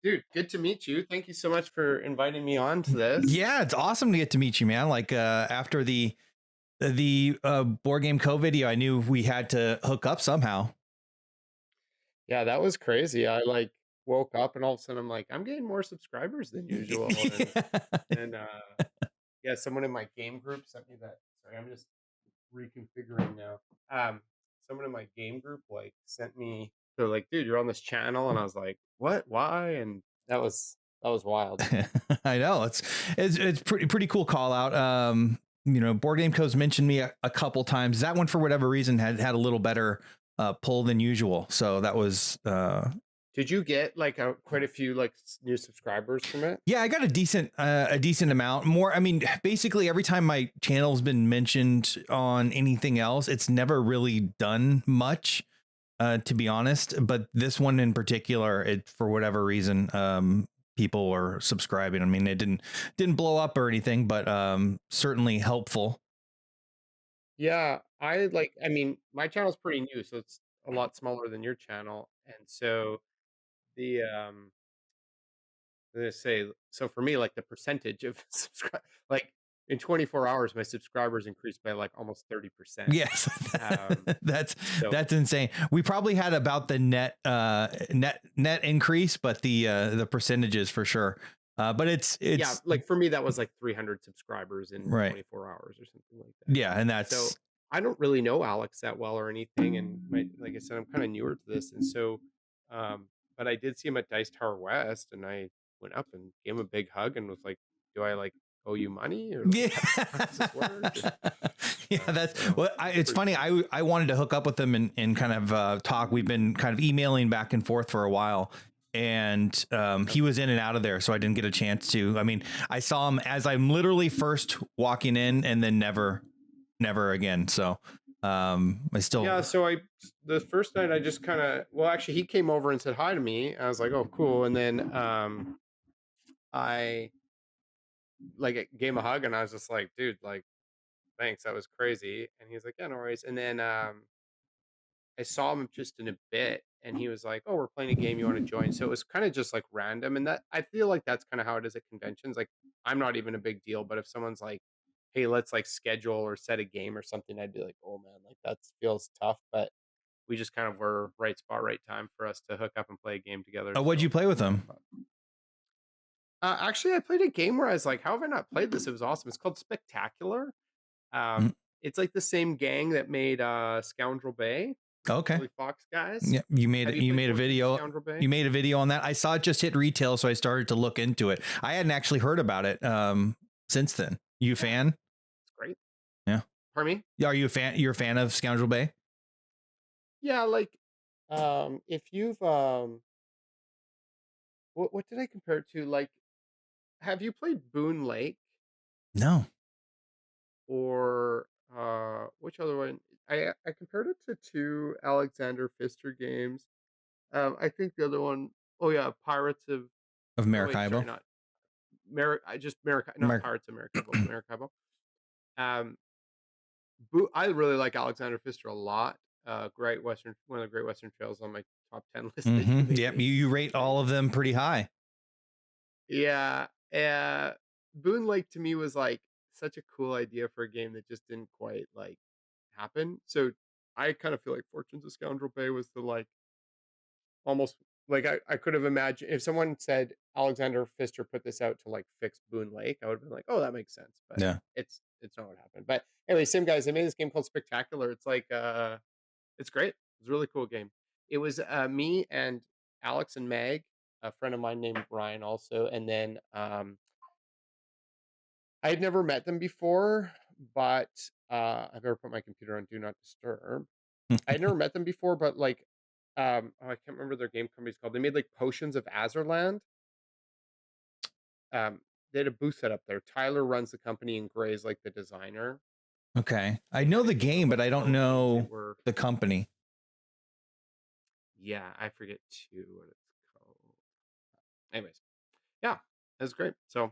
Dude, good to meet you. Thank you so much for inviting me on to this. Yeah, it's awesome to get to meet you, man. Like after the board game co video, I knew we had to hook up somehow. Yeah, that was crazy. I like woke up and all of a sudden I'm like, I'm getting more subscribers than usual. And yeah, someone in my game group sent me that. Sorry, I'm just reconfiguring now. Someone in my game group like sent me, they're like, dude, you're on this channel, and I was like, what? Why? And that was wild. I know it's pretty cool call out. Board Game Co's mentioned me a couple times. That one, for whatever reason, had a little better pull than usual. So that was Did you get like quite a few like new subscribers from it? yeah, I got a decent amount more. I mean, basically every time my channel's been mentioned on anything else, it's never really done much, to be honest. But this one in particular, it for whatever reason, people are subscribing. I mean, it didn't blow up or anything, but certainly helpful. Yeah, I mean, my channel's pretty new, so it's a lot smaller than your channel. And so the I'm gonna say, so for me, like the percentage of subscribe, like in 24 hours, my subscribers increased by like almost 30%. Yes, Um, that's so that's insane. We probably had about the net increase, but the percentages for sure. But yeah, it's like for me, that was like 300 subscribers in right. 24 hours or something like that. Yeah, and So that's I don't really know Alex that well or anything, and like I said, I'm kind of newer to this, and so, but I did see him at Dice Tower West, and I went up and gave him a big hug and was like, "Do I like owe you money or yeah. like how does this work?" Yeah, that's So well. it was It's pretty funny. cool. I wanted to hook up with him and kind of talk. We've been kind of emailing back and forth for a while, and he was in and out of there, so I didn't get a chance to. I mean, I saw him as I'm literally first walking in, and then never again. So I still Yeah, so the first night I just kind of, well, actually he came over and said hi to me. I was like, "Oh, cool," and then I like gave him a hug, and I was just like, "Dude, like." Thanks, that was crazy. And he was like, yeah, no worries. And then I saw him just in a bit, and he was like, oh, we're playing a game, you want to join? So it was kind of just like random. And that I feel like that's kind of how it is at conventions. Like I'm not even a big deal, but if someone's like, hey, let's like schedule or set a game or something, I'd be like, oh man, like that feels tough. But we just kind of were right spot, right time for us to hook up and play a game together. what'd you So play with him? actually, I played a game where I was like, how have I not played this? It was awesome. It's called Spectacular. Mm, It's like the same gang that made Scoundrel Bay, okay. Billy Fox guys. Yeah, you made Have you you played made a board games video. Scoundrel Bay? You made a video on that. I saw it just hit retail, so I started to look into it. I hadn't actually heard about it since then. You a Yeah, fan? it's great. Yeah. Pardon me? Yeah, are you a fan? You're a fan of Scoundrel Bay? Yeah, like if you've what did I compare it to? Like, have you played Boone Lake No. or which other one? I compared it to two Alexander Pfister games. I think the other one, oh yeah, Pirates of, Of oh wait, sorry, Maracaibo? not I just not Mar- Pirates of Maracaibo, Maracaibo. Um, I really like Alexander Pfister a lot. Great Western, one of the Great Western Trails on my top 10 list that you made Yep. me. You rate all of them pretty high. Yeah, Boone Lake to me was like such a cool idea for a game that just didn't quite like happen. So I kind of feel like Fortunes of Scoundrel Bay was the like almost like I could have imagined if someone said Alexander Pfister put this out to like fix Boone Lake, I would have been like, oh, that makes sense. But Yeah. it's not what happened. But anyway, same guys, they made this game called Spectacular. It's like it's great. It's a really cool game. It was me and Alex and Meg, a friend of mine named Brian also, and then I had never met them before, but I've ever put my computer on Do Not Disturb. I had never met them before, but like oh, I can't remember their game company's called. They made like Potions of Azurland. Um, they had a booth set up there. Tyler runs the company, and Gray's like the designer. Okay. I They know had a the game of game, but like I don't 12 games. They know were, the company. yeah, I forget too what it's called. Anyways, yeah, that's great. So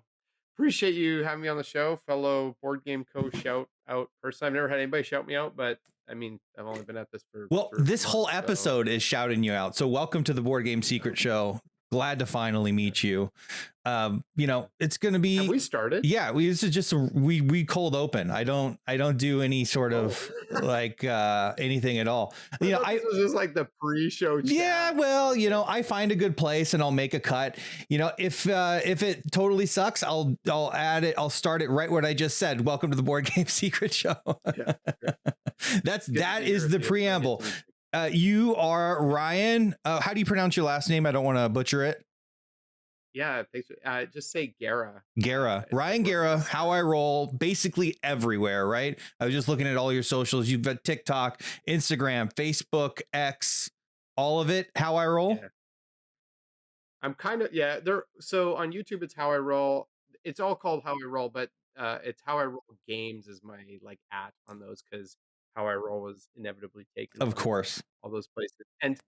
appreciate you having me on the show, fellow board game co shout out person. I've never had anybody shout me out, but I mean, I've only been at this for Well, 3 or 4 this whole months, so episode is shouting you out. So welcome to the Board Game Secret Show. Glad to finally meet you. You know, it's going to Have be, we started? yeah, this is just we cold open. I don't do any sort Oh, of like anything at all. I You know, thought I this was just like the pre-show yeah, chat. well, you Okay. know, I find a good place and I'll make a cut. You know, if it totally sucks, I'll add it. I'll start it right what I just said. Welcome to the Board Game Secret Show. Yeah. Okay. Good to That be here is with the you. I get preamble. to meet you. You are Ryan. How do you pronounce your last name? I don't want to butcher it. Yeah, thanks. Just say Gara. Gara, That Ryan works Gara, best. how I roll, basically everywhere, right? I was just looking at all your socials. You've got TikTok, Instagram, Facebook, X, all of it. How I roll. Yeah. I'm kind of yeah, there so on YouTube it's how I roll. It's all called how I roll, but it's how I roll games is my like at on those because how I roll was inevitably taken Of from course. all those places. And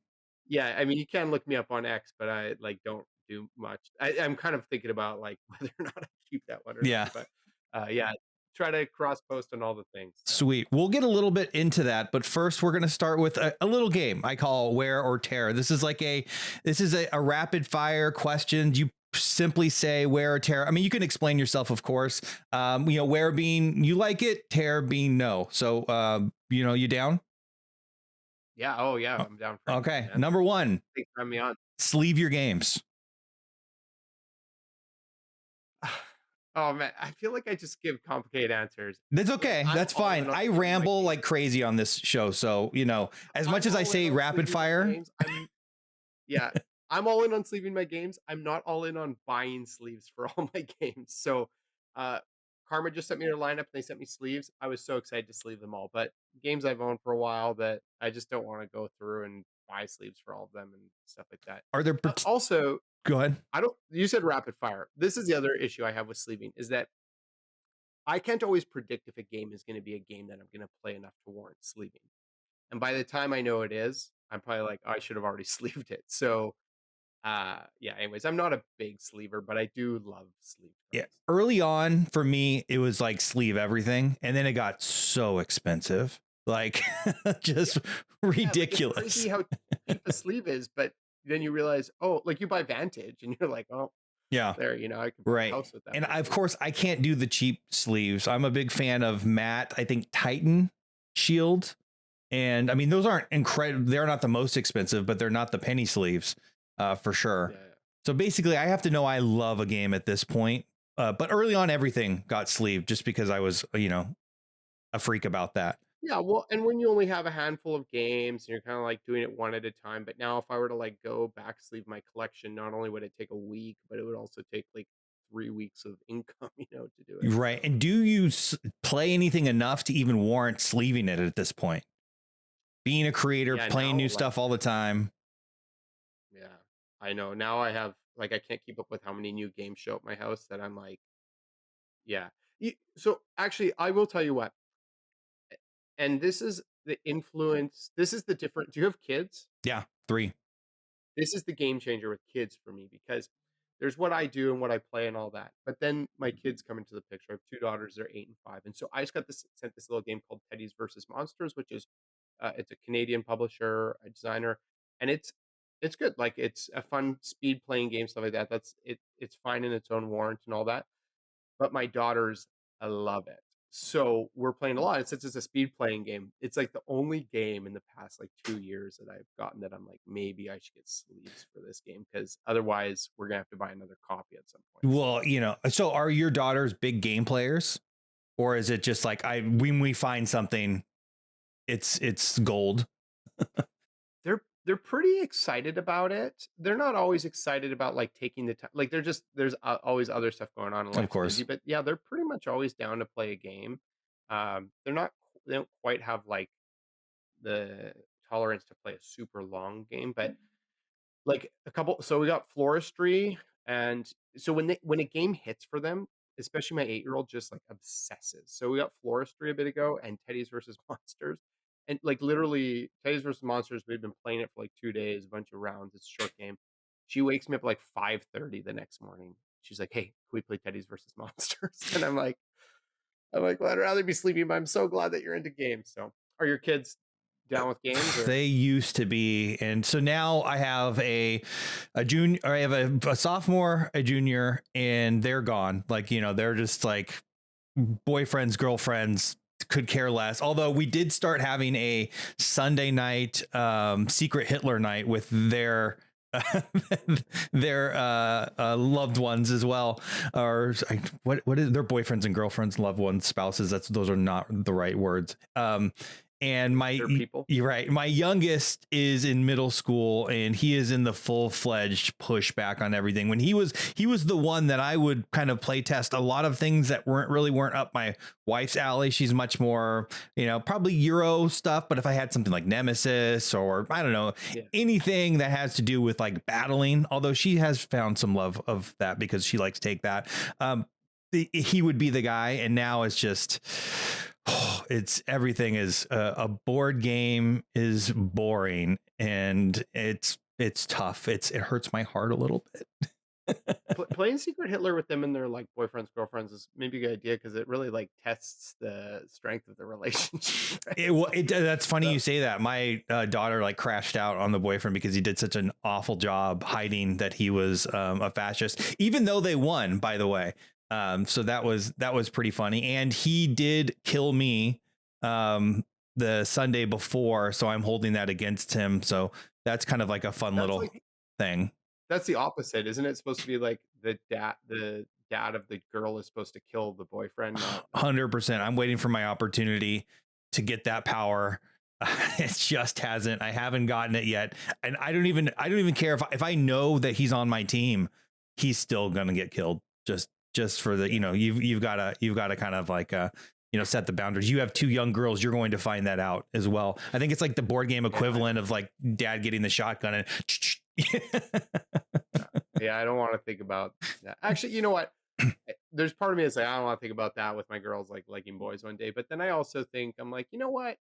yeah, I mean you can look me up on X, but I like don't do much. I'm kind of thinking about like whether or not I keep that one or not. Yeah. But yeah, try to cross post on all the things. So Sweet. We'll get a little bit into that, but first we're going to start with a little game I call Wear or Tear. This is a rapid fire questions. You simply say wear or tear. I mean, you can explain yourself, of course. You know, wear being you like it, tear being no. So, you know, you down? yeah, oh yeah, Oh, I'm down for anything, okay. man. Number one, Thanks for having me on. sleeve your games. Oh man, I feel like I just give complicated answers. That's Like okay. I'm That's all fine. in on I sleeving my ramble like games. crazy on this show. So, you know, as much I'm as I all in say on rapid sleeving my fire, games. Yeah, I'm all in on sleeving my games. I'm not all in on buying sleeves for all my games. So, uh, Karma just sent me their lineup and they sent me sleeves. I was so excited to sleeve them all. But games I've owned for a while that I just don't want to go through and buy sleeves for all of them and stuff like that. are there, Also, go ahead. I don't. You said rapid fire. This is the other issue I have with sleeving is that I can't always predict if a game is going to be a game that I'm going to play enough to warrant sleeving. And by the time I know it is, I'm probably like, oh, I should have already sleeved it. So, yeah, anyways, I'm not a big sleever, but I do love sleeve Yeah. cards. Early on for me, it was like sleeve everything. And then it got so expensive. Like Yeah. just Yeah, like it's ridiculous. crazy how cheap a sleeve is, but then you realize, oh, like you buy Vantage and you're like, oh, Yeah. there, I can build a Right. house with that And for of cheap. course, I can't do the cheap sleeves. I'm a big fan of matte, I think Titan Shield. And I mean, those aren't incredible. They're not the most expensive, but they're not the penny sleeves for sure. Yeah, yeah. So basically, I have to know I love a game at this point. But early on, everything got sleeved just because I was, you know, a freak about that. Yeah, well, and when you only have a handful of games and you're kind of like doing it one at a time, but now if I were to like go back sleeve my collection, not only would it take a week, but it would also take like 3 weeks of income, to do it. Right. So And do you play anything enough to even warrant sleeving it at this point? Being a creator, yeah, playing now new like stuff all the time. yeah, I know. Now I have like I can't keep up with how many new games show up my house that I'm like, yeah. So actually, I will tell you what, and this is the influence. This is the different. Do you have kids? Yeah. Three. This is the game changer with kids for me because there's what I do and what I play and all that. But then my kids come into the picture. I have two daughters, they're 8 and 5. And so I just got this sent this little game called Teddy's versus Monsters, which is it's a Canadian publisher, a designer, and it's good. Like it's a fun speed playing game, stuff like that. It's fine in its own warrant and all that. But my daughters love it. So we're playing a lot. And since it's a speed playing game, it's like the only game in the past like 2 years that I've gotten that I'm like, maybe I should get sleeves for this game because otherwise we're gonna have to buy another copy at some point. So Well, you know, so are your daughters big game players? Or is it just like when we find something, it's gold? they're pretty excited about it. They're not always excited about like taking the time. Like they're just there's always other stuff going on and Of life's course. busy. But yeah, they're pretty much always down to play a game. They're not they don't quite have like the tolerance to play a super long game, but like a couple so we got Floristry, and so when a game hits for them, especially my 8-year-old just, like, obsesses. So we got Floristry a bit ago and Teddy's versus Monsters, and, like, literally, Teddy's versus Monsters, we've been playing it for, like, 2 days, a bunch of rounds, it's a short game. She wakes me up at, like, 5:30 the next morning. She's like, "Hey, can we play Teddy's versus Monsters?" And I'm like, "Well, I'd rather be sleeping, but I'm so glad that you're into games." So, are your kids down with games or? They used to be, and so now I have a junior, or I have a sophomore, a junior, and they're gone. Like, you know, they're just like boyfriends, girlfriends, could care less. Although we did start having a Sunday night secret Hitler night with their their loved ones as well, or what is their boyfriends and girlfriends, loved ones, spouses. Those are not the right words. And Their people? you're right. My youngest is in middle school, and he is in the full-fledged pushback on everything. When he was the one that I would kind of play test a lot of things that weren't up my wife's alley. She's much more, you know, probably Euro stuff. But if I had something like Nemesis, or I don't know, Yeah. anything that has to do with like battling, although she has found some love of that because she likes Take That. He would be the guy, and now it's just it's everything is a board game is boring, and it's tough. It hurts my heart a little bit. Playing Secret Hitler with them and their like boyfriends, girlfriends is maybe a good idea because it really like tests the strength of the relationship. Right? That's funny you say that. My daughter like crashed out on the boyfriend because he did such an awful job hiding that he was a fascist, even though they won, by the way. So that was pretty funny. And he did kill me the Sunday before, so I'm holding that against him. So that's kind of like a fun little thing. That's the opposite, isn't it? Supposed to be like the dad of the girl is supposed to kill the boyfriend, not 100%. I'm waiting for my opportunity to get that power. It just hasn't. I haven't gotten it yet, and I don't even care if I know that he's on my team, he's still gonna get killed. Just for the, you know, you've got to kind of like you know, set the boundaries. You have two young girls, you're going to find that out as well. I think it's like the board game equivalent of like dad getting the shotgun and yeah, I don't want to think about that. Actually, you know what? There's part of me that's like, I don't want to think about that with my girls like liking boys one day. But then I also think I'm like, you know what?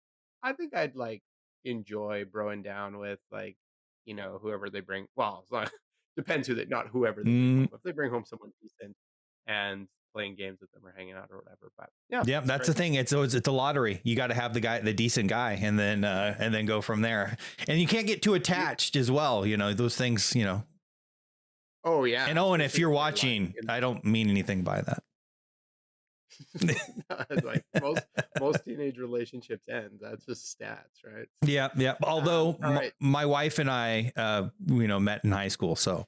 I think I'd like enjoy broing down with like, you know, whoever they bring. Well, it's not, depends who they, not whoever they bring home. If they bring home someone decent and playing games with them or hanging out or whatever. But yeah, that's the thing. It's a lottery. You got to have the decent guy, and then go from there. And you can't get too attached as well. You know, those things, you know. Oh yeah. And Owen, if you're watching, I don't mean anything by that. Like most teenage relationships end. That's just stats, right? Yeah. Although right. my wife and I, you know, met in high school, so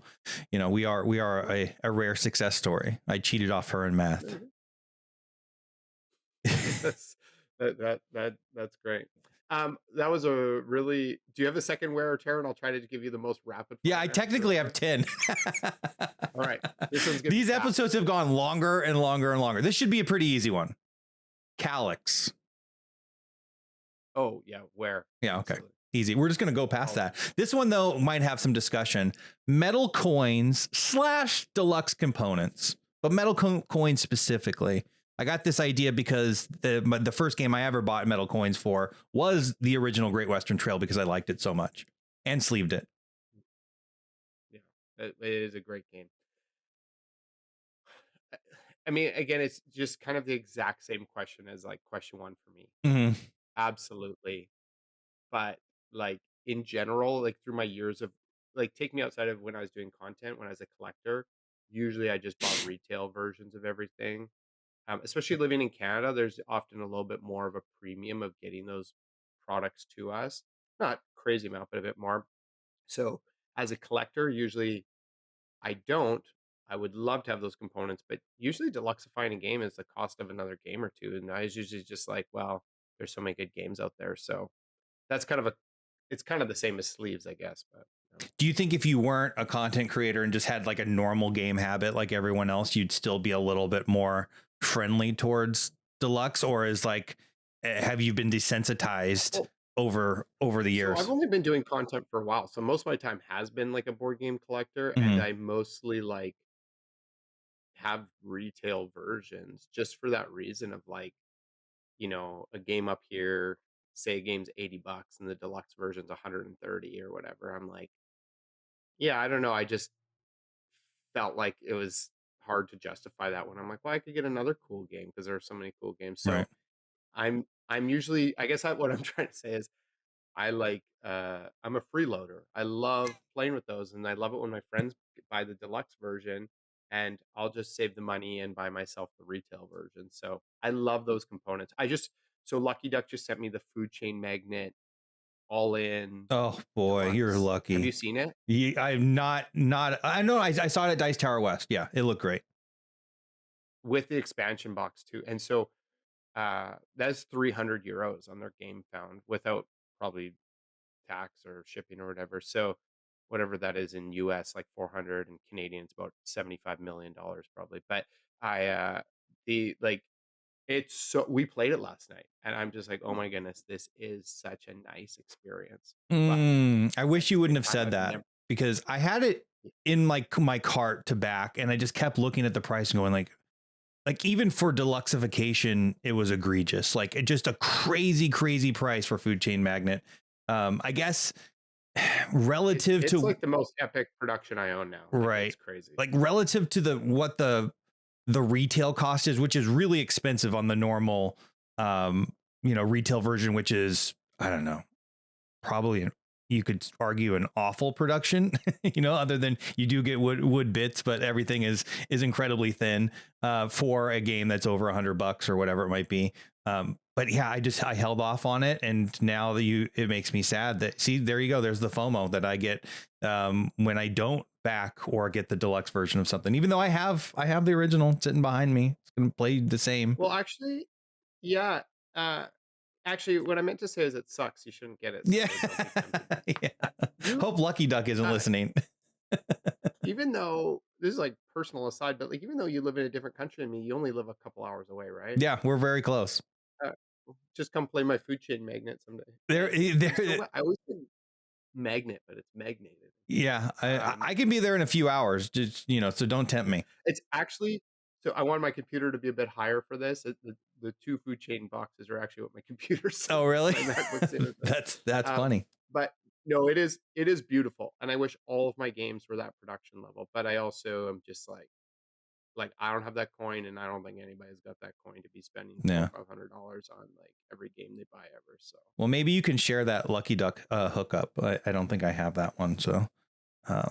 you know we are a rare success story. I cheated off her in math. That's great. That was a really. Do you have a second wear or tear? And I'll try to give you the most rapid. Yeah, I technically have 10. All right, these episodes have gone longer and longer and longer. This should be a pretty easy one. Calyx. Oh yeah, where? Yeah, okay. Absolutely. Easy. We're just going to go past that. This one, though, might have some discussion. Metal coins / deluxe components, but metal coins specifically. I got this idea because the first game I ever bought metal coins for was the original Great Western Trail because I liked it so much and sleeved it. Yeah, it is a great game. I mean, again, it's just kind of the exact same question as like question one for me. Mm-hmm. Absolutely. But like in general, like through my years of like take me outside of when I was doing content, when I was a collector, usually I just bought retail versions of everything. Especially living in Canada, there's often a little bit more of a premium of getting those products to us. Not crazy amount, but a bit more. So as a collector, usually I don't. I would love to have those components, but usually deluxifying a game is the cost of another game or two. And I was usually just like, well, there's so many good games out there. So that's kind of it's kind of the same as sleeves, I guess. But do you think if you weren't a content creator and just had like a normal game habit like everyone else, you'd still be a little bit more friendly towards deluxe, or is like, have you been desensitized over the years? So I've only been doing content for a while, so most of my time has been like a board game collector, and I mostly like have retail versions just for that reason of like, you know, a game up here, say a game's $80 and the deluxe version's 130 or whatever. I'm like, yeah, I don't know. I just felt like it was hard to justify that one. I'm like, well, I could get another cool game because there are so many cool games. So Right. I'm usually, I guess what I'm trying to say is I like, I'm a freeloader. I love playing with those, and I love it when my friends buy the deluxe version, and I'll just save the money and buy myself the retail version. So I love those components. So Lucky Duck just sent me the food chain magnet all in Oh boy, you're deluxe. Have you lucky. seen it? I'm not. I know. I saw it at Dice Tower West. Yeah, it looked great. With the expansion box too. And so that's 300 euros on their game found without probably tax or shipping or whatever. So whatever that is in US, like 400, and Canadian, it's about $75 million probably. But I the like it's so we played it last night and I'm just like, oh my goodness, this is such a nice experience. But I at wish the you same wouldn't have time, said I've that never because I had it in my cart to back, and I just kept looking at the price and going like even for deluxeification, it was egregious. Like just a crazy price for Food Chain Magnet. I guess relative it's to like the most epic production I own now. Like it's right, crazy. like relative to the retail cost is, which is really expensive on the normal, retail version, which is I don't know, probably you could argue an awful production, other than you do get wood bits, but everything is incredibly thin for a game that's over $100 or whatever it might be. But yeah, I held off on it, and now it makes me sad that, see, there you go. There's the FOMO that I get when I don't back or get the deluxe version of something, even though I have the original sitting behind me. It's gonna play the same. Well, actually, yeah. Uh, Actually, what I meant to say is it sucks. You shouldn't get it, Yeah, so don't be tempted. yeah. You, Hope Lucky Duck isn't uh, listening. even though this is like personal aside, but like even though you live in a different country than me, you only live a couple hours away, right? Yeah, we're very close. Uh, just come play my food chain magnet someday. There, I'm there. so I always say magnet, but it's magnated. Yeah, Um, I can be there in a few hours. Just so don't tempt me. it's actually so I want my computer to be a bit higher for this. The two food chain boxes are actually what my computer's Oh, sitting really? my MacBook's in with it. That's Um, funny. but no, it is beautiful, and I wish all of my games were that production level. But I also am just like I don't have that coin, and I don't think anybody's got that coin to be spending four Yeah. or $500 on like every game they buy ever. So Well, maybe you can share that Lucky Duck hookup. I don't think I have that one. So, uh,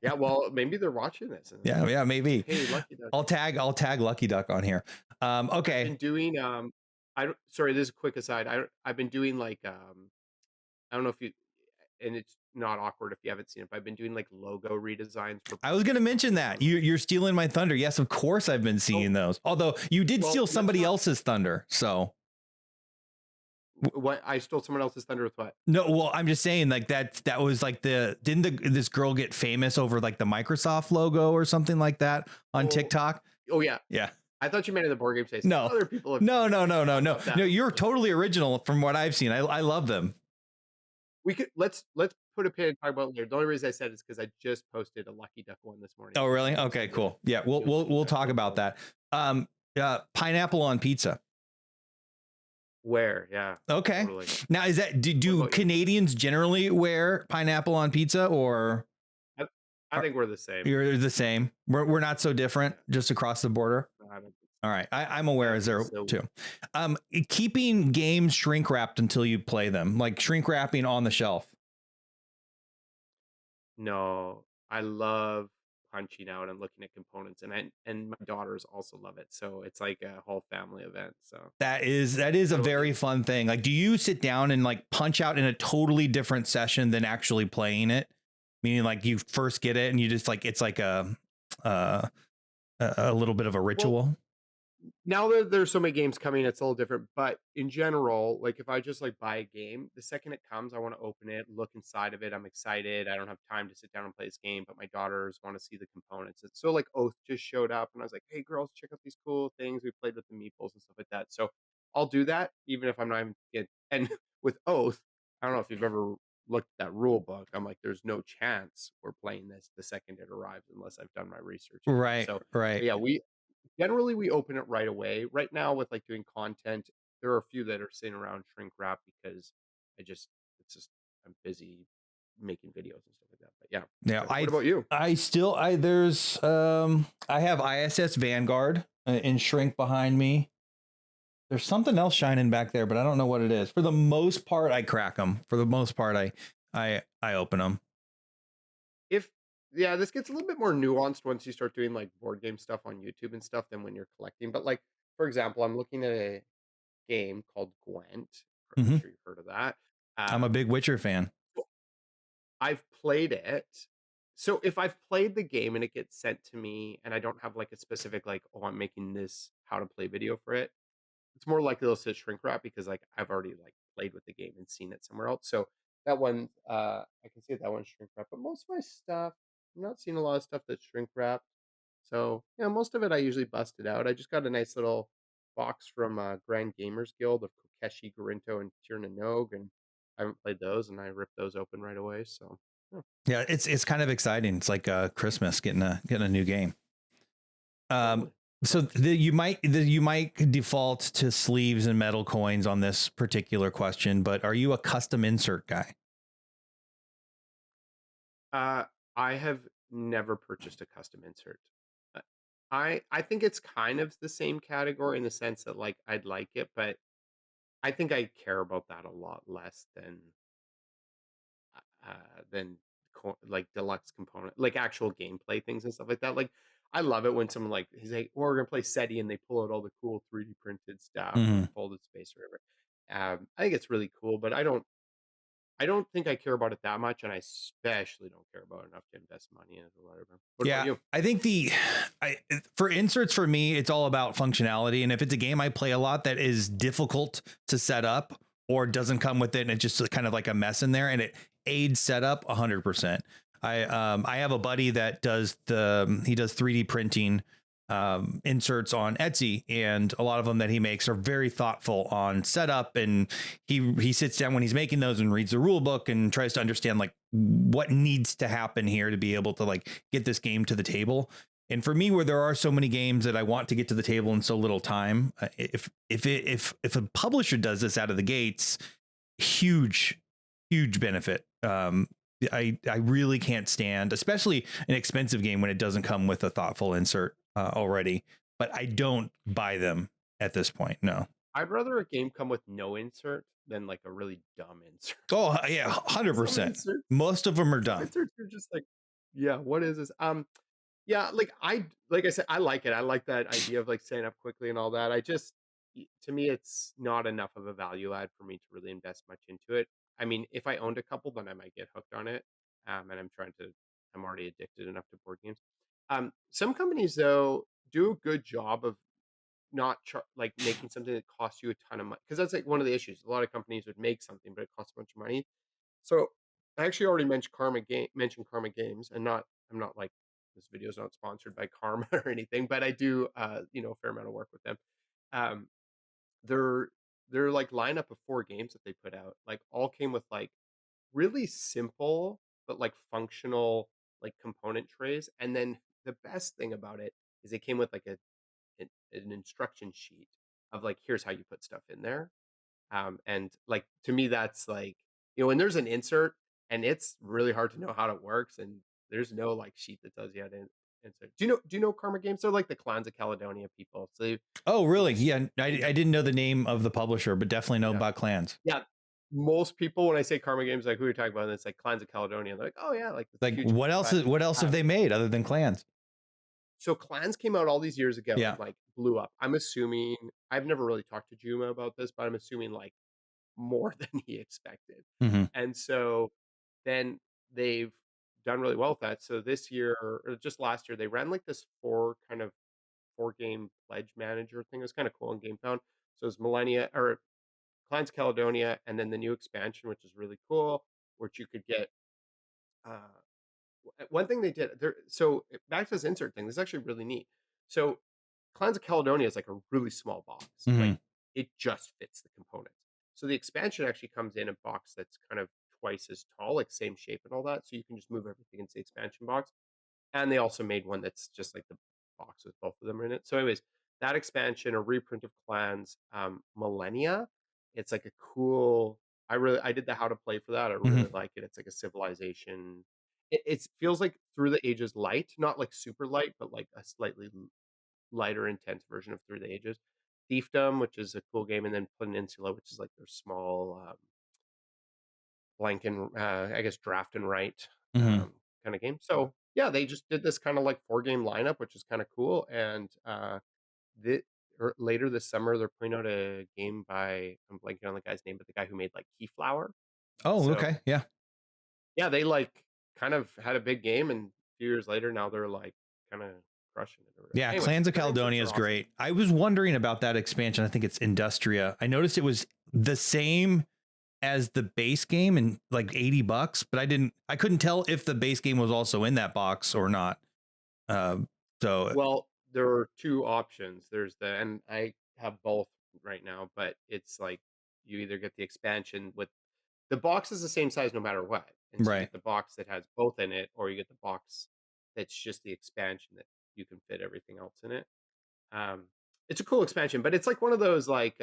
yeah, well maybe they're watching this and yeah, maybe. hey, Lucky Duck. I'll tag Lucky Duck on here. I've Okay. been doing I don't sorry, this is a quick aside. I've been doing like I don't know if you and it's not awkward if you haven't seen it, but I've been doing like logo redesigns for I was going to mention companies that online. you're stealing my thunder. Yes, of course I've been Oh, seeing those. Although you did well, steal let's somebody not else's thunder. So what I stole someone else's thunder with what? no, well, I'm just saying like that was like this girl get famous over like the Microsoft logo or something like that on Oh, TikTok? oh yeah. Yeah. I thought you meant in the board game space. No. Other people have No, done no, that. no, no, no. Not that. No, you're totally original from what I've seen. I love them. We could let's put a pin and talk about it later. The only reason I said is because I just posted a Lucky Duck one this morning. Oh, So really? I Okay, posted cool. Yeah, we'll a we'll Lucky we'll Duck talk about logo. that. Pineapple on pizza. Where? Yeah, Okay. totally. Now, is that What do about you? Canadians generally wear pineapple on pizza, or I, I think we're the same. you're the same? We're not so different, just across the border. I don't think All right, I'm aware as there so. too. Keeping games shrink wrapped until you play them, like shrink wrapping on the shelf. No, I love punching out and looking at components, and my daughters also love it. So it's like a whole family event. So That is a totally. very fun thing. Like, do you sit down and like punch out in a totally different session than actually playing it? Meaning, like you first get it and you just like it's like uh, a little bit of a Well, ritual. now that there's so many games coming, it's a little different. But in general, like if I just like buy a game, the second it comes, I want to open it, look inside of it. I'm excited. I don't have time to sit down and play this game, but my daughters want to see the components. And so like Oath just showed up, and I was like, "Hey girls, check out these cool things we played with the meeples and stuff like that." So I'll do that even if I'm not even get. And with Oath, I don't know if you've ever looked at that rule book. I'm like, there's no chance we're playing this the second it arrives unless I've done my research on it. Right, So right. yeah, we generally, we open it right away. Right now, with like doing content, there are a few that are sitting around shrink wrap because it's just I'm busy making videos and stuff like that. But yeah. Yeah, But what about you? there's I have ISS Vanguard in shrink behind me. There's something else shining back there, but I don't know what it is. For the most part, I crack them. For the most part, I open them. If Yeah, this gets a little bit more nuanced once you start doing, like, board game stuff on YouTube and stuff than when you're collecting, but, like, for example, I'm looking at a game called Gwent. I'm Hmm. sure you've heard of that. I'm a Um, big Witcher fan. well, I've played it. So if I've played the game and it gets sent to me and I don't have, like, a specific, like, "Oh, I'm making this how to play video for it," it's more likely they'll say shrink wrap because, like, I've already, like, played with the game and seen it somewhere else. So that one, I can see that one's shrink wrap, but most of my stuff, I'm not seeing a lot of stuff that's shrink wrapped. So, yeah, most of it I usually bust it out. I just got a nice little box from, Grand Gamers Guild of Kokeshi, Garinto, and Tirna Nog, and I haven't played those, and I ripped those open right away, so, yeah, Yeah, it's kind of exciting. It's like Christmas getting a new game. Um, totally. so Totally. you might default to sleeves and metal coins on this particular question, but are you a custom insert guy? Uh, I have never purchased a custom insert. Uh, I think it's kind of the same category in the sense that, like, I'd like it, but I think I care about that a lot less than like deluxe component, like actual gameplay things and stuff like that. Like, I love it when someone like he's like, "Oh, we're gonna play SETI," and they pull out all the cool 3D printed stuff or Hmm. folded space or whatever. I think it's really cool, but I don't think I care about it that much, and I especially don't care about it enough to invest money in it or whatever. What about Yeah, you? I think for inserts for me, it's all about functionality. And if it's a game I play a lot that is difficult to set up or doesn't come with it, and it's just kind of like a mess in there, and it aids setup 100%. I have a buddy that he does 3D printing inserts on Etsy, and a lot of them that he makes are very thoughtful on setup. And he sits down when he's making those and reads the rule book and tries to understand like what needs to happen here to be able to like get this game to the table. And for me, where there are so many games that I want to get to the table in so little time, if a publisher does this out of the gates, huge huge benefit. I really can't stand, especially an expensive game when it doesn't come with a thoughtful insert already. But I don't buy them at this point. No. I'd rather a game come with no insert than like a really dumb insert. Oh yeah, Some 100%. inserts, Most of them are some dumb. inserts are just like, yeah, what is this? Yeah, like I said, I like it. I like that idea of like setting up quickly and all that. To me, it's not enough of a value add for me to really invest much into it. I mean, if I owned a couple, then I might get hooked on it. And I'm already addicted enough to board games. Some companies though do a good job of not like making something that costs you a ton of money because that's like one of the issues. A lot of companies would make something, but it costs a bunch of money. So I actually already mentioned Karma Games, and not I'm not like this video is not sponsored by Karma or anything, but I do a fair amount of work with them. Um, their like lineup of 4 games that they put out, like all came with like really simple but like functional like component trays, and then the best thing about it is it came with like an instruction sheet of like here's how you put stuff in there. And like to me, that's like when there's an insert and it's really hard to know how it works, and there's no like sheet that tells you how to insert. Do you know Karma Games? They're like the Clans of Caledonia people. So Oh they really? do Yeah, games. I didn't know the name of the publisher, but definitely know Yeah, about Clans. yeah. Most people when I say Karma Games, like who are you talking about? And it's like Clans of Caledonia. They're like, oh yeah, like it's a Like huge thing. But what else have they made other than Clans? so Clans came out all these years ago Yeah. and like blew up. I'm assuming I've never really talked to Juma about this, but I'm assuming like more than he expected. Hmm. And so then they've done really well with that. So this year or just last year, they ran like this 4 game pledge manager thing. It was kind of cool in Game Pound. So it's Millennia or Clans Caledonia, and then the new expansion, which is really cool, which you could get. Uh, One thing they did there. So back to this insert thing. This is actually really neat. So Clans of Caledonia is like a really small box. Hmm. Like it just fits the components. So the expansion actually comes in a box that's kind of twice as tall, like same shape and all that. So you can just move everything into the expansion box. And they also made one that's just like the box with both of them in it. So, anyways, that expansion, a reprint of Clans Millennia. It's like a cool. I did the how to play for that. I Hmm. really like it. It's like a civilization. It feels like Through the Ages light, not like super light, but like a slightly lighter, intense version of Through the Ages. Thiefdom, which is a cool game, and then Peninsula, which is like their small blank and I guess draft and write Hmm. kind of game. So yeah, they just did this kind of like 4 game lineup, which is kind of cool. And the, later this summer, they're putting out a game by I'm blanking on the guy's name, but the guy who made like Keyflower. Oh, So okay. Yeah. yeah, they like kind of had a big game, and a few years later, now they're like kind of crushing it or whatever. Yeah. Anyways, Clans of their game sets Caledonia are is awesome. great. I was wondering about that expansion. I think it's Industria. I noticed it was the same as the base game and like $80, but I couldn't tell if the base game was also in that box or not. Um, so Well, there are two options. There's the, and I have both right now, but it's like you either get the expansion with the box is the same size no matter what. And so you right. get the box that has both in it, or you get the box that's just the expansion that you can fit everything else in it. Um, it's a cool expansion, but it's like one of those like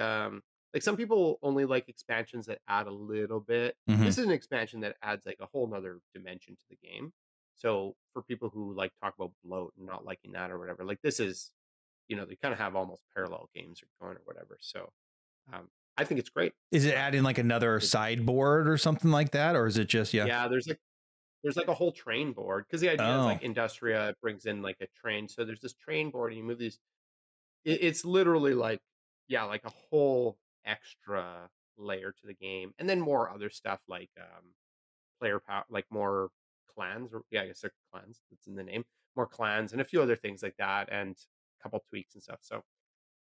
some people only like expansions that add a little bit. Hmm. This is an expansion that adds like a whole nother dimension to the game. So for people who like talk about bloat and not liking that or whatever, like this is, they kind of have almost parallel games going or whatever. So um, I think it's great. Is it Uh, adding like another it, sideboard or something like that? Or is it just, yeah. yeah, there's like a whole train board because the idea is Oh, like Industria brings in like a train. So there's this train board and you move these. It's literally like, yeah, like a whole extra layer to the game, and then more other stuff like, player power, like more clans, or yeah, I guess they're clans, that's in the name. More clans and a few other things like that, and a couple tweaks and stuff. So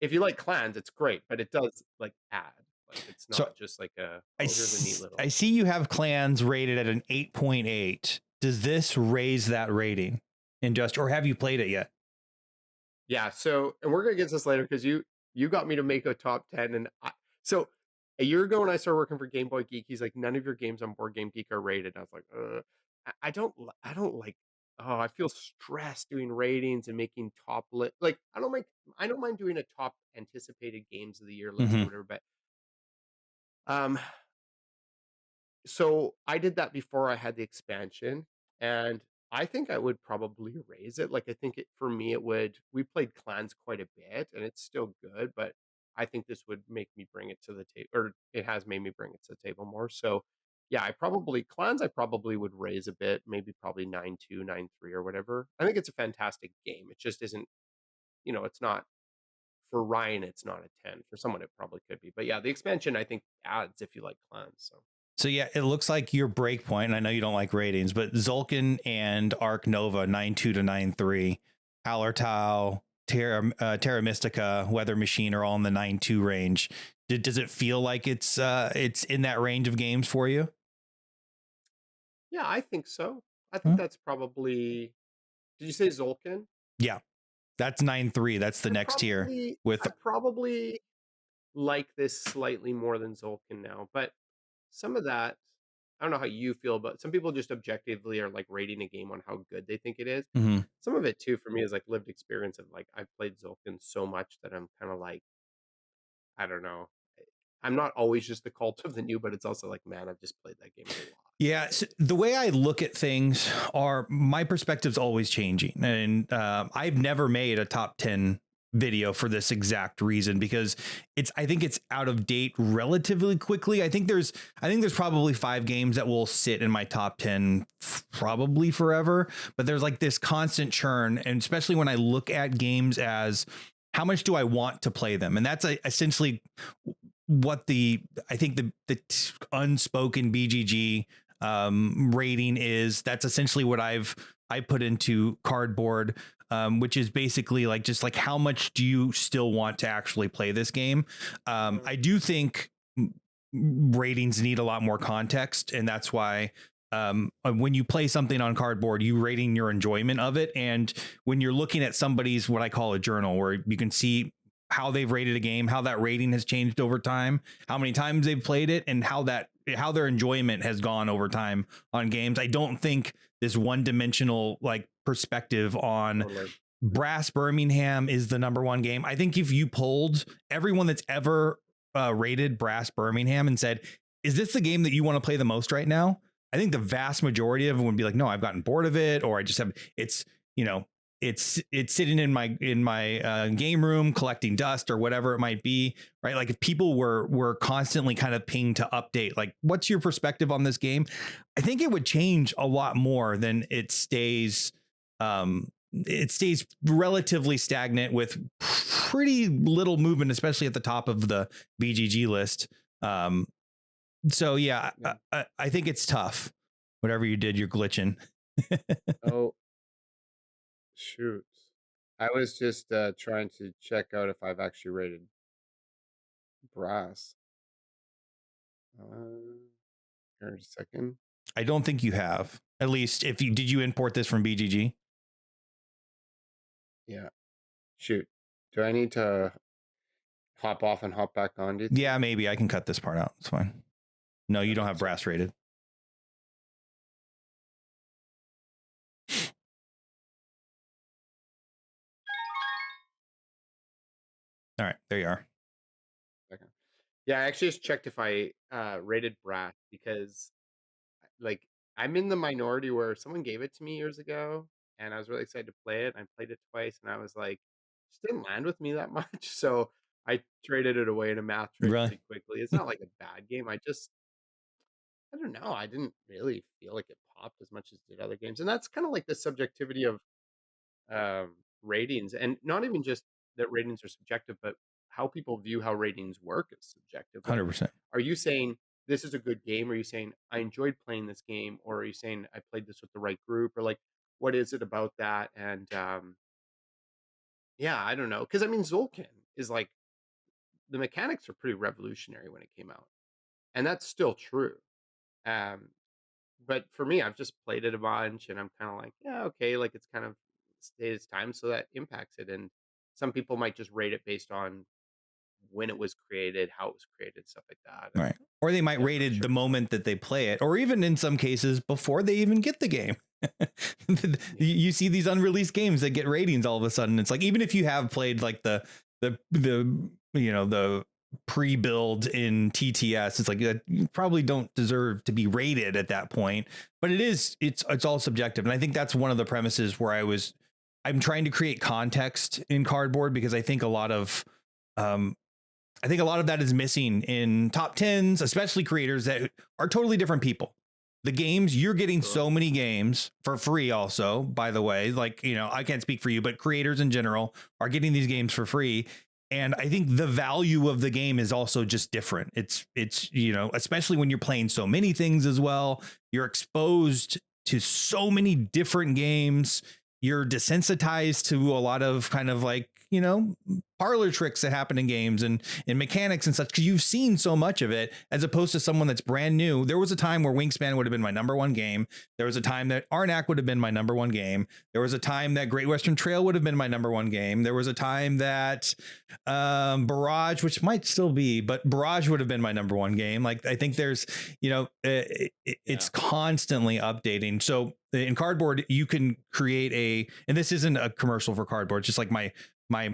if you like clans, it's great, but it does like add, like it's so not just like oh, here's a neat I little. see you have clans rated at an 8.8. Does this raise that rating in just, or have you played it yet? Yeah, so and we're gonna get to this later because you got me to make a top 10, and so a year ago when I started working for Game Boy Geek, he's like, none of your games on Board Game Geek are rated. I was like, I don't like. Oh, I feel stressed doing ratings and making top lit. Like I don't mind doing a top anticipated games of the year list or Hmm. whatever, but um, so I did that before I had the expansion, and I think I would probably raise it. Like I think for me it would. We played clans quite a bit, and it's still good, but I think this would make me bring it to the table, or it has made me bring it to the table more. So yeah, I probably would raise a bit, maybe probably 9.2, 9.3, or whatever. I think it's a fantastic game. It just isn't, it's not for Ryan. It's not a 10. For someone, it probably could be. But yeah, the expansion I think adds if you like clans. So. So yeah, it looks like your breakpoint, and I know you don't like ratings, but Zulkin and Arc Nova 9.2 to 9.3, Hallertau, Terra Mystica, Weather Machine are all in the 9.2 range. Does it feel like it's in that range of games for you? Yeah, I think so. I think Huh? that's probably. Did you say Zolkin? Yeah, that's 9.3. That's the next tier with. I probably like this slightly more than Zolkin now, but some of that, I don't know how you feel, but some people just objectively are like rating a game on how good they think it is. Mhm. Some of it too, for me, is like lived experience of like I've played Zolkin so much that I'm kind of like, I don't know. I'm not always just the cult of the new, but it's also like, man, I've just played that game a lot. Yeah, So so the way I look at things are my perspective's always changing, and I've never made a top 10 video for this exact reason because I think it's out of date relatively quickly. I think there's probably 5 games that will sit in my top 10 probably forever, but there's like this constant churn, and especially when I look at games as how much do I want to play them, and that's essentially what I think the unspoken BGG rating is. That's essentially what I put into cardboard, which is basically like just like how much do you still want to actually play this game. I do think ratings need a lot more context, and that's why when you play something on cardboard, you rating your enjoyment of it, and when you're looking at somebody's what I call a journal, where you can see how they've rated a game, how that rating has changed over time, how many times they've played it, and how their enjoyment has gone over time on games. I don't think this one-dimensional like perspective on totally. Brass Birmingham is the number one game. I think if you polled everyone that's ever rated Brass Birmingham and said, "Is this the game that you want to play the most right now?" I think the vast majority of them would be like, "No, I've gotten bored of it, or I just have it's it's sitting in my game room collecting dust or whatever it might be, right? Like if people were constantly kind of pinged to update, like what's your perspective on this game? I think it would change a lot more than it stays relatively stagnant with pretty little movement, especially at the top of the BGG list. So yeah, Yeah. I think it's tough. Whatever you did, you're glitching. Oh, shoot. I was just trying to check out if I've actually rated brass. Here in a second. I don't think you have. At least if you did, you import this from BGG? Yeah. Shoot. Do I need to hop off and hop back on, do you think? Yeah, maybe I can cut this part out. It's fine. No, you don't have brass rated. All right, there you are. Okay. Yeah, I actually just checked if I rated brass because like I'm in the minority where someone gave it to me years ago and I was really excited to play it. I played it twice and I was like, just didn't land with me that much. So I traded it away in a math trade Really? pretty quickly. It's not like a bad game. I don't know. I didn't really feel like it popped as much as did other games. And that's kind of like the subjectivity of ratings, and not even just that ratings are subjective, but how people view how ratings work is subjective. Like, 100%. are you saying this is a good game? Are you saying I enjoyed playing this game? Or are you saying I played this with the right group? Or like, what is it about that? And yeah, I don't know. Because I mean, Zolkin is like the mechanics are pretty revolutionary when it came out, and that's still true. Um, but for me, I've just played it a bunch, and I'm kind of like, yeah, okay, like it's kind of stayed its time, so that impacts it. And some people might just rate it based on when it was created, how it was created, stuff like that. And Right. Or they might yeah, I'm rate not it sure. the moment that they play it, or even in some cases before they even get the game. Yeah, You see these unreleased games that get ratings all of a sudden. It's like even if you have played like the the pre-build in TTS, it's like you probably don't deserve to be rated at that point. But it's all subjective, and I think that's one of the premises where I'm trying to create context in Cardboard because um, I think a lot of that is missing in top tens, especially creators that are totally different people. The games, you're getting sure. so many games for free also, by the way. Like, I can't speak for you, but creators in general are getting these games for free. And I think the value of the game is also just different. It's especially when you're playing so many things as well, you're exposed to so many different games. You're desensitized to a lot of kind of like, parlor tricks that happen in games and mechanics and such, because you've seen so much of it as opposed to someone that's brand new. There was a time where Wingspan would have been my number one game. There was a time that Arnak would have been my number one game. There was a time that Great Western Trail would have been my number one game. There was a time that Barrage, which might still be, but Barrage would have been my number one game. Like, I think there's, it's constantly updating. So in Cardboard, you can create and this isn't a commercial for Cardboard, it's just like my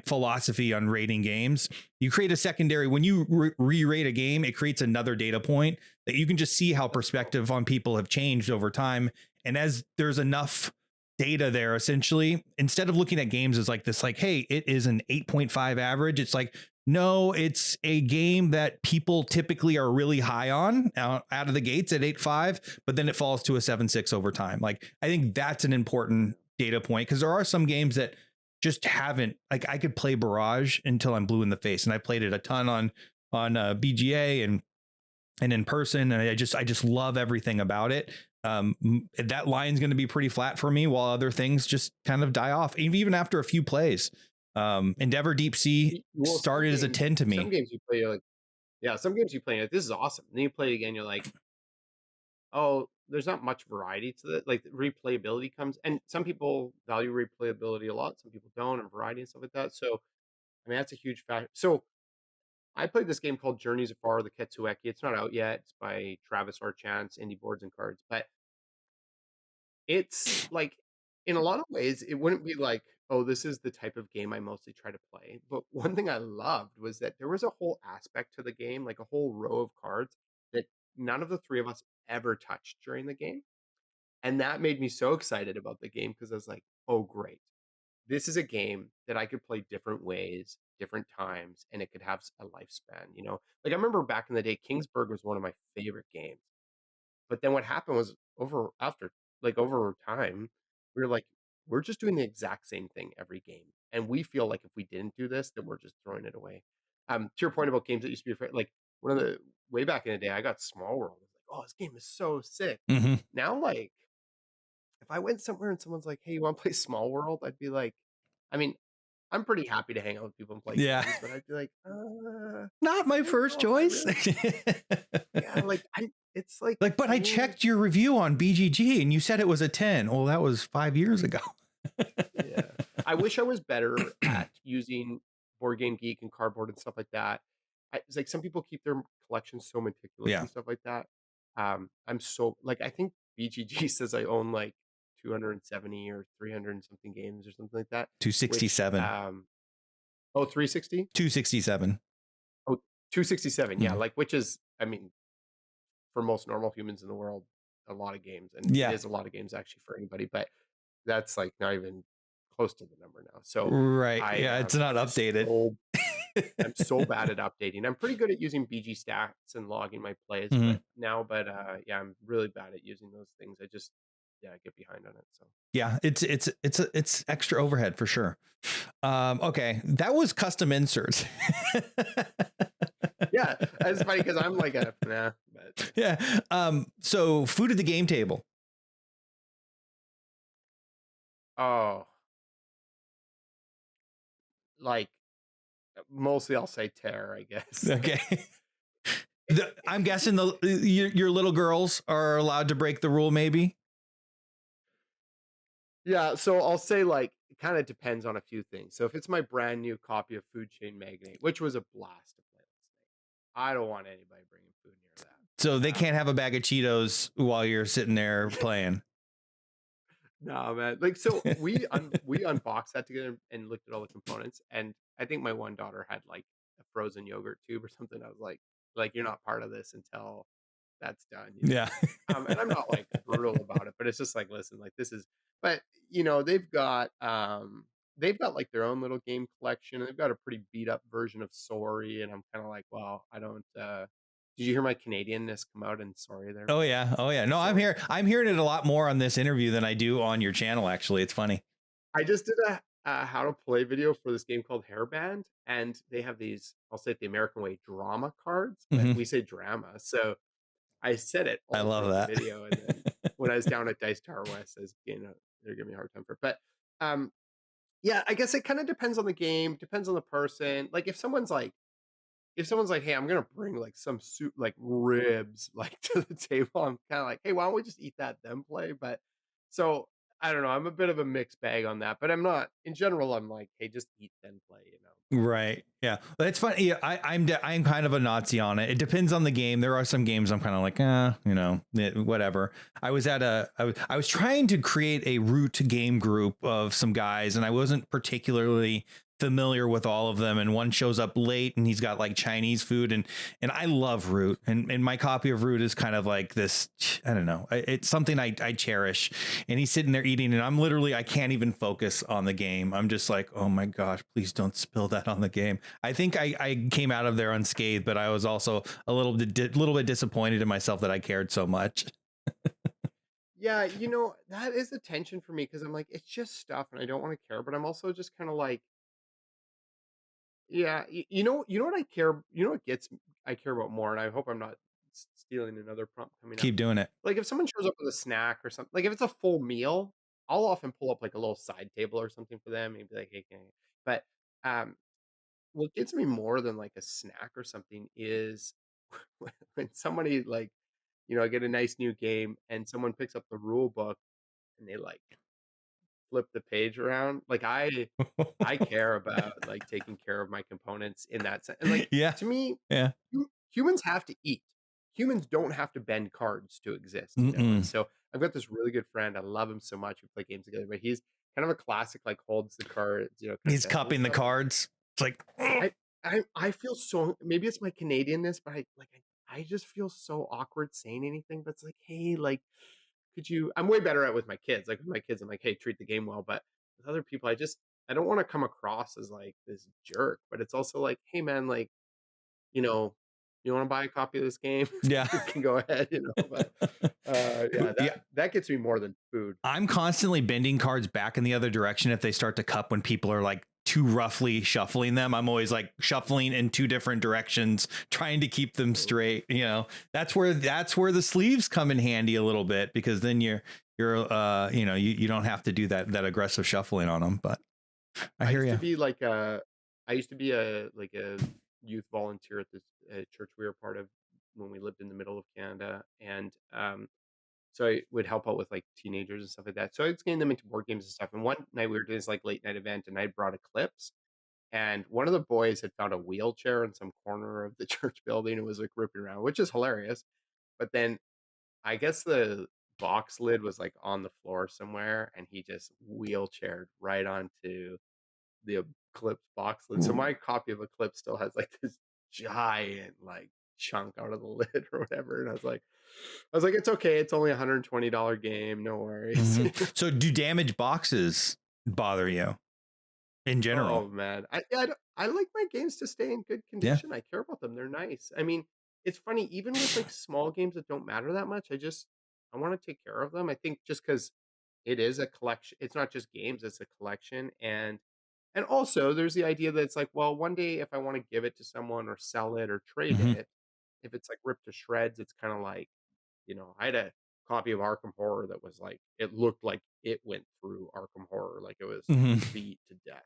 philosophy on rating games. You create a secondary when you re-rate a game, it creates another data point that you can just see how perspective on people have changed over time. And as there's enough data there, essentially, instead of looking at games as like this, like, hey, it is an 8.5 average, it's like, no, it's a game that people typically are really high on out of the gates at 8.5, but then it falls to a 7.6 over time. Like, I think that's an important data point because there are some games that just haven't, like, I could play Barrage until I'm blue in the face, and I played it a ton on BGA and in person, and I just love everything about it. That line's going to be pretty flat for me, while other things just kind of die off, even after a few plays. Endeavor Deep Sea Well, started as a 10 to some me. games you play, you're like, yeah, some games you play, you're like, this is awesome. And then you play it again, you're like, oh, there's not much variety to it. Like replayability comes, and some people value replayability a lot, some people don't, and variety and stuff like that. So, I mean, that's a huge factor. So, I played this game called Journeys Afar, the Ketsueki. It's not out yet. It's by Travis Archance, Indie Boards and Cards. But it's like, in a lot of ways, it wouldn't be like, oh, this is the type of game I mostly try to play. But one thing I loved was that there was a whole aspect to the game, like a whole row of cards that none of the three of us ever touched during the game. And that made me so excited about the game because I was like, oh, great. this is a game that I could play different ways, different times, and it could have a lifespan, you know? Like, I remember back in the day, Kingsburg was one of my favorite games. But then what happened was over time, we were like, we're just doing the exact same thing every game. And we feel like if we didn't do this, then we're just throwing it away. To your point about games that used to be afraid, like one of the way back in the day, I got Small World. I was like, oh, this game is so sick. Hmm. Now, like, if I went somewhere and someone's like, hey, you want to play Small World? I'd be like, I mean, I'm pretty happy to hang out with people and play Yeah. games, but I'd be like, Not my I don't first know if I choice. really, yeah, like it's like Like, but I playing. checked your review on BGG and you said it was a 10. Well, that was 5 years ago. Yeah. I wish I was better at using Board Game Geek and cardboard and stuff like that. It's like some people keep their collections so meticulous Yeah. and stuff like that. I'm so like I think BGG says I own like 270 or 300 and something games or something like that. Which 267. 360? 267. Oh, 267. Yeah, Mm. like which is I mean for most normal humans in the world a lot of games and it Yeah. is a lot of games actually for anybody, but that's like not even close to the number now. So Right. I Yeah. It's not am updated. I'm so bad at updating. I'm pretty good at using BG stats and logging my plays, Mhm. but yeah, I'm really bad at using those things. I just yeah, I get behind on it. So Yeah. It's extra overhead for sure. Okay. That was custom inserts. yeah, it's funny because I'm like a nah, but Yeah. So food at the game table. oh, like mostly I'll say tear, I guess. Okay. It- I'm it- guessing your little girls are allowed to break the rule, maybe. yeah, so I'll say like it kind of depends on a few things. So if it's my brand new copy of Food Chain Magnate, which was a blast to play last night, I don't want anybody bringing food near So they that. can't have a bag of Cheetos while you're sitting there playing. No, man. Like, so we unboxed that together and looked at all the components, and I think my one daughter had like a frozen yogurt tube or something. I was like you're not part of this until that's done, you know. Yeah. And I'm not like brutal about it, but it's just like, listen, like this is. But you know, they've got like their own little game collection, and they've got a pretty beat up version of Sorry, and I'm kind of like, well, I don't. Did you hear my Canadianness come out in Sorry there? Oh yeah. Oh yeah. No, I'm So here. I'm hearing it a lot more on this interview than I do on your channel. Actually, it's funny. I just did a how to play video for this game called Hairband, and they have these, I'll say it the American way, drama cards, but Mhm. we say drama. So I said it I all love throughout the that. video, and then when I was down at Dice Tower West, I was they're giving me a hard time for it. But um, yeah, I guess it kind of depends on the game, depends on the person. Like if someone's like, hey, I'm gonna bring like some soup, like ribs, like to the table, I'm kind of like, hey, why don't we just eat that then play? But so I don't know. I'm a bit of a mixed bag on that, but I'm not. In general, I'm like, hey, just eat then play. You know. Right. Yeah. But it's funny. Yeah, I'm kind of a Nazi on it. It depends on the game. There are some games I'm kind of like, whatever. I was trying to create a root game group of some guys, and I wasn't particularly familiar with all of them. And one shows up late, and he's got like Chinese food, and I love Root, and my copy of Root is kind of like this. I don't know. It's something I cherish. And he's sitting there eating, and I can't even focus on the game. I'm just like, oh my gosh, please don't spill that on the game. I think I came out of there unscathed, but I was also a little bit disappointed in myself that I cared so much. Yeah, you know that is a tension for me because I'm like, it's just stuff, and I don't want to care, but I'm also just kind of like, yeah, you know what I care, you know what I care about more, and I hope I'm not stealing another prompt coming up. Keep doing it. Like, if someone shows up with a snack or something like, if it's a full meal, I'll often pull up, like, a little side table or something for them and be like, "Hey, can I" but, um, what gets me more than, like, a snack or something is when somebody, like, you know, I get a nice new game and someone picks up the rule book and they, like, flip the page around. Like, I care about, like, taking care of my components in that sense. And, like, Yeah. to me, Yeah. humans have to eat. Humans don't have to bend cards to exist, you know? And Mm-mm. so I've got this really good friend. I love him so much. We play games together, but he's kind of a classic, like holds the cards, you know, kind of He's gentleman cupping the stuff. And cards. It's like, I, I feel so, maybe it's my Canadianness, but I just feel so awkward saying anything. But it's like, hey, like, could you? I'm way better at with my kids. Like with my kids, I'm like, hey, treat the game well. But with other people, I don't want to come across as like this jerk, but it's also like, hey man, like, you know, you want to buy a copy of this game? Yeah. You can go ahead, but yeah, Yeah. that gets me more than food. I'm constantly bending cards back in the other direction if they start to cup when people are like too roughly shuffling them. I'm always like shuffling in two different directions, trying to keep them Oh, straight. That's where the sleeves come in handy a little bit, because then you don't have to do that aggressive shuffling on them. But I I hear used to you. be like I used to be a youth volunteer at this church we were part of when we lived in the middle of Canada, and so I would help out with like teenagers and stuff like that. So I was getting them into board games and stuff. And one night we were doing this like late night event, and I brought Eclipse, and one of the boys had found a wheelchair in some corner of the church building and was like ripping around, which is hilarious. But then I guess the box lid was like on the floor somewhere, and he just wheelchaired right onto the Eclipse box lid. So my copy of Eclipse still has like this giant like chunk out of the lid or whatever. And I was like, it's okay. It's only $120 game. No worries. So do damaged boxes bother you in Oh general? man, I like my games to stay in good Yeah. condition. I care about them. They're nice. I mean, it's funny even with like small games that don't matter that much. I want to take care of them. I think just because it is a collection. It's not just games. It's a collection, and also there's the idea that it's like, well, one day if I want to give it to someone or sell it or trade Hmm. it, if it's like ripped to shreds, it's kind of like, I had a copy of Arkham Horror that was like it looked like it went through Arkham Horror, like it was Hmm. beat to death.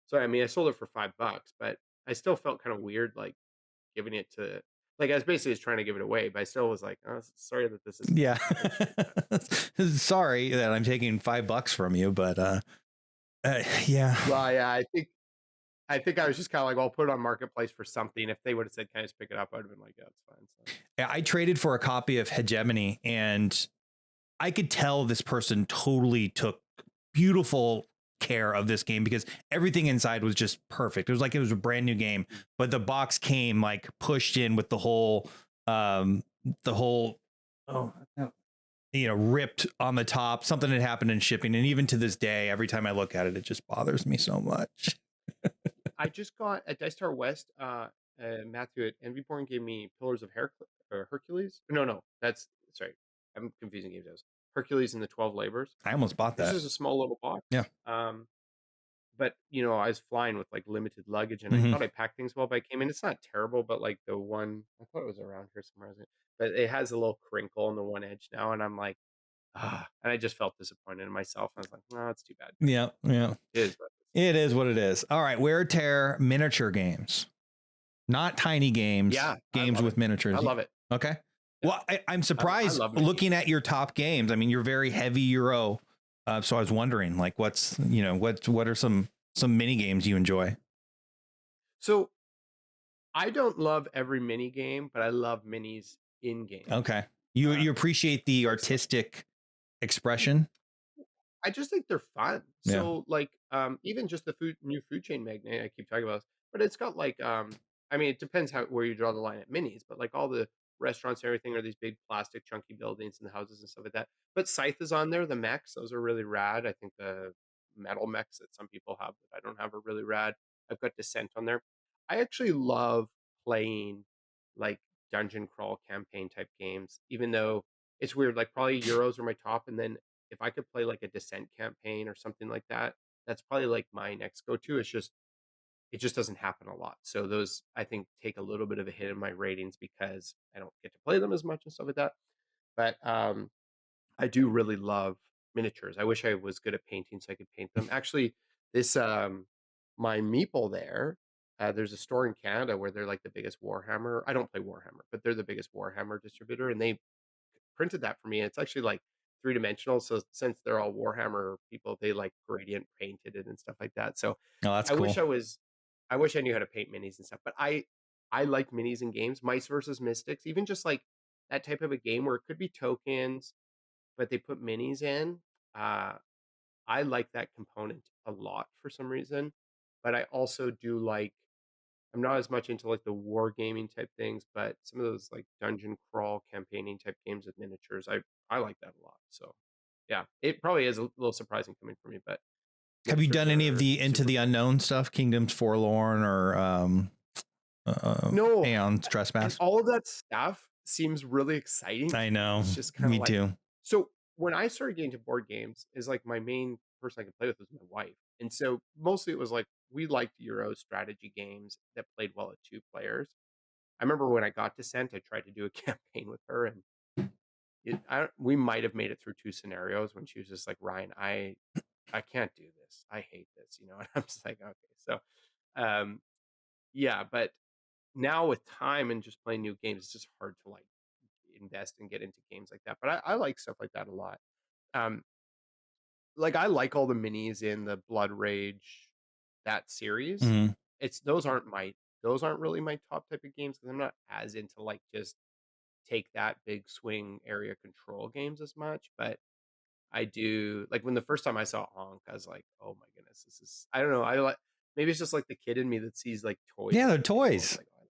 So, I mean, I sold it for $5, but I still felt kinda weird, like, giving it to like, I was basically just trying to give it away, but I still was like, "Oh, sorry that this is Yeah. damaged," Sorry that I'm taking $5 from you, but yeah. Well, yeah, I think I was just kinda like, "Well, I'll put it on Marketplace for something." If they would've said, "Can I just pick it up?" I would've been like, "Yeah, it's fine." So Yeah, I traded for a copy of Hegemony, and I could tell this person totally took beautiful care of this game, because everything inside was just perfect. It was like it was a brand new game, mm, but the box came like pushed in with um the whole oh no, ripped on the top. Something had happened in shipping, and even to this day, every time I look at it, it just bothers me so much. I just got at Dice Tower West, Matthew at Envyborn gave me Pillars of Hercules? No, that's sorry, I'm confusing games. Hercules and the 12 Labors. I almost bought It's that. just a small little box. Yeah. But, I was flying with, like, limited luggage, and I Hmm. thought I packed things well, but I came in it's not terrible, but, like, the one I thought it was around here somewhere, isn't it? But it has a little crinkle on the one edge now, and I'm like, "Ah," and I just felt disappointed in myself. I was like, "No, it's too bad, guys." Yeah. Yeah. It is what it is. It is what it is. All right. Wear tear miniature games. Not tiny games, Yeah, I games love it. with I miniatures. love it. Okay. Yeah. Well, I'm I surprised love mini games. looking at your top games. I mean, you're very heavy Euro. So I was wondering, like, what are some mini games you enjoy? So, I don't love every mini game, but I love minis in games. Okay. You Um, appreciate the so artistic expression. I just think they're fun. Yeah. So, like, even just the new food chain Magnate I keep talking about, but it's got like, I mean, it depends where you draw the line at minis, but like all the restaurants and everything are these big plastic chunky buildings and the houses and stuff like that. But Scythe is on there. The mechs, those are really rad. I think the metal mechs that some people have that I don't have are really rad. I've got Descent on there. I actually love playing like dungeon crawl campaign type games, even though it's weird. Like probably Euros are my top, and then if I could play like a Descent campaign or something like that, that's probably like my next go-to. It just doesn't happen a lot. So those I think take a little bit of a hit in my ratings because I don't get to play them as much and stuff like that. But I do really love miniatures. I wish I was good at painting so I could paint them. Actually, this my meeple there. There's a store in Canada where they're like the biggest Warhammer. I don't play Warhammer, but they're the biggest Warhammer distributor, and they printed that for me. And it's actually like three-dimensional. So since they're all Warhammer people, they like gradient painted it and stuff like that. So Oh, that's I wish cool. I was I wish I knew how to paint minis and stuff. But I like minis in games, Mice versus Mystics, even just like that type of a game where it could be tokens, but they put minis in. Uh I like that component a lot for some reason. But I also do like I'm not as much into like the wargaming type things, but some of those like dungeon crawl campaigning type games with miniatures, I like that a lot. So yeah, it probably is a little surprising coming from me, but Have you done any of they're the Into super the fun. Unknown stuff, Kingdoms Forlorn or No, Aeon's and Trespass? all of that stuff seems really exciting I to me. know, It's just kind of me like, too. so when I started getting into board games, is like my main person I could play with was my wife, and so mostly it was like we liked Euro strategy games that played well at 2 players. I remember when I got Descent, I tried to do a campaign with her, and we might have made it through 2 scenarios when she was just like, "Ryan, I can't do this. I hate this," you know, and I'm just like, "Okay." So, um, yeah, but now with time and just playing new games, it's just hard to, like, invest and get into games like that, but I like stuff like that a lot. Um, like, I like all the minis in the Blood Rage, that series. Mhm. It's those aren't really my top type of games because 'cause I'm not as into, like, just take that big swing area control games as much, but I do like, when the first time I saw Ankh, I was like, "Oh my goodness, this is." I don't know, I like maybe it's just, like, the kid in me that sees, like, toys Yeah, on they're the table and is toys. like, "Oh,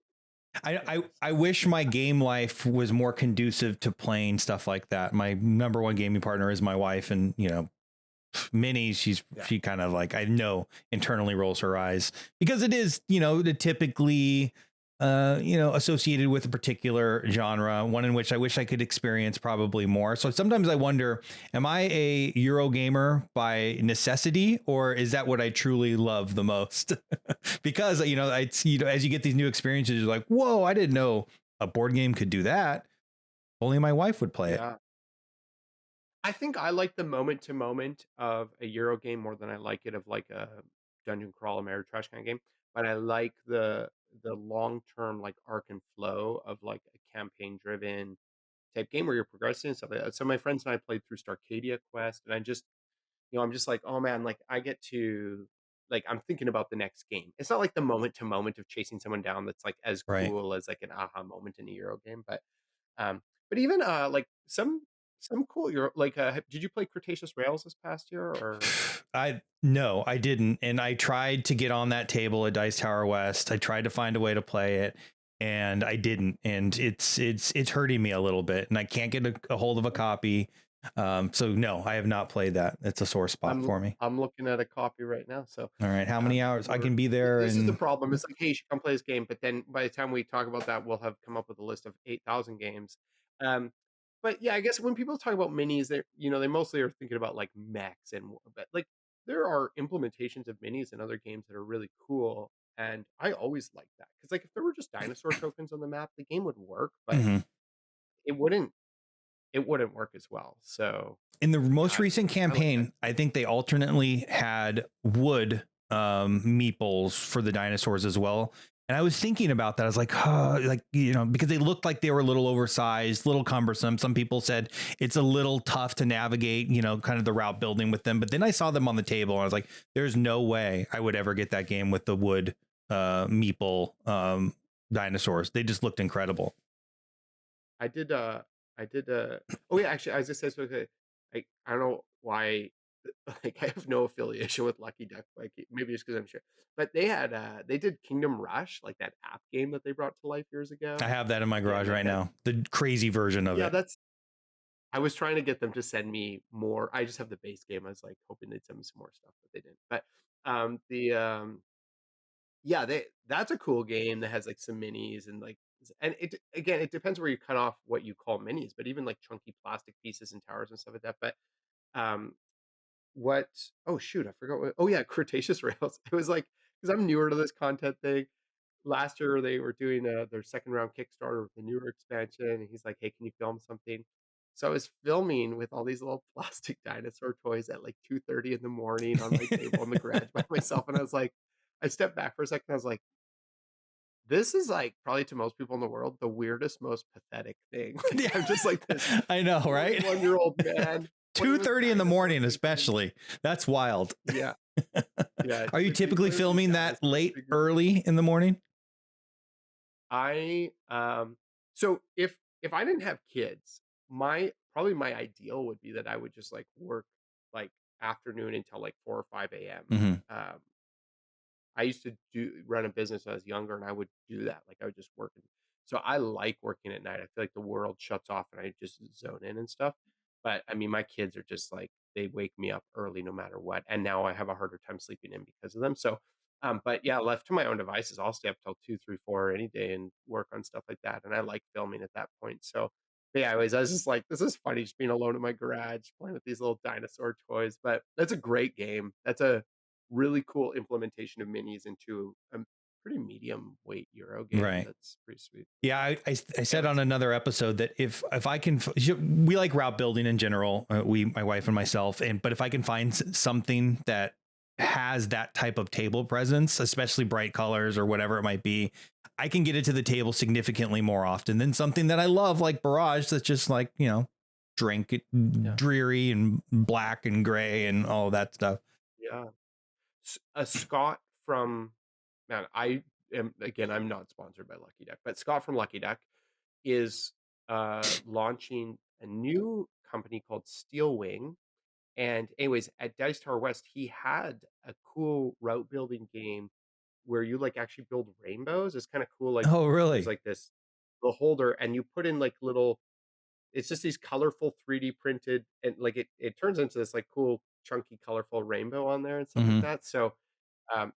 I, yeah, I this I is wish this my game life was more conducive to playing stuff like that. My number one gaming partner is my wife, and minis, yeah, she kind of like, I know, internally rolls her eyes because it is, the typically associated with a particular genre, one in which I wish I could experience probably more. So sometimes I wonder, am I a Euro gamer by necessity, or is that what I truly love the most? Because as you get these new experiences, you're like, whoa, I didn't know a board game could do that. Only my wife would play it. yeah." I think I like the moment to moment of a Euro game more than I like it of, like, a dungeon crawl, Ameritrash kinda game, but I like the long-term, like, arc and flow of, like, a campaign-driven type game where you're progressing and stuff like that. So my friends and I played through Starcadia Quest, and I just I'm just like, "Oh, man," like, I get to like, I'm thinking about the next game. It's not like the moment to moment of chasing someone down that's, like, as Right. cool as, like, an aha moment in a Euro game, um, but even, like, some cool Euro like, did you play Cretaceous Rails this past year or I No, I didn't, and I tried to get on that table at Dice Tower West. I tried to find a way to play it, and I didn't. And it's hurting me a little bit, and I can't get a hold of a copy. So no, I have not played that. It's a sore spot for me. I'm looking at a copy right now, so, All right, how many hours I we're can be there? this is the And problem, it's like, "Hey, you should come play this game," but then by the time we talk about that, we'll have come up with a list of 8,000 games. Um, but yeah, I guess when people talk about minis, they mostly are thinking about, like, mechs but, like, there are implementations of minis in other games that are really cool, and I always like that because, like, if there were just dinosaur tokens on the map, the game would work, but Mhm. it wouldn't it wouldn't work as well, so, In the yeah, most I don't recent know. I like that campaign, I too. think they alternately had wood meeples for the dinosaurs as well. And I was thinking about that. I was like, huh, like, because they looked like they were a little oversized, little cumbersome. Some people said it's a little tough to navigate, kind of the route building with them. But then I saw them on the table and I was like, there's no way I would ever get that game with the wood meeple dinosaurs. They just looked incredible. I did, I did, oh, yeah, actually, I was just saying, so, okay, I don't know why, like, I have no affiliation with Lucky Duck, like, maybe it's because 'cause I'm sure, but they did Kingdom Rush, like that app game that they brought to life years I ago, have that in my garage and, like, right now, the crazy version of yeah, it. that's I was trying to get them to send me more. I just have the base game, I was, like, hoping they'd send me some more stuff, but they didn't, but, yeah, that's a cool game that has, like, some minis and, like and it depends where you cut off what you call minis, but even, like, chunky plastic pieces and towers and stuff like that, but, um, what oh, shoot, I forgot what oh, yeah, Cretaceous Rails. It was like because 'cause I'm newer to this content thing. Last year, they were doing, their second round Kickstarter with the newer expansion, and he's like, "Hey, can you film something?" So I was filming with all these little plastic dinosaur toys at, like, 2:30 in the morning on my table in the garage by myself, and I was like I stepped back for a second, I was like, "This is, like, probably to most people in the world, the weirdest, most pathetic thing." Like, Yeah, I'm just like this I know, right? 41-year-old man playing with 2:30 in the dinosaur morning, figures. especially. That's wild. Yeah, yeah, Are you like, he's typically playing with these filming that dinosaur late, figures. early in the morning? I, so if I didn't have kids, my ideal would be that I would just, like, work, like, afternoon until, like, 4 or 5 a.m. Mhm. Um, I used to run a business when I was younger, and I would do that, like, I would just work, so I like working at night. I feel like the world shuts off, and I just zone in and stuff, but, I mean, my kids are just, like they wake me up early no matter what, and now I have a harder time sleeping in because of them. So, but yeah, left to my own devices, I'll stay up till 2, 3, 4 any day and work on stuff like that, and I like filming at that point. So, but yeah, anyways, I was just like, this is funny just being alone in my garage playing with these little dinosaur toys. But that's a great game. That's a really cool implementation of minis into a pretty medium weight Euro game. Right. That's pretty sweet. Yeah, I Yeah, said on another episode that if I can, we like route building in general, my wife and myself, and but if I can find something that has that type of table presence, especially bright colors or whatever it might be, I can get it to the table significantly more often than something that I love like Barrage that's just like, drink yeah, dreary and black and gray and all that stuff. yeah. A Scott from man, I am again. I'm not sponsored by Lucky Duck, but Scott from Lucky Duck is launching a new company called Steel Wing. And anyways, at Dice Tower West, he had a cool route building game where you like actually build rainbows. It's kind of cool. Like Oh, there's really? like this the holder, and you put in like little. It's just these colorful 3D printed, and like it turns into this like cool chunky colorful rainbow on there and stuff like Hmm. that. So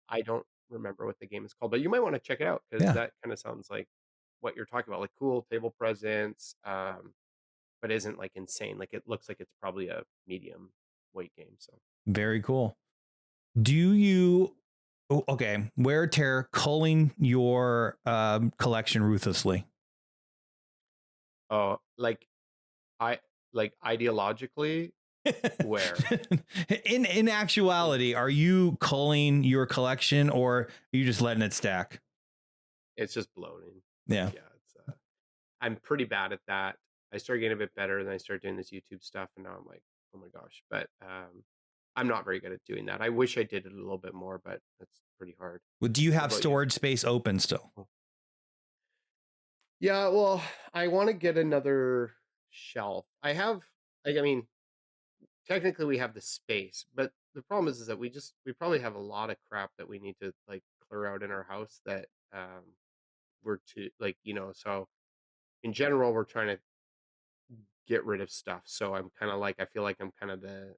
I don't remember what the game is called, but you might want to check it out because Yeah, that kind of sounds like what you're talking about, like cool table presence, but isn't like insane. Like it looks like it's probably a medium weight game. So, very cool. Do you? Oh, okay, wear tear culling your collection ruthlessly. oh, I like ideologically, where In actuality, are you culling your collection or are you just letting it stack? it's just bloating. Like, Yeah. yeah, I'm pretty bad at that. I started getting a bit better, and I started doing this YouTube stuff, and now I'm like, oh my gosh. But I'm not very good at doing that. I wish I did it a little bit more, but that's pretty hard. Well, do you What have about you? storage space open still? Oh. Yeah, well, I want to get another shelf. I mean, technically we have the space, but the problem is that we probably have a lot of crap that we need to like clear out in our house that we're to like, so in general we're trying to get rid of stuff. So I'm kind of like I feel like I'm kind of the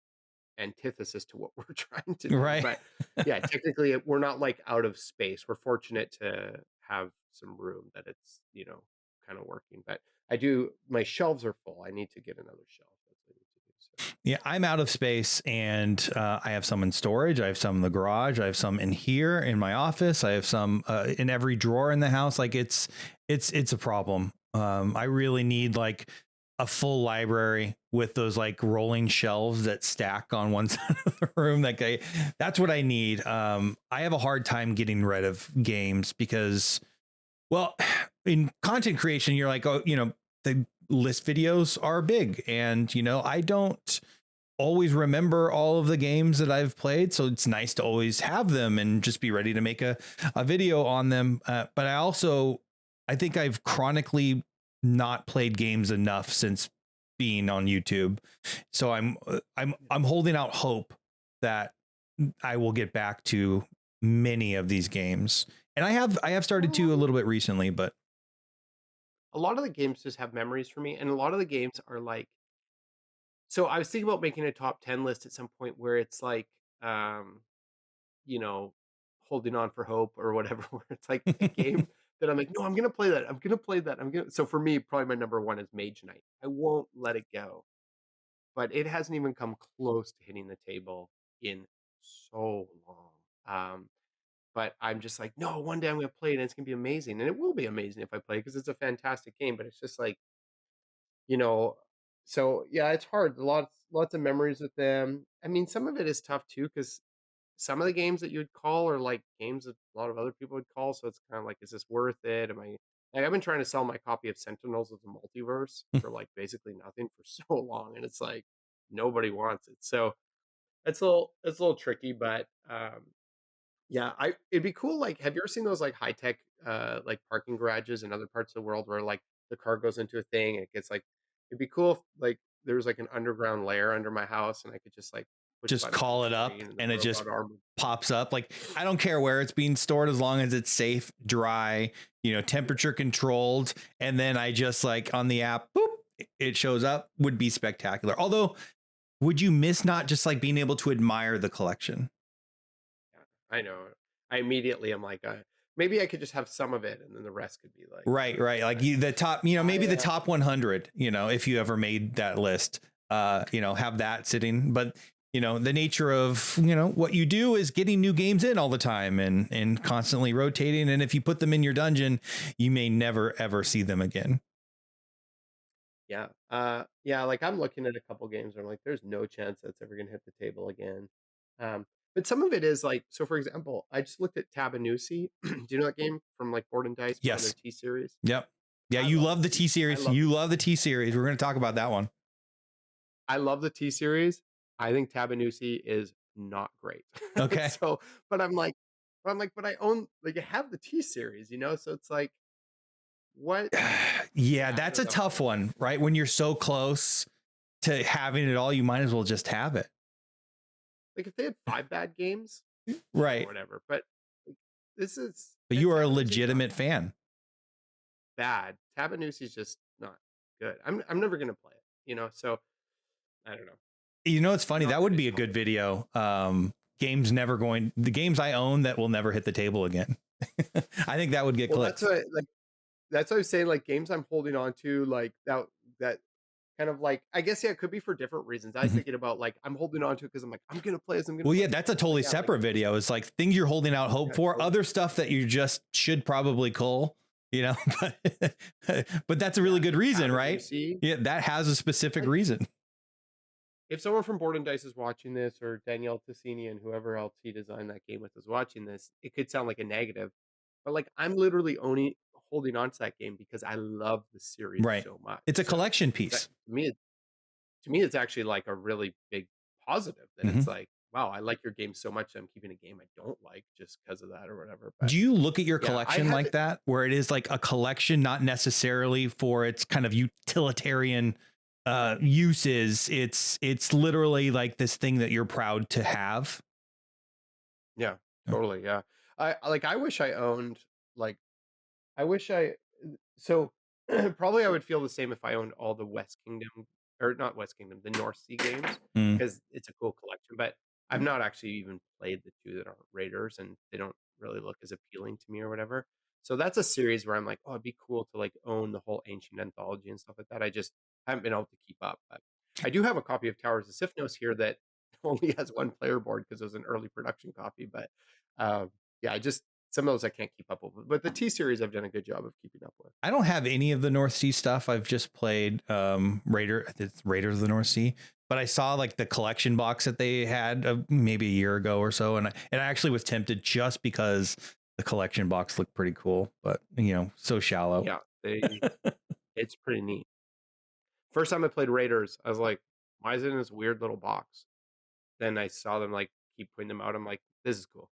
antithesis to what we're trying to do. Right. But yeah, technically we're not like out of space. We're fortunate to have some room that it's, kind of working. But my shelves are full. I need to get another shelf. That's what I need to do. So Yeah, I'm out of space and I have some in storage. I have some in the garage. I have some in here in my office. I have some in every drawer in the house. Like it's a problem. I really need like a full library with those like rolling shelves that stack on one side of the room. That's what I need. I have a hard time getting rid of games because, well, in content creation, you're like, oh, the list videos are big and I don't always remember all of the games that I've played, so it's nice to always have them and just be ready to make a video on them. But I think I've chronically not played games enough since being on YouTube, so I'm holding out hope that I will get back to many of these games, and I have started to a well, little bit recently, but a lot of the games just have memories for me, and a lot of the games are like. So I was thinking about making a top 10 list at some point where it's like, um, you know, holding on for hope or whatever, where it's like a game that I'm like, no, I'm gonna play that. I'm gonna play that. I'm gonna. So for me, probably my number one is Mage Knight. I won't let it go, but it hasn't even come close to hitting the table in so long. But I'm just like, no, one day I'm gonna play it and it's gonna be amazing, and it will be amazing if I play because it's a fantastic game. But it's just like, you know, so yeah, it's hard. Lots of memories with them. I mean, some of it is tough too because some of the games that you would call are like games that a lot of other people would call. So it's kind of like, is this worth it? Am I like I've been trying to sell my copy of Sentinels of the Multiverse for like basically nothing for so long, and it's like nobody wants it. So it's a little tricky, but yeah, I it'd be cool. Like, have you ever seen those like high tech like parking garages in other parts of the world where like the car goes into a thing and it gets like it'd be cool if like there was like an underground layer under my house and I could just like push just buttons on the call it up screen and the and it just robot arm would pops up. Like, I don't care where it's being stored as long as it's safe, dry, yeah. temperature controlled. And then I just like on the app, boop, it shows up, would be spectacular. Although Would you miss not just like being able to admire the collection? Yeah, I know. I immediately am like, maybe I could just have some of it, and then the rest could be like, Right, right. Like but you, the top, you know, maybe I the top 100, you know, if you ever made that list, you know, have that sitting. But, you know, the nature of, you know, what you do is getting new games in all the time and constantly rotating. And if you put them in your dungeon, you may never, ever see them again. yeah, yeah. Like I'm looking at a couple games, where I'm like, there's no chance that's ever gonna hit the table again. But some of it is like, so for example, I just looked at Tabanusi. Do you know that game from like Board and Dice, part of their Yes. T series? Yep. Yeah. I You love love the the T. T I series. love You love the T series. We're going to talk about that one. I love the T series. I think Tabanusi is not great. Okay. So, but but I own, like, I have the T series, so it's like, what? Yeah, I that's don't a know. tough one, right? When you're so close to having it all, you might as well just have it. Like, if they had 5 bad games, sure, Right. whatever, but, like, this is But and you are a Tabanusi's not legitimate fan. bad. Tabanusi's just not good. I'm never gonna play it, so I don't know. You know, it's funny. Not That would ready be to a go. good video. The games I own that will never hit the table again. I think that would get Well, that's clicks. what, like, that's what I was saying, like, games I'm holding on to, like, that kind of, like, I guess, yeah, it could be for different reasons. I was Mhm. thinking about, like, I'm holding on to it because 'cause I'm like, "I'm gonna play this, I'm gonna Well, play yeah, this." that's a But totally yeah, like, separate video. It's like things you're holding out hope yeah, for, totally. other stuff that you just should probably cull, you know, but that's a Yeah, really good like reason, right? Tabanusi. Yeah, that has a specific reason. If someone from Board and Dice is watching this, or Danielle Tassini and whoever else he designed that game with is watching this, it could sound like a negative, but, like, I'm literally only holding on to that game because I love the series Right. so much. It's a So, collection that piece. to me, it's actually, like, a really big positive that Mhm. it's like, "Wow, I like your game so much, I'm keeping a game I don't like just because of that," or whatever. But Do you look at your yeah, I collection like haven't. that, where it is like a collection, not necessarily for its kind of utilitarian uses? It's literally like this thing that you're proud to have. Yeah, totally, yeah. I wish I owned, like, I wish I so probably I would feel the same if I owned all the West Kingdom, or not West Kingdom, the North Sea games, Mm. because it's a cool collection. But I've not actually even played the two that aren't Raiders, and they don't really look as appealing to me or whatever. So that's a series where I'm like, oh, it'd be cool to like own the whole ancient anthology and stuff like that. I just haven't been able to keep up. But I do have a copy of Towers of Sifnos here that only has one player board because it was an early production copy. But yeah, I just some of those I can't keep up with. But the T series I've done a good job of keeping up with. I don't have any of the North Sea stuff. I've just played it's Raiders of the North Sea. But I saw like the collection box that they had maybe a year ago or so, and I actually was tempted just because the collection box looked pretty cool. But you know, so shallow. Yeah, it's pretty neat. First time I played Raiders, I was like, "Why is it in this weird little box?" Then I saw them like keep putting them out. I'm like, "This is cool."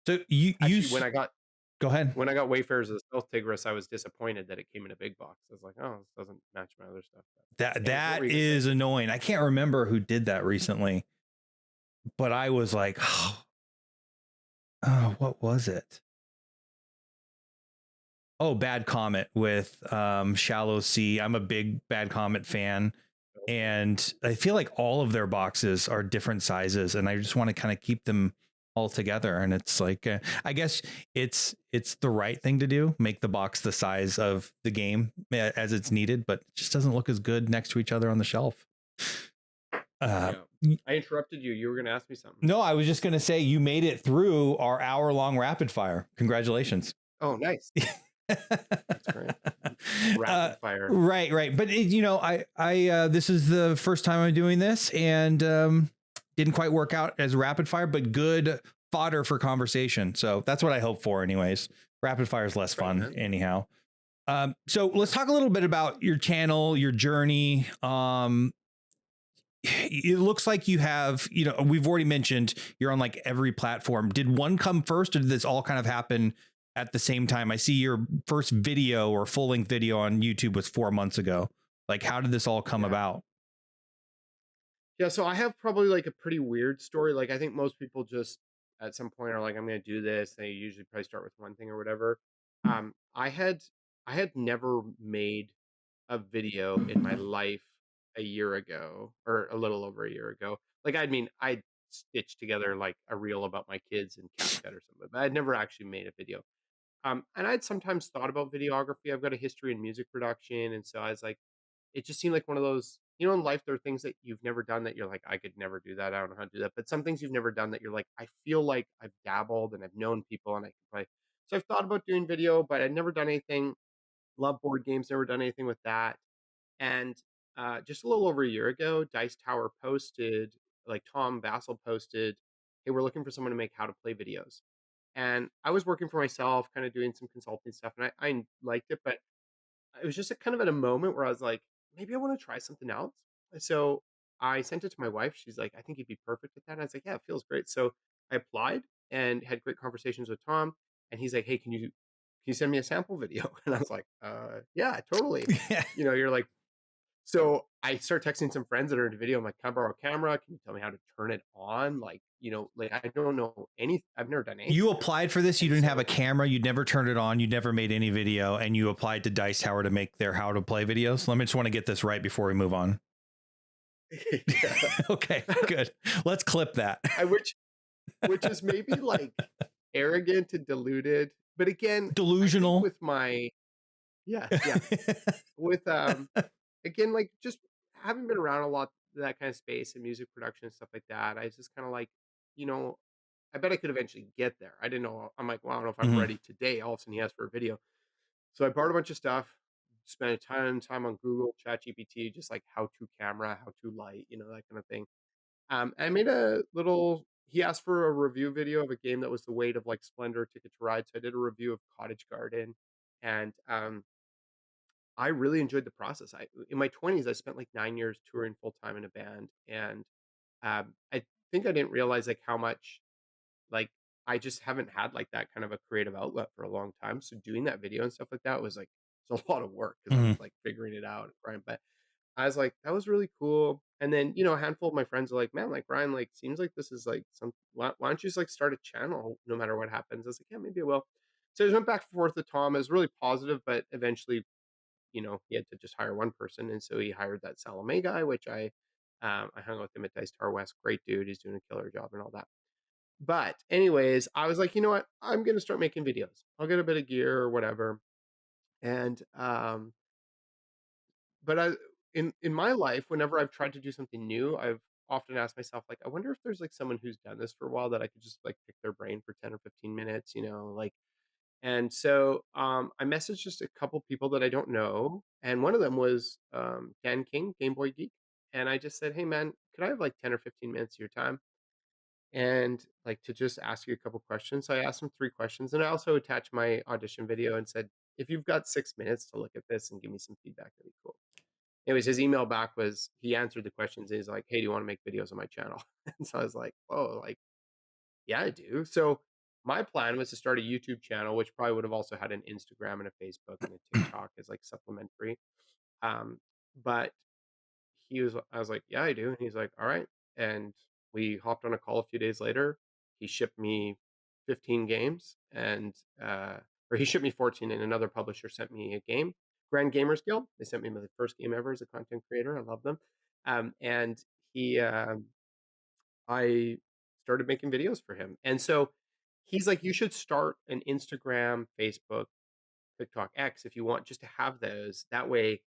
So Actually, go ahead. when I got Wayfarers of the Stealth Tigris, I was disappointed that it came in a big box. I was like, "Oh, this doesn't match my other stuff." But anyways, what were That you gonna say? is annoying. I can't remember who did that recently, but I was like, oh, what was it? Oh, Bad Comet with Shallow Sea. I'm a big Bad Comet fan. And I feel like all of their boxes are different sizes, and I just want to kind of keep them all together. And it's like, I guess it's the right thing to do. Make the box the size of the game as it's needed, but it just doesn't look as good next to each other on the shelf. Yeah, I interrupted you. You were gonna ask me something. No, I was just going to say you made it through our hour-long rapid fire. Congratulations. Oh, nice. That's great. Rapid fire. Right, right. But you know, this is the first time I'm doing this, and didn't quite work out as rapid fire, but good fodder for conversation. So that's what I hope for, anyways. Rapid fire is less Right, fun, man. anyhow. So let's talk a little bit about your channel, your journey. It looks like you have, you know, we've already mentioned you're on like every platform. Did one come first, or did this all kind of happen at the same time? I see your first video or full length video on YouTube was 4 months ago. Like, how did this all come Yeah. about? Yeah, so I have probably like a pretty weird story. Like, I think most people just at some point are like, I'm gonna do this. They usually probably start with one thing or whatever. Um, I had I had never made a video in my life a year ago, or a little over a year ago. Like, I mean, I stitched together like a reel about my kids in CapCut or something, but I'd never actually made a video. And I'd sometimes thought about videography. I've got a history in music production, and so I was like, it just seemed like one of those, in life there are things that you've never done that you're like, I could never do that. I don't know how to do that. But some things you've never done that you're like, I feel like I've dabbled and I've known people and I can play. So I've thought about doing video, but I'd never done anything. Love board games, never done anything with that. And just a little over a year ago, Dice Tower posted, like Tom Vasel posted, hey, we're looking for someone to make how to play videos. And I was working for myself, kind of doing some consulting stuff, and I liked it, but it was just a kind of at a moment where I was like, maybe I want to try something else. So I sent it to my wife. She's like, I think you'd be perfect at that. And I was like, yeah, it feels great. So I applied and had great conversations with Tom. And he's like, hey, can you send me a sample video? And I was like, yeah, totally. Yeah. You're like, so I start texting some friends that are into video. I'm like, can I borrow a camera? Can you tell me how to turn it on? Like, like I don't know I've never done anything. You applied for this. You And didn't have a so camera. You'd never turned it on. You'd never made any video, and you applied to Dice Tower to make their how to play videos. Let me just want to get this right before we move on. yeah, Okay, good. Let's clip that. which is maybe like arrogant and deluded. But again, I think Delusional. with my yeah, with again, like just having been around a lot that kind of space and music production and stuff like that, I just kind of like, you know, I bet I could eventually get there. I didn't know. I'm like, well, I don't know if I'm Mhm. ready today. All of a sudden he asked for a video. So I borrowed a bunch of stuff, spent a ton of time on Google, ChatGPT, just like how to camera, how to light, that kind of thing. I made a little. He asked for a review video of a game that was the weight of like Splendor Ticket to Ride. So I did a review of Cottage Garden, and I really enjoyed the process. In my 20s, I spent like 9 years touring full time in a band, and I think I didn't realize like how much like I just haven't had like that kind of a creative outlet for a long time. So doing that video and stuff like that was like it's a lot of work because I Mhm. was like figuring it out, right? But I was like, that was really cool. And then, a handful of my friends are like, man, like Ryan, like seems like this is like why don't you just like start a channel no matter what happens? I was like, yeah, maybe I will. So I just went back and forth with Tom. It was really positive, but eventually, he had to just hire one person. And so he hired that Salome guy, which I hung out with him at Dice Tower West. Great dude. He's doing a killer job and all that. But anyways, I was like, you know what? I'm gonna start making videos. I'll get a bit of gear or whatever. And but in my life, whenever I've tried to do something new, I've often asked myself, like, I wonder if there's like someone who's done this for a while that I could just like pick their brain for 10 or 15 minutes, like. And so I messaged just a couple people that I don't know, and one of them was Dan King, Game Boy Geek, and I just said, hey man, could I have like 10 or 15 minutes of your time? And like to just ask you a couple questions. So I asked him 3 questions, and I also attached my audition video and said, if you've got 6 minutes to look at this and give me some feedback, that'd be cool. Anyways, his email back was he answered the questions. And he's like, "Hey, do you want to make videos on my channel?" And so I was like, "Oh, like yeah, I do." So my plan was to start a YouTube channel, which probably would have also had an Instagram and a Facebook and a TikTok as like supplementary. Um, but I was like, "Yeah, I do." And he's like, "All right." And we hopped on a call a few days later. He shipped me 15 games and or he shipped me 14 and another publisher sent me a game. Grand Gamers Guild. They sent me my first game ever as a content creator. I love them. And he I started making videos for him. And so he's like, you should start an Instagram, Facebook, TikTok, X if you want, just to have those. That way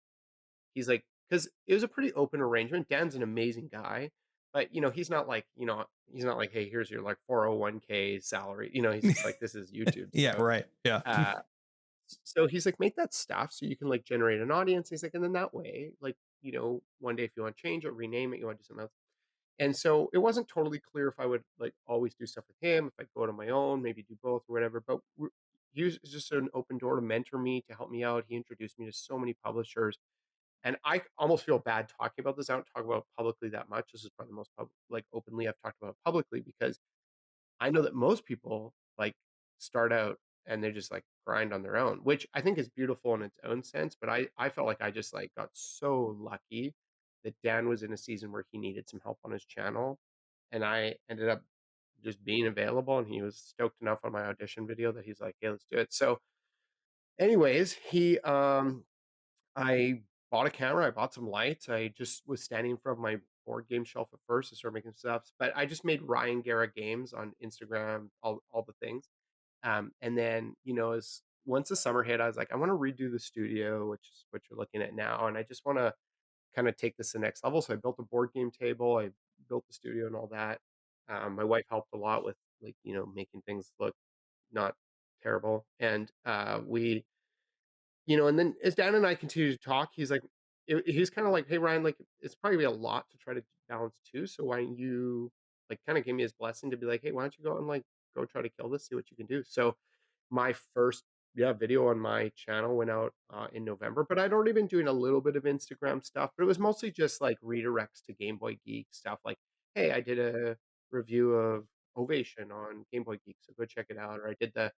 he's like, because it was a pretty open arrangement. Dan's an amazing guy, but he's not like, hey, here's your like 401k salary. He's just like, this is YouTube. Yeah, So, right. Yeah. uh, so he's like, make that stuff so you can like generate an audience. He's like, and then that way, like, one day if you want to change it, rename it, you want to do something else. And so it wasn't totally clear if I would like always do stuff with him, if I'd go on my own, maybe do both or whatever. But he was just an open door to mentor me, to help me out. He introduced me to so many publishers, and I almost feel bad talking about this. I don't talk about it publicly that much. This is probably the most like openly I've talked about it publicly because I know that most people like start out and they just like grind on their own, which I think is beautiful in its own sense. But I felt like I just like got so lucky that Dan was in a season where he needed some help on his channel, and I ended up just being available, and he was stoked enough on my audition video that he's like, "Hey, let's do it." So, anyways, I bought a camera, I bought some lights, I just was standing in front of my board game shelf at first to start making stuff, but I just made Ryan Gara Games on Instagram, all the things. And then, as once the summer hit, I was like, I want to redo the studio, which is what you're looking at now, and I just want to kind of take this to the next level. So I built a board game table, I built the studio and all that. My wife helped a lot with like making things look not terrible, and and then as Dan and I continue to talk, he's like, he's kind of like, hey Ryan, like it's probably a lot to try to balance too. So why don't you like kind of give me his blessing to be like, hey, why don't you go and like go try to kill this, see what you can do. So my first video on my channel went out in November, but I'd already been doing a little bit of Instagram stuff, but it was mostly just like redirects to Game Boy Geek stuff. Like, hey, I did a review of Ovation on Game Boy Geek, so go check it out. Or I did the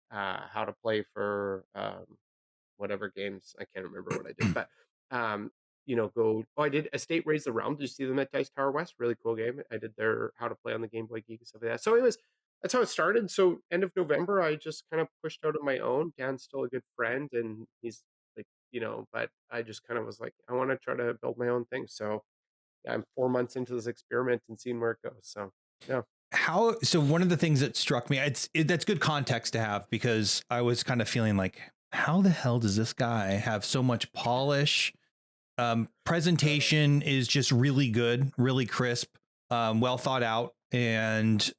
how to play for whatever games. I can't remember what I did, but um, I did Estate Raise the Realm. Did you see them at Dice Tower West? Really cool game. I did their how to play on the Game Boy Geek and stuff like that. So that's how it started. So end of November, I just kind of pushed out on my own. Dan's still a good friend, and he's like, but I just kind of was like, I want to try to build my own thing. So yeah, I'm 4 months into this experiment and seeing where it goes. So yeah. How so one of the things that struck me, that's good context to have, because I was kind of feeling like, how the hell does this guy have so much polish? Presentation is just really good, really crisp, well thought out, and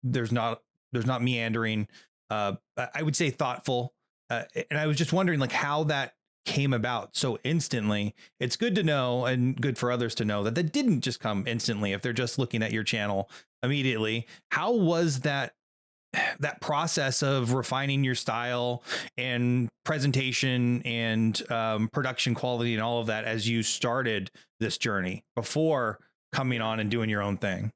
there's not meandering. I would say thoughtful, and I was just wondering like how that came about so instantly. It's good to know and good for others to know that that didn't just come instantly if they're just looking at your channel immediately. How was that process of refining your style and presentation and production quality and all of that as you started this journey before coming on and doing your own thing?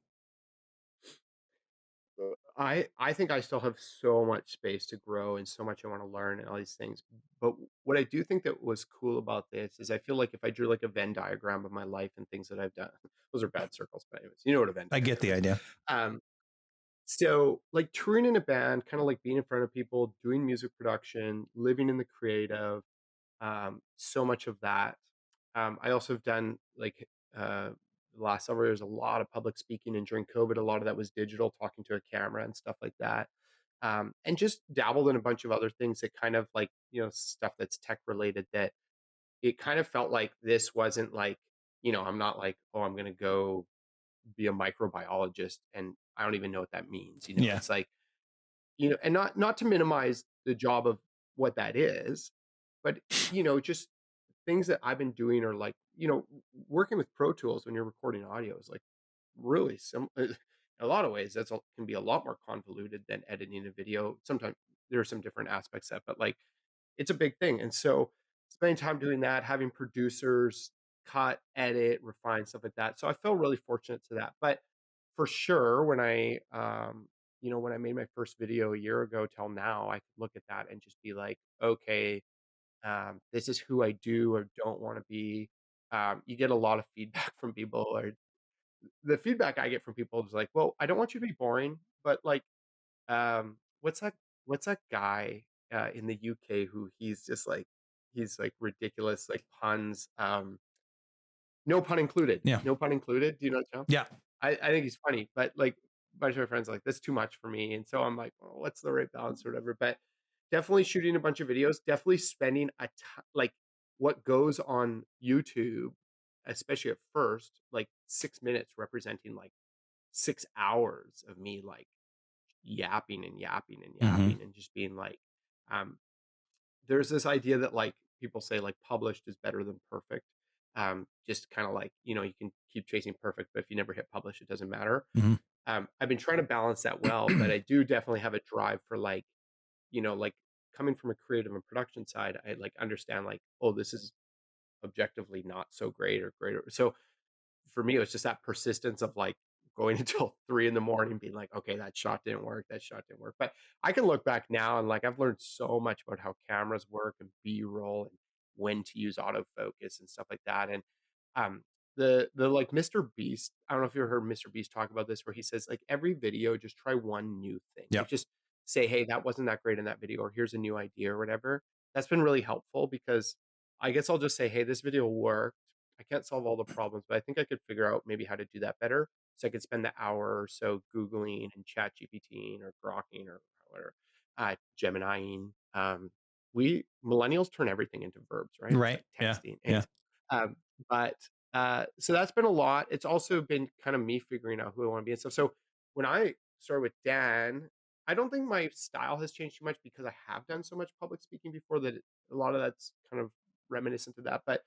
I think I still have so much space to grow and so much I want to learn and all these things. But what I do think that was cool about this is I feel like if I drew like a Venn diagram of my life and things that I've done, those are bad circles, but anyways, you know what a Venn I get diagram the is. idea. Um, so like touring in a band, kind of like being in front of people, doing music production, living in the creative, so much of that. I also have done like the last several years a lot of public speaking, and during COVID, a lot of that was digital, talking to a camera and stuff like that. And just dabbled in a bunch of other things that kind of like stuff that's tech related. That it kind of felt like this wasn't like I'm not like oh I'm gonna go be a microbiologist and I don't even know what that means. Yeah. It's like and not to minimize the job of what that is, but just things that I've been doing are like, working with Pro Tools when you're recording audio is like really in a lot of ways can be a lot more convoluted than editing a video. Sometimes there are some different aspects of it, but like it's a big thing. And so spending time doing that, having producers cut, edit, refine, stuff like that. So I feel really fortunate to that. But for sure, when I made my first video a year ago till now, I could look at that and just be like, okay, this is who I do or don't want to be. You get a lot of feedback from people, or the feedback I get from people is like, well, I don't want you to be boring, but like, um, what's that? What's that guy in the UK who he's like ridiculous, like puns. No pun included. Yeah. No pun included. Do you know John? Yeah. I think he's funny, but like a bunch of my friends are like that's too much for me, and so I'm like, well, what's the right balance or whatever. But definitely shooting a bunch of videos. Definitely spending like what goes on YouTube, especially at first, like 6 minutes representing like 6 hours of me like yapping and yapping and Hmm. yapping and just being like, um, there's this idea that like people say like published is better than perfect. Just kind of like, you can keep chasing perfect, but if you never hit publish, it doesn't matter. Hmm. I've been trying to balance that well, but I do definitely have a drive for like, like coming from a creative and production side, I like understand like, oh, this is objectively not so great or greater. So for me, it was just that persistence of like going until 3 in the morning, being like, okay, that shot didn't work, that shot didn't work. But I can look back now and like I've learned so much about how cameras work and B-roll and when to use autofocus and stuff like that. And um the like Mr. Beast, I don't know if you ever heard Mr. Beast talk about this, where he says like every video, just try one new thing. Yeah. Like just say, hey, that wasn't that great in that video, or here's a new idea or whatever. That's been really helpful because I guess I'll just say, "Hey, this video worked. I can't solve all the problems, but I think I could figure out maybe how to do that better." So I could spend the hour or so Googling and ChatGPTing or grokking or whatever, Geminiing. We millennials turn everything into verbs, right? It's Right. like Yeah. texting. Yeah. Anyways, um, but so that's been a lot. It's also been kind of me figuring out who I want to be and stuff. So when I started with Dan, I don't think my style has changed too much because I have done so much public speaking before that a lot of that's kind of reminiscent of that. But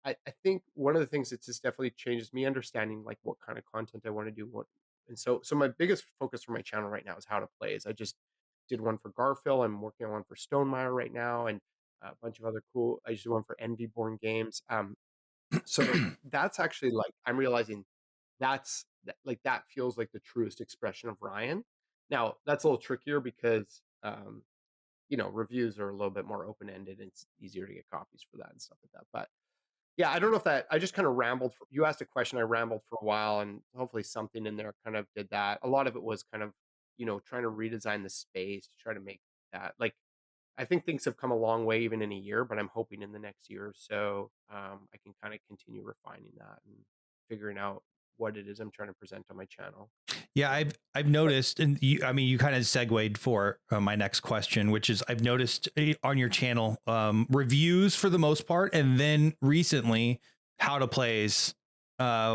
I think one of the things that just definitely changes me understanding like what kind of content I want to do. What and so my biggest focus for my channel right now is how to play. Is I just did one for Garfield. I'm working on one for Stonemeyer right now, and a bunch of other cool. I just did one for Envy Born Games. So that's actually like I'm realizing like that feels like the truest expression of Ryan. Now that's a little trickier because reviews are a little bit more open ended and it's easier to get copies for that and stuff like that. But yeah, I don't know if that I just kind of rambled you asked a question, I rambled for a while and hopefully something in there kind of did that. A lot of it was kind of, trying to redesign the space to try to make that like I think things have come a long way even in a year, but I'm hoping in the next year or so, I can kind of continue refining that and figuring out what it is I'm trying to present on my channel. Yeah, Um, I've but noticed, and I mean, you kind of segued for my next question, which is I've noticed on your channel reviews for the most part, and then recently how to plays. I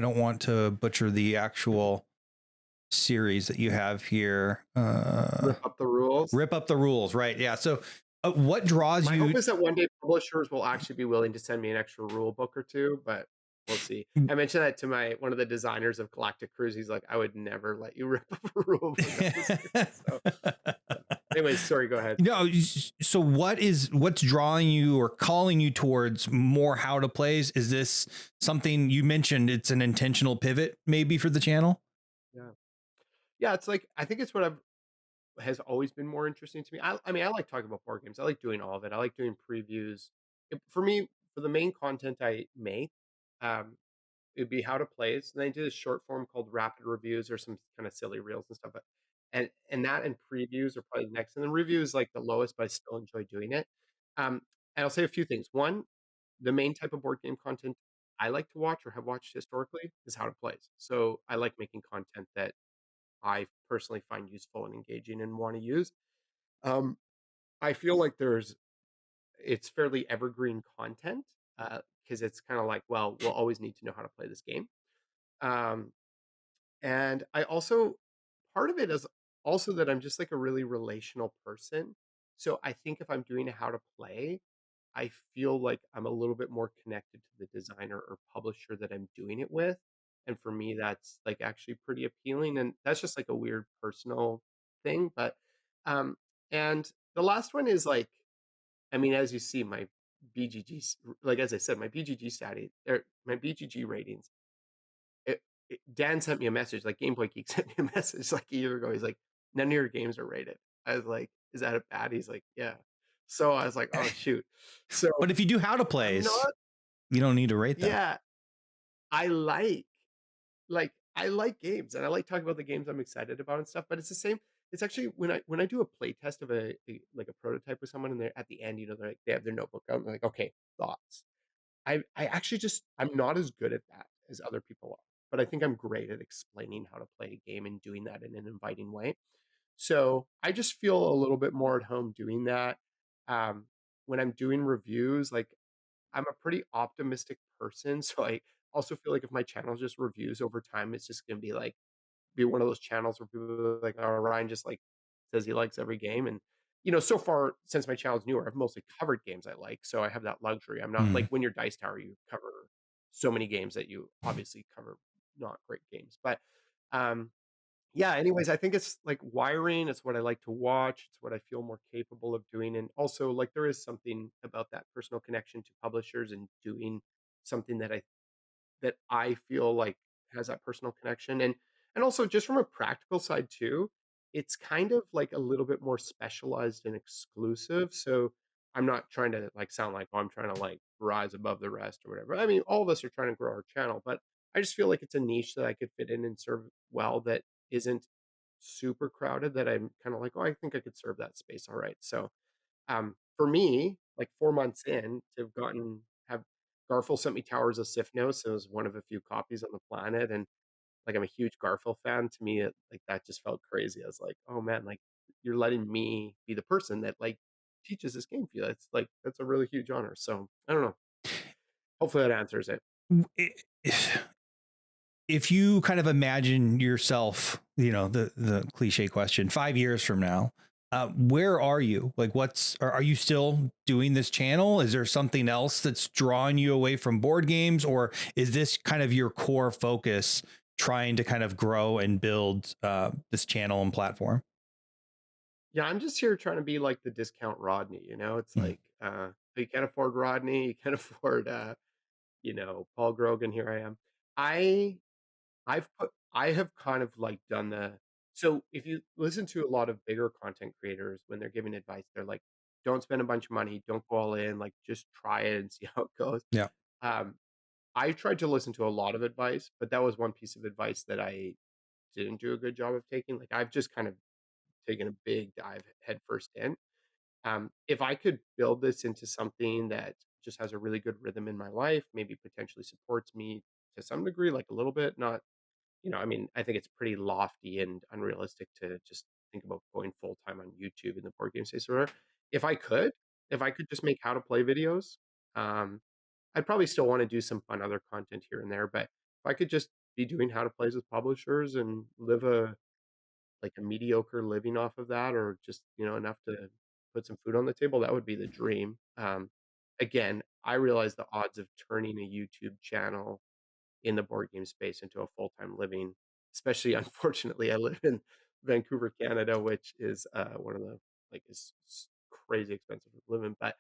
don't want to butcher the actual series that you have here. rip up the rules. Rip up the rules, right? Yeah. So, what draws My hope you? is that one day publishers will actually be willing to send me an extra rule book or 2, but we'll see. I mentioned that to one of the designers of Galactic Cruise. He's like, "I would never let you rip up a rule book on this game." So, anyways, sorry, go ahead. No, so what's drawing you or calling you towards more how to plays? Is this something you mentioned? It's an intentional pivot, maybe for the channel. Yeah. Yeah, it's like I think it's what I've has always been more interesting to me. I mean, I like talking about board games. I like doing all of it. I like doing previews. For me, for the main content I make, um, it'd be how to plays. And I do this short form called rapid reviews or some kind of silly reels and stuff. But and that and previews are probably next. And then reviews like the lowest, but I still enjoy doing it. Um, and I'll say a few things. One, the main type of board game content I like to watch or have watched historically is how to plays. So I like making content that I personally find useful and engaging and want to use. Um, I feel like it's fairly evergreen content because it's kind of like, well, we'll always need to know how to play this game. Um, and I also part of it is also that I'm just like a really relational person. So I think if I'm doing a how to play, I feel like I'm a little bit more connected to the designer or publisher that I'm doing it with. And for me, that's like actually pretty appealing. And that's just like a weird personal thing. But um and the last one is like, I mean, as you see, my like as I said, my BGG status or my BGG ratings Dan sent me a message, like Game Boy Geek sent me a message like a year ago. He's like, "None of your games are rated." I was like, "Is that a bad?" He's like, "Yeah." So I was like, "Oh shoot." So But if you do how to I'm plays, not. you don't need to rate them. Yeah, I I like games and I like talking about the games I'm excited about and stuff. But it's the same. It's actually when I do a play test of like a prototype with someone and they're at the end, they're like they have their notebook out and they're like, "Okay, thoughts." I actually just I'm not as good at that as other people are, but I think I'm great at explaining how to play a game and doing that in an inviting way. So I just feel a little bit more at home doing that. Um, when I'm doing reviews, like I'm a pretty optimistic person, so I also feel like if my channel just reviews over time, it's just gonna be one of those channels where people are like, "Oh, Ryan just like says he likes every game." And so far since my channel's newer, I've mostly covered games I like, so I have that luxury. I'm not like Mm. when you're Dice Tower, you cover so many games that you obviously cover not great games. But um, yeah. Anyways, I think it's like wiring. It's what I like to watch. It's what I feel more capable of doing, and also like there is something about that personal connection to publishers and doing something that I feel like has that personal connection. And also just from a practical side too, it's kind of like a little bit more specialized and exclusive. So I'm not trying to like sound like, oh, I'm trying to like rise above the rest or whatever. I mean, all of us are trying to grow our channel, but I just feel like it's a niche that I could fit in and serve well that isn't super crowded that I'm kind of like, oh, I think I could serve that space all right. So for me, like 4 months in, to have Garful sent me Towers of Sifnos. It was one of a few copies on the planet, and, like, I'm a huge Garfield fan. To me, that just felt crazy. I was like, "Oh, man, like, you're letting me be the person that, like, teaches this game for you." That's, like that's a really huge honor. So, I don't know. Hopefully that answers it. If you kind of imagine yourself, the cliche question, 5 years from now, where are you? Like, are you still doing this channel? Is there something else that's drawing you away from board games, or is this kind of your core focus, trying to kind of grow and build this channel and platform? Yeah, I'm just here trying to be like the discount Rodney, It's Mm. like, you can't afford Rodney, you can't afford, Paul Grogan, here I am. I I have kind of, like, done the so if you listen to a lot of bigger content creators, when they're giving advice, they're like, "Don't spend a bunch of money, don't go all in, like, just try it and see how it goes." Yeah. Um, I tried to listen to a lot of advice, but that was one piece of advice that I didn't do a good job of taking. Like, I've just kind of taken a big dive headfirst in. If I could build this into something that just has a really good rhythm in my life, maybe potentially supports me to some degree, like a little bit, not, I mean, I think it's pretty lofty and unrealistic to just think about going full time on YouTube in the board game space or whatever. If I could, if I could just make how to play videos, um, I'd probably still want to do some fun other content here and there. But if I could just be doing how to plays with publishers and live a mediocre living off of that, or just, enough to put some food on the table, that would be the dream. Again, I realize the odds of turning a YouTube channel in the board game space into a full-time living, especially unfortunately, I live in Vancouver, Canada, which is, one of the is crazy expensive to live in, but,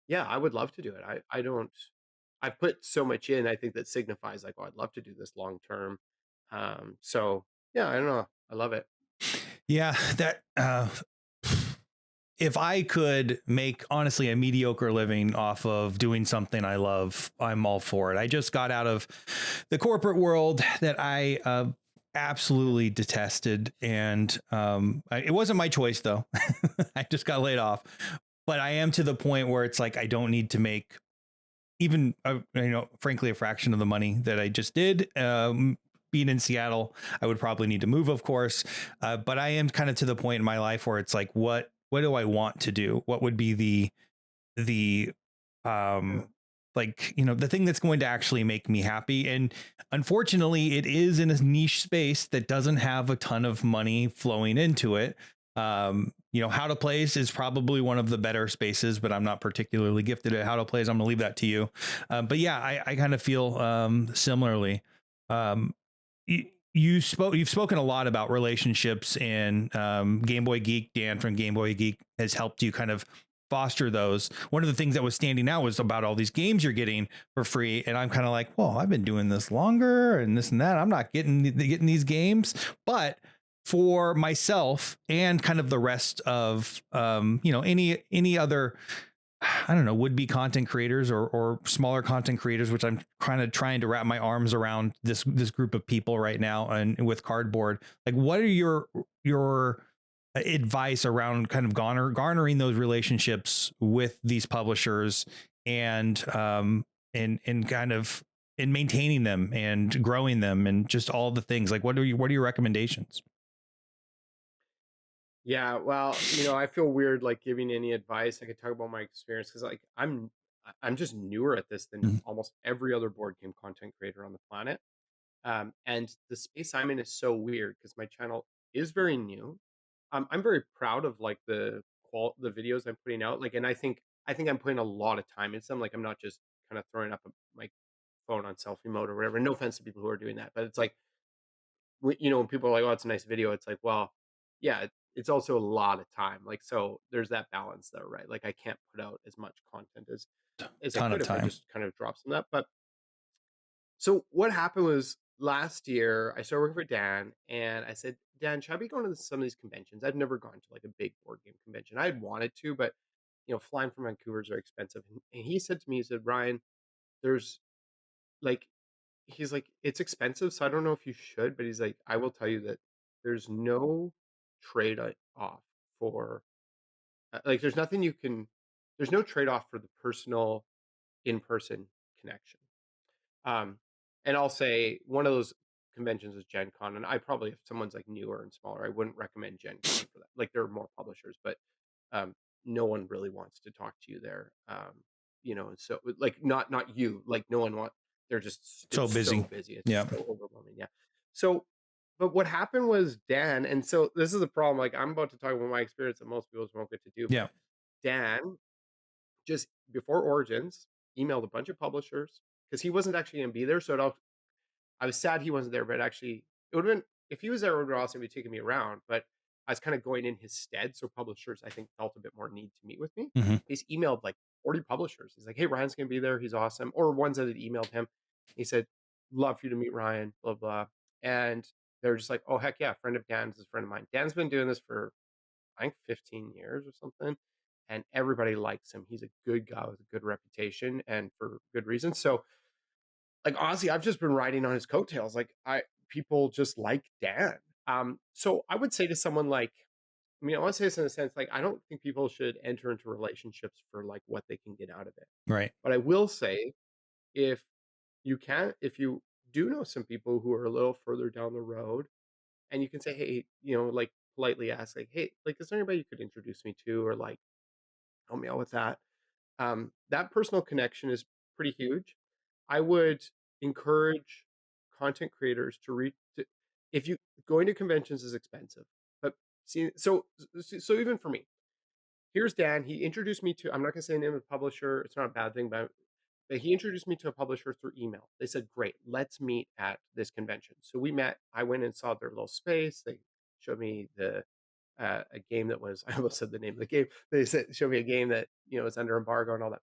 yeah, I would love to do it. I don't I've put so much in, I think that signifies, like, "Oh, I'd love to do this long term." So, yeah, I don't know. I love it. Yeah, that if I could make honestly a mediocre living off of doing something I love, I'm all for it. I just got out of the corporate world that I absolutely detested, and it wasn't my choice though. I just got laid off, but I am to the point where it's like I don't need to make even frankly a fraction of the money that I just did. Being in Seattle, I would probably need to move, of course, but I am kind of to the point in my life where it's like, what do I want to do? What would be the Yeah. um like, the thing that's going to actually make me happy? And unfortunately, it is in a niche space that doesn't have a ton of money flowing into it. How to plays is probably one of the better spaces, but I'm not particularly gifted at how to plays. I'm gonna leave that to you. But yeah, I kind of feel similarly. um you've spoken a lot about relationships, and Game Boy Geek, Dan from Game Boy Geek, has helped you kind of foster those. One of the things that was standing out was about all these games you're getting for free, and I'm kind of like, well, I've been doing this longer and this and that, I'm not getting these games. But for myself and kind of the rest of any other, I don't know, would be content creators, or smaller content creators, which I'm kind of trying to wrap my arms around this group of people right now, and with Cardboard. Like, what are your advice around kind of garnering those relationships with these publishers, and and kind of in maintaining them and growing them, and just all the things? Like, what are your recommendations? Yeah, well, I feel weird, like, giving any advice. I could talk about my experience because, like, I'm just newer at this than Mhm. almost every other board game content creator on the planet. And the space I'm in is so weird because my channel is very new. I'm very proud of, like, the videos I'm putting out, like, and I think I'm putting a lot of time into them. Like, I'm not just kind of throwing up my phone on selfie mode or whatever. No offense to people who are doing that, but it's like, when people are like, "Oh, it's a nice video," it's like, well, yeah, it's also a lot of time. Like, so there's that balance there, right? Like, I can't put out as much content as I Ton of could if I time. just kind of drop some of that. But so what happened was last year I started working for Dan, and I said, "Dan, should I be going to some of these conventions?" I've never gone to like a big board game convention. I had wanted to, but flying from Vancouver is very expensive. And he said to me, he said, "Ryan, there's like," he's like, "It's expensive, so I don't know if you should," but he's like, "I will tell you that there's no trade off for Like, there's no trade-off for the personal in-person connection. Um, and I'll say one of those conventions is Gen Con, and I probably if someone's, like, newer and smaller, I wouldn't recommend Gen Con for that. Like, there are more publishers, but, um, no one really wants to talk to you there, and so like, not you, like, no one want they're just So it's so busy. busy, it's Yeah. just so overwhelming, yeah. So, but what happened was Dan and so this is the problem, like, I'm about to talk about my experience that most people won't get to do, but Yeah. Dan just before Origins emailed a bunch of publishers because he wasn't actually gonna be there, so I was sad he wasn't there, but actually, it would've been if he was there, it would've also be taking me around, but I was kinda going in his stead, so publishers, I think, felt a bit more need to meet with me. Hmm. He's emailed, like, 40 publishers. He's like, "Hey, Ryan's gonna be there, he's awesome," or ones that had emailed him. He said, "Love for you to meet Ryan, blah, blah," and they're just like, "Oh, heck yeah, friend of Dan's is a friend of mine." Dan's been doing this for, I think, 15 years or something, and everybody likes him. He's a good guy with a good reputation and for good reasons, so like, honestly, I've just been riding on his coattails, like, I people just like Dan. So I would say to someone like I mean, I wanna say this in a sense, like, I don't think people should enter into relationships for, like, what they can get out of it. Right. But I will say, if if you do know some people who are a little further down the road, and you can say, "Hey," like, politely ask, like, "Hey, like, is there anybody you could introduce me to or, like, help me out with that?" That personal connection is pretty huge. I would encourage content creators to read to if you going to conventions is expensive, but see, so even for me, here's Dan. He introduced me to. I'm not gonna say the name of the publisher. It's not a bad thing, but he introduced me to a publisher through email. They said, "Great, let's meet at this convention." So we met. I went and saw their little space. They showed me a game that was. I almost said the name of the game. They said showed me a game that was under embargo and all that.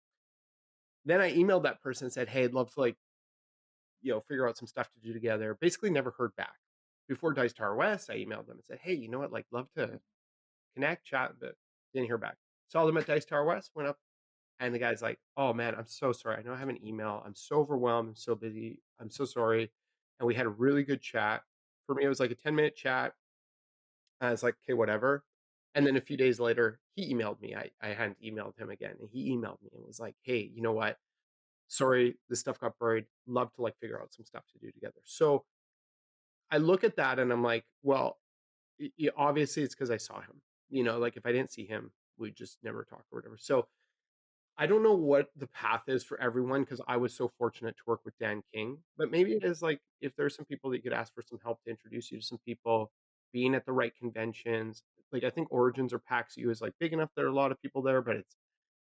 Then I emailed that person and said, "Hey, I'd love to like figure out some stuff to do together." Basically, never heard back. Before Dice Tower West, I emailed them and said, "Hey, you know what? Like, love to connect, chat," but didn't hear back. Saw them at Dice Tower West, went up, and the guy's like, "Oh man, I'm so sorry. I know I have an email. I'm so overwhelmed. I'm so busy. I'm so sorry." And we had a really good chat. For me, it was like a 10-minute chat. I was like, "Okay, whatever." And then a few days later, he emailed me. I hadn't emailed him again, and he emailed me and was like, "Hey, you know what? Sorry, this stuff got buried. Love to like figure out some stuff to do together." So I look at that and I'm like, well, obviously it's because I saw him. Like if I didn't see him, we just never talk or whatever. So I don't know what the path is for everyone because I was so fortunate to work with Dan King. But maybe it is like if there's some people that you could ask for some help to introduce you to some people, being at the right conventions. Like I think Origins or PAX U is like big enough. There are a lot of people there, but it's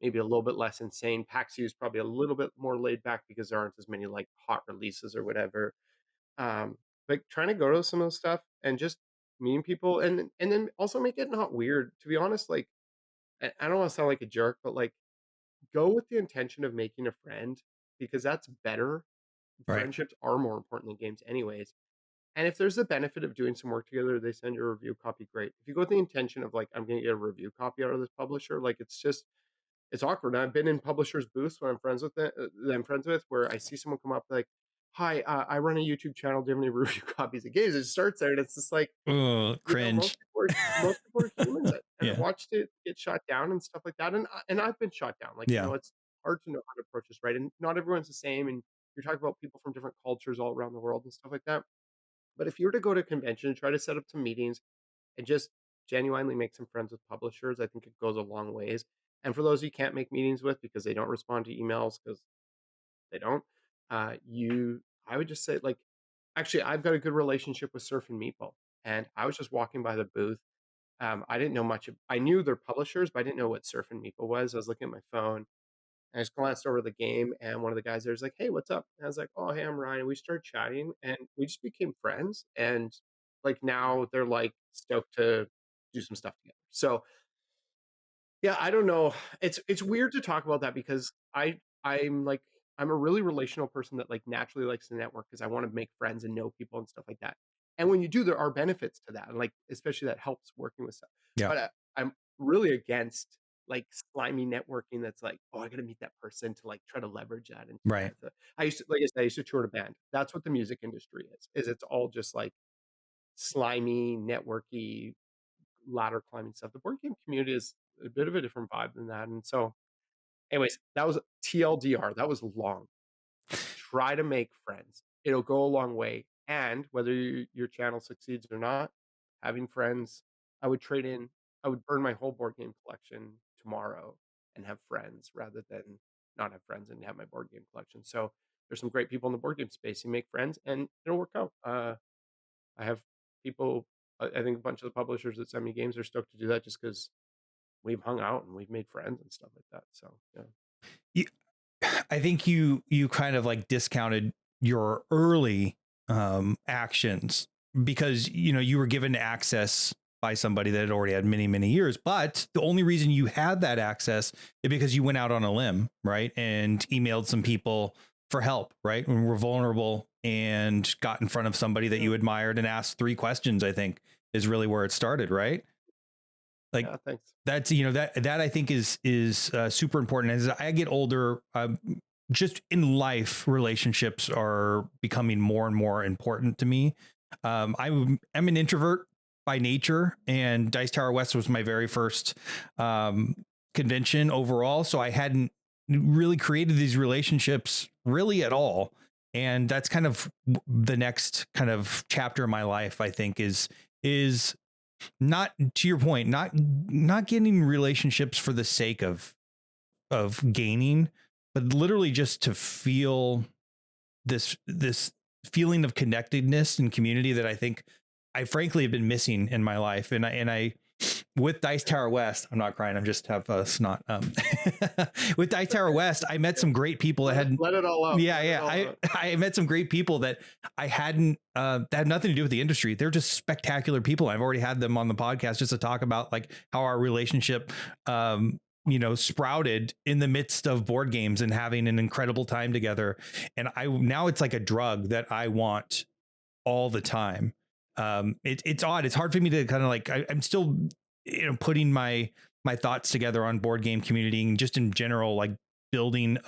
maybe a little bit less insane. PAX U is probably a little bit more laid back because there aren't as many like hot releases or whatever. But trying to go to some of those stuff and just meeting people and then also make it not weird. To be honest, like I don't want to sound like a jerk, but like go with the intention of making a friend because that's better. Right. Friendships are more important than games, anyways. And if there's the benefit of doing some work together, they send you a review copy, great. If you go with the intention of like, I'm gonna get a review copy out of this publisher, like it's awkward. I've been in publishers' booths when I'm friends with that I'm friends with, where I see someone come up like, "Hi, I run a YouTube channel. Do you have any review copies of games?" It starts there, and it's just like, Oh, most cringe. people are humans, and I've Yeah. watched it get shot down and stuff like that, and I've been shot down. Like, Yeah. it's hard to know how to approach this, right? And not everyone's the same, and you're talking about people from different cultures all around the world and stuff like that. But if you were to go to a convention, try to set up some meetings, and just genuinely make some friends with publishers, I think it goes a long ways. And for those you can't make meetings with because they don't respond to emails because they don't, I would just say like, actually, I've got a good relationship with Surf and Meeple, and I was just walking by the booth. I didn't know much. I knew their publishers, but I didn't know what Surf and Meeple was. I was looking at my phone. And I just glanced over the game, and one of the guys there was like, "Hey, what's up?" And I was like, "Oh, hey, I'm Ryan." We started chatting, and we just became friends. And like now, they're like stoked to do some stuff together. So yeah, I don't know. It's weird to talk about that because I'm a really relational person that like naturally likes to network because I want to make friends and know people and stuff like that. And when you do, there are benefits to that, and like especially that helps working with stuff. Yeah. But I'm really against like slimy networking. That's like, oh, I got to meet that person to like try to leverage that and do Right. that. So I used to, like I said, I used to tour in a band. That's what the music industry is. Is it's all just like slimy, networky, ladder climbing stuff. The board game community is a bit of a different vibe than that, and so, anyways, that was TLDR, that was long. Try to make friends. It'll go a long way, and whether your channel succeeds or not, having friends I would trade in I would burn my whole board game collection tomorrow and have friends rather than not have friends and have my board game collection. So, there's some great people in the board game space. You make friends and it'll work out. I have people I think a bunch of the publishers that send me games are stoked to do that just because 'cause we've hung out and we've made friends and stuff like that. So, yeah. You, I think you kind of like discounted your early actions because you were given access by somebody that had already had many years, but the only reason you had that access is because you went out on a limb, right, and emailed some people for help, right, when we're vulnerable, and got in front of somebody that Yeah. you admired and asked 3 questions. I think is really where it started, right? Like Yeah, thanks. that's that I think is super important. As I get older, just in life, relationships are becoming more and more important to me. I'm an introvert by nature, and Dice Tower West was my very first convention overall, so I hadn't really created these relationships really at all. And that's kind of the next kind of chapter of my life, I think, is not, to your point, not getting relationships for the sake of gaining, but literally just to feel this feeling of connectedness and community that I think I frankly have been missing in my life. And I with Dice Tower West, I'm not crying, I'm just have a snot. With Dice It's Tower okay. West, I met some great people that had, Let it all out. yeah, Let it yeah. all out. I met some great people that I hadn't that had nothing to do with the industry. They're just spectacular people. I've already had them on the podcast just to talk about like how our relationship sprouted in the midst of board games and having an incredible time together. And I now it's like a drug that I want all the time. It's odd. It's hard for me to kind of like I'm still putting my thoughts together on board game community and just in general, like building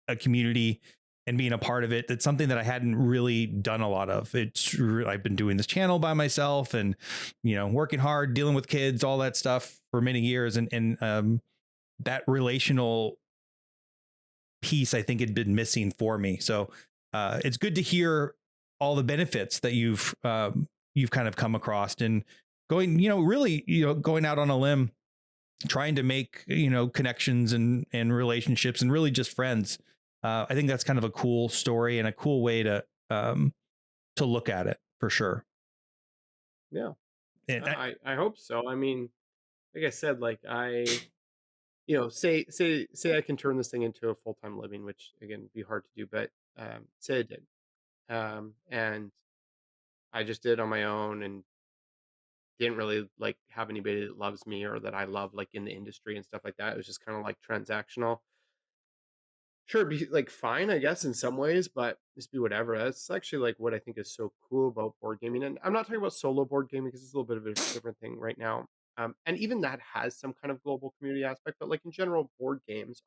a community and being a part of it. That's something that I hadn't really done a lot of. I've been doing this channel by myself and working hard, dealing with kids, all that stuff for many years, and that relational piece I think had been missing for me. So it's good to hear all the benefits that you've kind of come across and going, really, going out on a limb, trying to make, connections and relationships and really just friends. I think that's kind of a cool story and a cool way to look at it for sure. Yeah. And I hope so. I mean, like I said, like say I can turn this thing into a full-time living, which again would be hard to do, but say I did. And I just did on my own and didn't really like have anybody that loves me or that I love like in the industry and stuff like that. It was just kind of like transactional. Sure, it'd be like fine, I guess, in some ways, but just be whatever. That's actually like what I think is so cool about board gaming. And I'm not talking about solo board gaming because it's a little bit of a different thing right now. And even that has some kind of global community aspect, but like in general, board games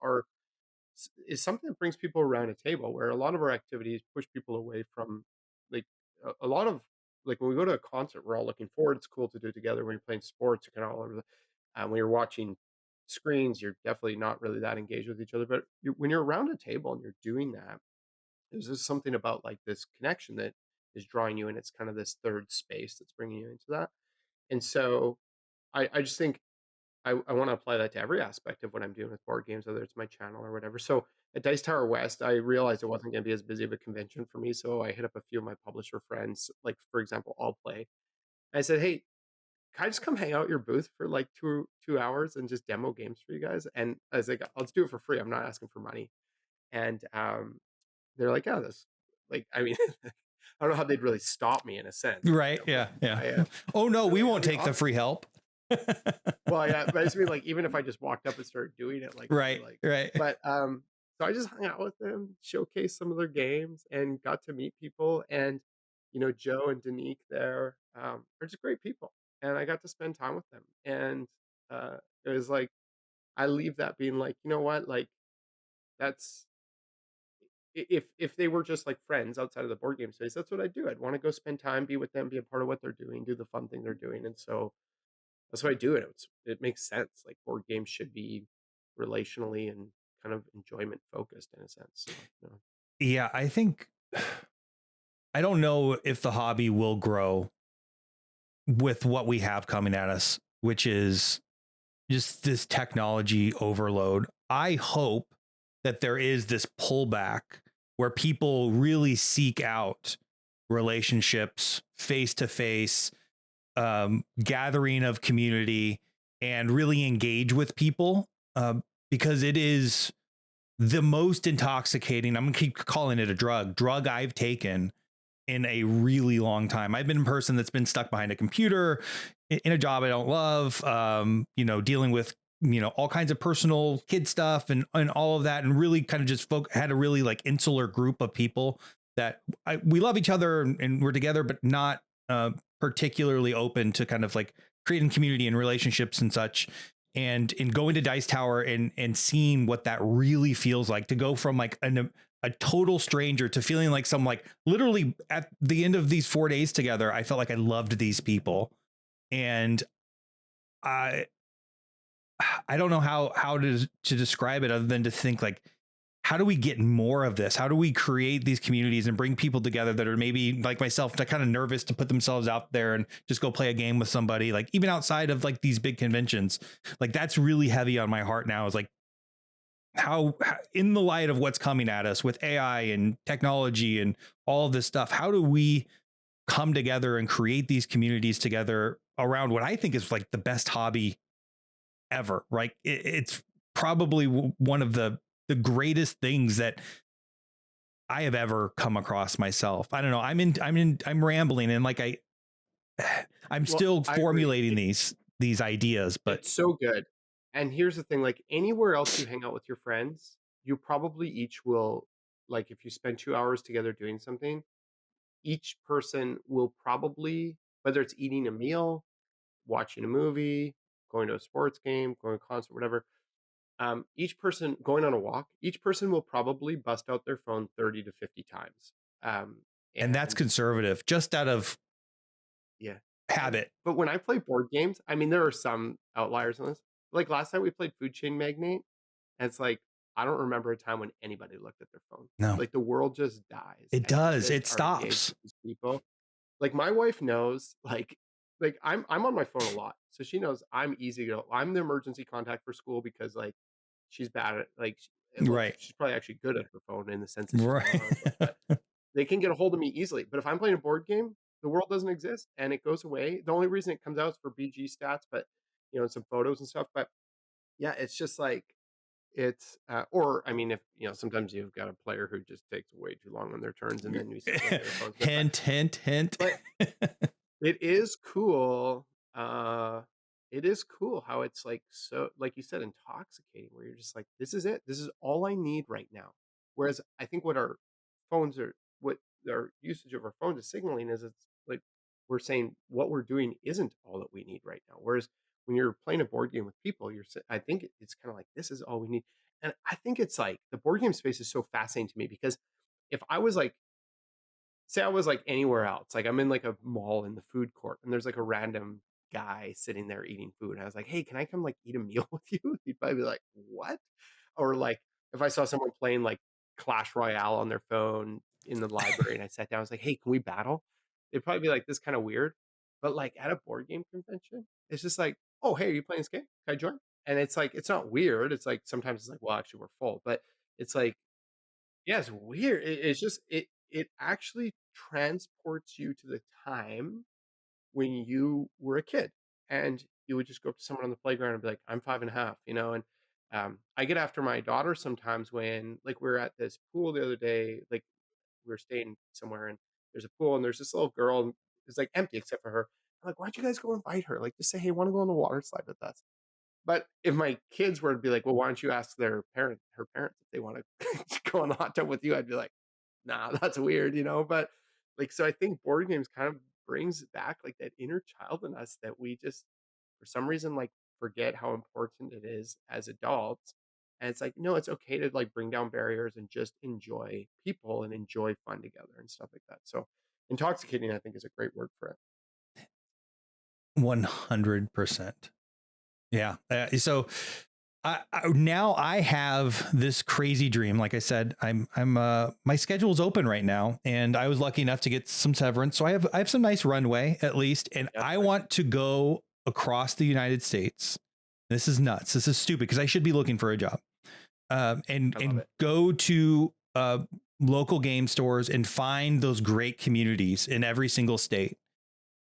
is something that brings people around a table where a lot of our activities push people away from like a lot of like when we go to a concert, we're all looking forward. It's cool to do it together. When you're playing sports, you're kind of all over when you're watching screens, you're definitely not really that engaged with each other. But when you're around a table and you're doing that, there's just something about like this connection that is drawing you in. It's kind of this third space that's bringing you into that. And so I just think I want to apply that to every aspect of what I'm doing with board games, whether it's my channel or whatever. So at Dice Tower West, I realized it wasn't going to be as busy of a convention for me. So I hit up a few of my publisher friends, like for example, All Play. I said, "Hey, can I just come hang out at your booth for like 2 hours and just demo games for you guys?" And I was like, "Let's do it for free. I'm not asking for money." And they're like, "Yeah, this like I mean, I don't know how they'd really stop me in a sense, right. Yeah. Yeah. Oh no, they're we like, won't "I mean, take the free help. well, yeah, but I just mean like even if I just walked up and started doing it, like I'd be Right. like, Right. but so I just hung out with them, showcased some of their games, and got to meet people. And Joe and Danique there are just great people, and I got to spend time with them. And it was like I leave that being like, you know what, like that's if they were just like friends outside of the board game space, that's what I'd do. I'd want to go spend time, be with them, be a part of what they're doing, do the fun thing they're doing, and so that's why I do it. It makes sense. Like board games should be relationally and kind of enjoyment focused in a sense. So, you know. Yeah, I think I don't know if the hobby will grow with what we have coming at us, which is just this technology overload. I hope that there is this pullback where people really seek out relationships face to face, gathering of community, and really engage with people, because it is the most intoxicating. I'm gonna keep calling it a drug I've taken in a really long time. I've been a person that's been stuck behind a computer in a job I don't love, dealing with, all kinds of personal kid stuff and all of that. And really kind of just had a really like insular group of people that we love each other and we're together, but not particularly open to kind of like creating community and relationships and such. And in going to Dice Tower and seeing what that really feels like to go from like a total stranger to feeling like some, like literally at the end of these 4 days together, I felt like I loved these people. And I I don't know how to describe it other than to think like, how do we get more of this? How do we create these communities and bring people together that are maybe like myself, that kind of nervous to put themselves out there and just go play a game with somebody, like even outside of like these big conventions? Like that's really heavy on my heart now, is like how in the light of what's coming at us with AI and technology and all of this stuff, how do we come together and create these communities together around what I think is like the best hobby ever? Right? It's probably one of the greatest things that I have ever come across myself. I don't know. I'm rambling and like I'm Well, still I agree. formulating these ideas, but It's so good. And here's the thing, like anywhere else you hang out with your friends, you probably each will, like if you spend 2 hours together doing something, each person will probably, whether it's eating a meal, watching a movie, going to a sports game, going to a concert, whatever, each person going on a walk, each person will probably bust out their phone 30 to 50 times. Um, and that's and conservative, just out of yeah. And habit. but when I play board games, I mean, there are some outliers on this. Like last night we played Food Chain Magnate, and it's like I don't remember a time when anybody looked at their phone. No, Like the world just dies, it and you does. just It are engaged stops. with these people. Like my wife knows, like I'm on my phone a lot, so she knows I'm easy to go. I'm the emergency contact for school because like she's bad at like well, Right. she's probably actually good at her phone in the sense that she's not on her phone, Right. but they can get a hold of me easily. But if I'm playing a board game, the world doesn't exist and it goes away. The only reason it comes out is for BG stats, but some photos and stuff. But yeah, it's just like it's or I mean, if sometimes you've got a player who just takes way too long on their turns, and then we sit there and get our phones. Hint, hint, hint. But it is cool. Uh, it is cool how it's like so, like you said, intoxicating. Where you're just like, this is it. This is all I need right now. Whereas I think what our usage of our phones is signaling is it's like we're saying what we're doing isn't all that we need right now. Whereas when you're playing a board game with people, I think it's kind of like this is all we need. And I think it's like the board game space is so fascinating to me because if I was like say I was like anywhere else, like I'm in like a mall in the food court and there's like a random guy sitting there eating food. And I was like, hey, can I come like eat a meal with you? He'd probably be like, what? Or like if I saw someone playing like Clash Royale on their phone in the library and I sat down, I was like, hey, can we battle? They'd probably be like, this kind of weird. But like at a board game convention, it's just like, oh, hey, are you playing this game? Can I join? And it's like, it's not weird. It's like sometimes it's like, well, actually, we're full. But it's like, yeah, it's weird. It's just it actually transports you to the time when you were a kid, and you would just go up to someone on the playground and be like, "I'm 5 and a half," and I get after my daughter sometimes when like we are at this pool the other day, like we were staying somewhere and there's a pool and there's this little girl and it's like empty except for her. I'm like, why'd you guys go invite her? Like, just say, hey, want to go on the water slide with us? But if my kids were to be like, "Well, why don't you ask her parents if they wanna go on the hot tub with you?" I'd be like, "Nah, that's weird." But, like, so I think board games kind of brings back, like, that inner child in us that we just, for some reason, like, forget how important it is as adults, and it's like, no, it's okay to, like, bring down barriers and just enjoy people and enjoy fun together and stuff like that. So, intoxicating, I think, is a great word for it. 100%. Yeah. Now I have this crazy dream. Like I said, my schedule's open right now, and I was lucky enough to get some severance, so I have some nice runway at least, and That's I nice. want to go across the United States. This is nuts. This is stupid because I should be looking for a job, I love and it. go to local game stores and find those great communities in every single state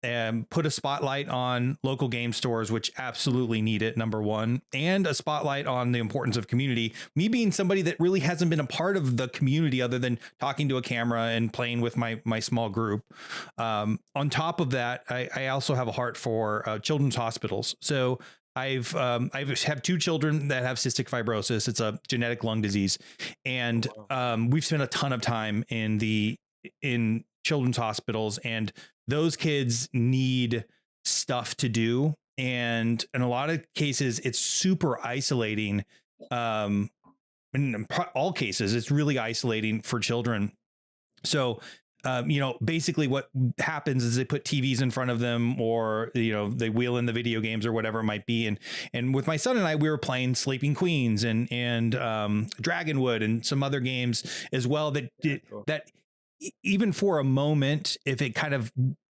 and put a spotlight on local game stores, which absolutely need it, number one, and a spotlight on the importance of community. Me being somebody that really hasn't been a part of the community other than talking to a camera and playing with my small group. On top of that, I also have a heart for children's hospitals. So I've have two children that have cystic fibrosis. It's a genetic lung disease, Oh, and wow. we've spent a ton of time in children's hospitals, and those kids need stuff to do, and in a lot of cases it's super isolating. In all cases it's really isolating for children. So basically what happens is they put TVs in front of them, or they wheel in the video games or whatever it might be. And with my son and I, we were playing Sleeping Queens and Dragonwood and some other games as well, Yeah, cool. that even for a moment, if it kind of,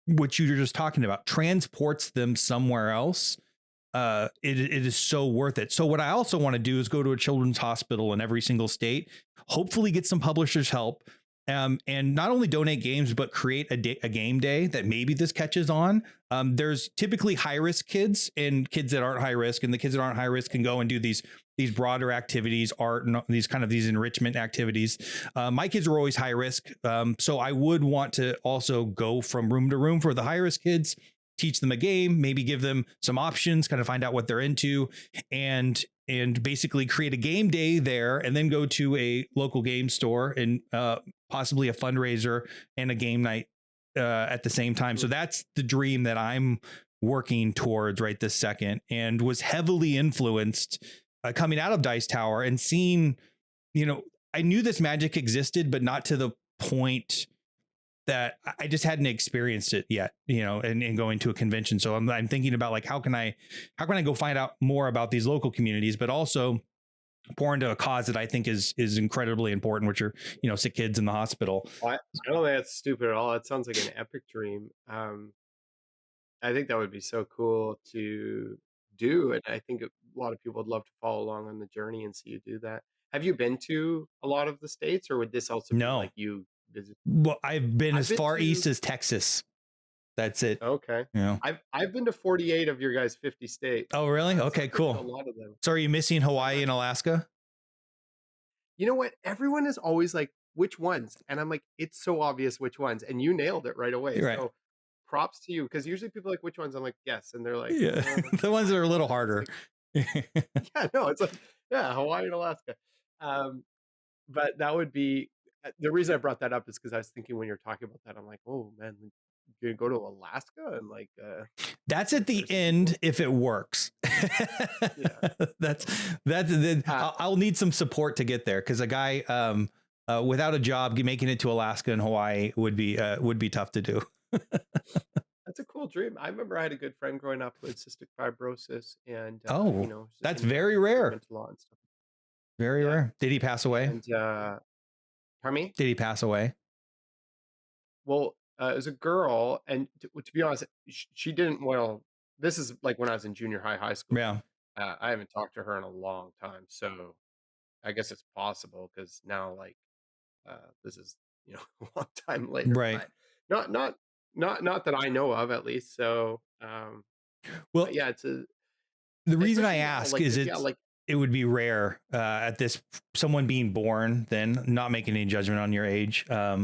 what you were just talking about, transports them somewhere else, it is so worth it. So what I also want to do is go to a children's hospital in every single state, hopefully get some publishers help, and not only donate games, but create a game day that maybe this catches on. There's typically high risk kids and kids that aren't high risk, and the kids that aren't high risk can go and do these broader activities, art, and these enrichment activities. My kids are always high risk, so I would want to also go from room to room for the high risk kids, teach them a game, maybe give them some options, kind of find out what they're into, and basically create a game day there, and then go to a local game store and possibly a fundraiser and a game night at the same time. So Mm. that's the dream that I'm working towards right this second, and was heavily influenced coming out of Dice Tower and seeing, I knew this magic existed, but not to the point that I just hadn't experienced it yet, and going to a convention. So I'm thinking about, like, how can I go find out more about these local communities, but also pour into a cause that I think is incredibly important, which are, sick kids in the hospital. I don't think that's stupid at all. It sounds like an epic dream. I think that would be so cool to do, and I think a lot of people would love to follow along on the journey and see you do that. Have you been to a lot of the states, or would this also be No, like you visit? well, I've been I've as been far to east as Texas. That's it. Okay. You know. I've been to 48 of your guys' 50 states. Oh, really? So Okay, I've been to cool. a lot of them. So are you missing I'm Hawaii not and Alaska? You know what? Everyone is always like, "Which ones?" And I'm like, "It's so obvious which ones." And you nailed it right away. You're right. So props to you, because usually people are like, "Which ones?" I'm like, "Yes." And they're like, Yeah. The ones that are a little It's harder. like, yeah, no, it's like, yeah, Hawaii and Alaska. Um, but that would be the reason I brought that up is because I was thinking when you're talking about that, I'm like, "Oh man, you're gonna go to Alaska and like That's at the there's some end people." if it works. Yeah. that's So, then uh, I'll need some support to get there, because a guy without a job making it to Alaska and Hawaii would be tough to do. that's a cool dream. I remember I had a good friend growing up who had cystic fibrosis, and Oh, that's in very rare. treatment a lot and stuff. Very Yeah, rare. Did he pass away? and pardon me? Did he pass away? Well, it was a girl, and to be honest, she didn't. Well, this is like when I was in junior high school. Yeah. I haven't talked to her in a long time, so I guess it's possible because now, like, this is a long time later, Right. but not not not that I know of, at least. So, but Well, yeah, it's a the reason I especially now, ask like, is because yeah, like, it would be rare at this, someone being born, then not making any judgment on your age. yeah.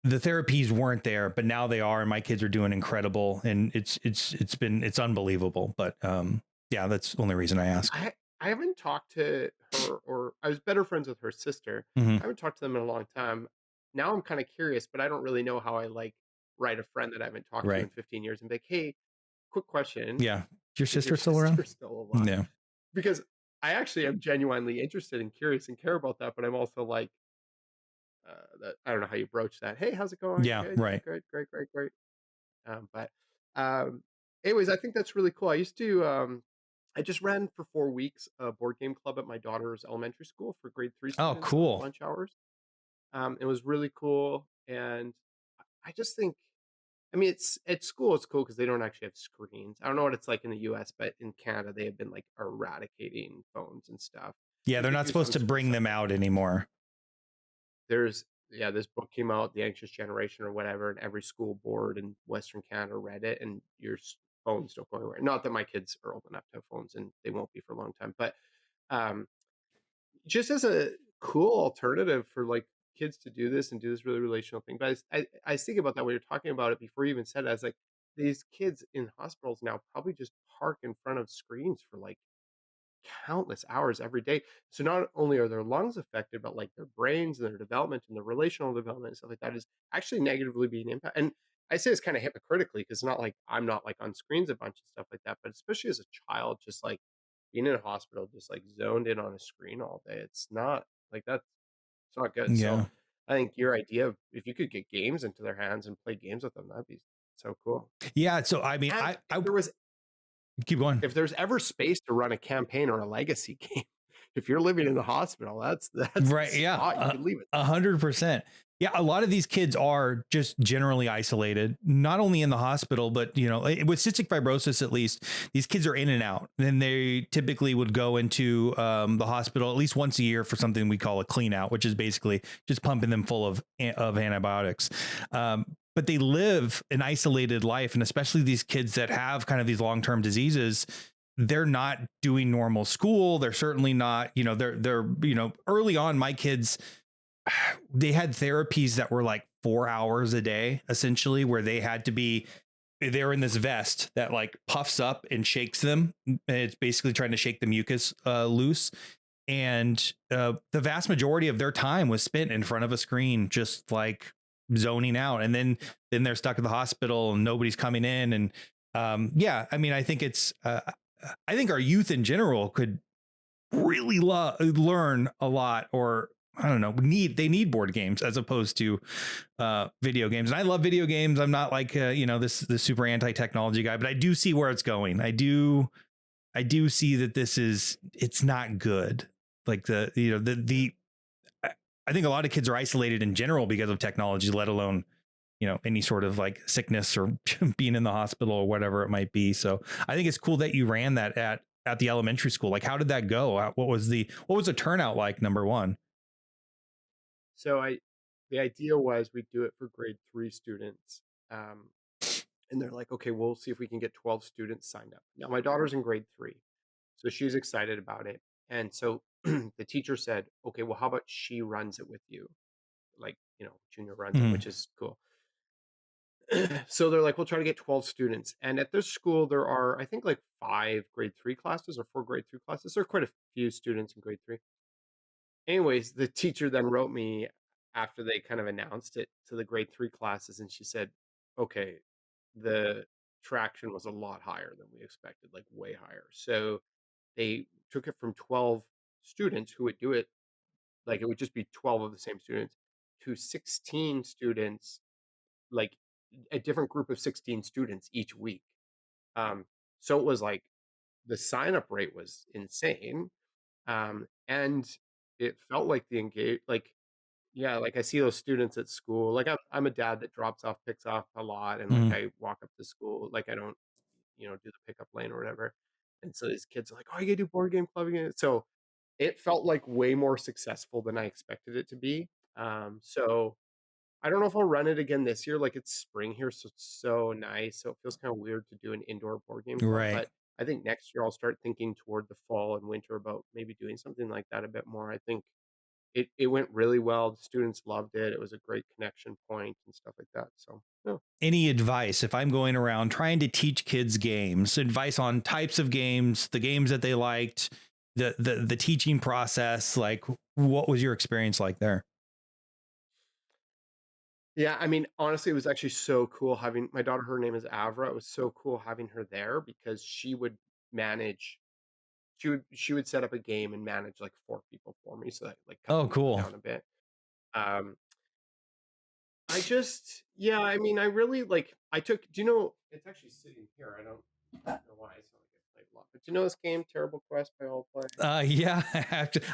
The therapies weren't there, but now they are, and my kids are doing incredible, and it's unbelievable. But yeah, that's the only reason I ask. I haven't talked to her, or I was better friends with her sister. Hmm. I haven't talked to them in a long time. Now I'm kind of curious, but I don't really know how I like write a friend that I haven't talked to Right. in 15 years and be like, "Hey, quick question. Yeah. Your Is your sister still around? sister still alive?" Yeah. Because I actually am genuinely interested and curious and care about that, but I'm also like, that I don't know how you broach that. Hey, how's it going? Yeah, Good, yeah, right. great, great, great, great. But um, anyways, I think that's really cool. I just ran for 4 weeks a board game club at my daughter's elementary school for grade three Oh, students on cool. lunch hours. It was really cool, and I just think, I mean, it's at school, it's cool because they don't actually have screens. I don't know what it's like in the US, but in Canada, they have been, like, eradicating phones and stuff. Yeah, You they're could not do supposed some to school bring stuff, them but out anymore. there's yeah, this book came out, The Anxious Generation or whatever, and every school board in Western Canada read it, and your phones don't go anywhere. Not that my kids are old enough to have phones, and they won't be for a long time, but um, just as a cool alternative for like kids to do this and do this really relational thing. But I was thinking about that when you're talking about it before you even said it. I was like, these kids in hospitals now probably just park in front of screens for like countless hours every day. So not only are their lungs affected, but like their brains and their development and their relational development and stuff like that is actually negatively being impacted. And I say it's kind of hypocritically because it's not like I'm not like on screens a bunch and stuff like that, but especially as a child, just like being in a hospital, just like zoned in on a screen all day. It's not like that's it's not good. So Yeah. I think your idea of if you could get games into their hands and play games with them, that'd be so cool. Yeah. So I mean, And I keep going. if there's ever space to run a campaign or a legacy game, if you're living in the hospital, that's the Right. Yeah. spot. You could leave it there. 100%. Yeah. A lot of these kids are just generally isolated, not only in the hospital, but, with cystic fibrosis, at least these kids are in and out. Then they typically would go into the hospital at least once a year for something we call a clean out, which is basically just pumping them full of antibiotics. But they live an isolated life. And especially these kids that have kind of these long-term diseases, they're not doing normal school. They're certainly not, early on, my kids, they had therapies that were like 4 hours a day, essentially, where they're in this vest that like puffs up and shakes them. It's basically trying to shake the mucus loose. And the vast majority of their time was spent in front of a screen, just like zoning out. And then they're stuck in the hospital and nobody's coming in. And yeah, I mean, I think our youth in general could really learn a lot, or I don't know, they need board games as opposed to video games. And I love video games. I'm not like this super anti-technology guy, but I do see where it's going. I do see that it's not good. Like the I think a lot of kids are isolated in general because of technology, let alone any sort of like sickness or being in the hospital or whatever it might be. So I think it's cool that you ran that at the elementary school. Like, how did that go? What was the turnout like? Number one. So the idea was we'd do it for grade three students. Um, and they're like, okay, we'll see if we can get 12 students signed up. Now my daughter's in grade three, so she's excited about it. And so the teacher said, okay, well, how about she runs it with you? Like, Junior runs it, Mhm. which is cool. So they're like, we'll try to get 12 students. And at this school, there are, I think, like five grade three classes or four grade three classes. There are quite a few students in grade three. Anyways, the teacher then wrote me after they kind of announced it to the grade three classes. And she said, okay, the traction was a lot higher than we expected, like way higher. So they took it from 12 students who would do it, like it would just be 12 of the same students, to 16 students, like a different group of 16 students each week. Um, so it was like the sign up rate was insane. And it felt like the engage, like, yeah, like I see those students at school. Like I'm a dad that drops off, picks off a lot, and like Mhm. I walk up to school. Like I don't, do the pickup lane or whatever. And so these kids are like, "Oh, you gotta do board game club again." So it felt like way more successful than I expected it to be. So I don't know if I'll run it again this year. Like it's spring here, so it's so nice. So it feels kind of weird to do an indoor board game club. Right. But I think next year I'll start thinking toward the fall and winter about maybe doing something like that a bit more. I think it went really well. The students loved it. It was a great connection point and stuff like that. So yeah. Any advice if I'm going around trying to teach kids games, advice on types of games, the games that they liked, the teaching process, like what was your experience like there? Yeah, I mean, honestly, it was actually so cool having my daughter. Her name is Avra. It was so cool having her there because she would manage. She would set up a game and manage like four people for me, so that like cut Oh, the number cool. down a bit. Um, Yeah, I mean, I really like. I took. Do you know? It's actually sitting here. I don't know why. It's not like I played a lot. But do you know this game, Terrible Quest by All Play? Yeah,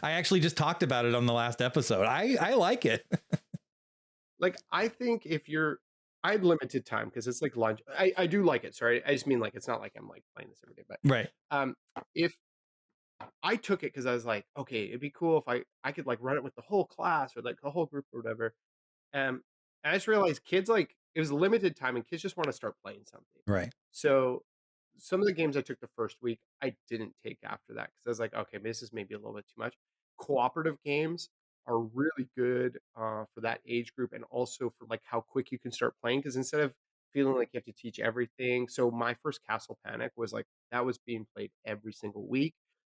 I actually just talked about it on the last episode. I like it. Like, I think if you're, I had limited time because it's like lunch. I do like it. Sorry, I just mean like it's not like I'm like playing this every day. But Right. um, if I took it because I was like, okay, it'd be cool if I could like run it with the whole class or like the whole group or whatever. And I just realized kids like it was limited time and kids just want to start playing something. Right. So some of the games I took the first week, I didn't take after that because I was like, okay, this is maybe a little bit too much. Cooperative games are really good for that age group and also for like how quick you can start playing. Because instead of feeling like you have to teach everything, so my first Castle Panic was like that was being played every single week.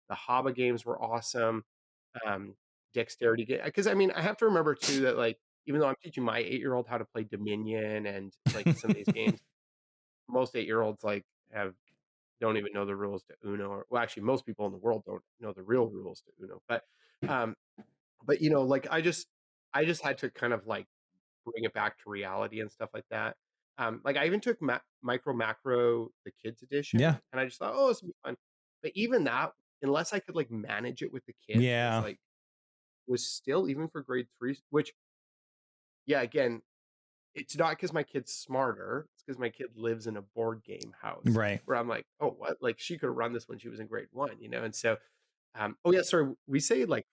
The Haba games were awesome. Um, Dexterity game because I mean I have to remember too that like even though I'm teaching my 8-year-old how to play Dominion and like some of these games, most 8-year-olds like have don't even know the rules to Uno or well, actually most people in the world don't know the real rules to Uno. Um, but you know, like I just had to kind of like bring it back to reality and stuff like that. Like I even took Micro Macro the kids edition Yeah. and I just thought, oh, this will be fun. But even that, unless I could like manage it with the kids, Yeah. was still even for grade three, which yeah, again, it's not because my kid's smarter, it's because my kid lives in a board game house Right. where I'm like, "Oh, what?" Like, she could run this when she was in grade 1, And so, oh, yeah, sorry, we say, like,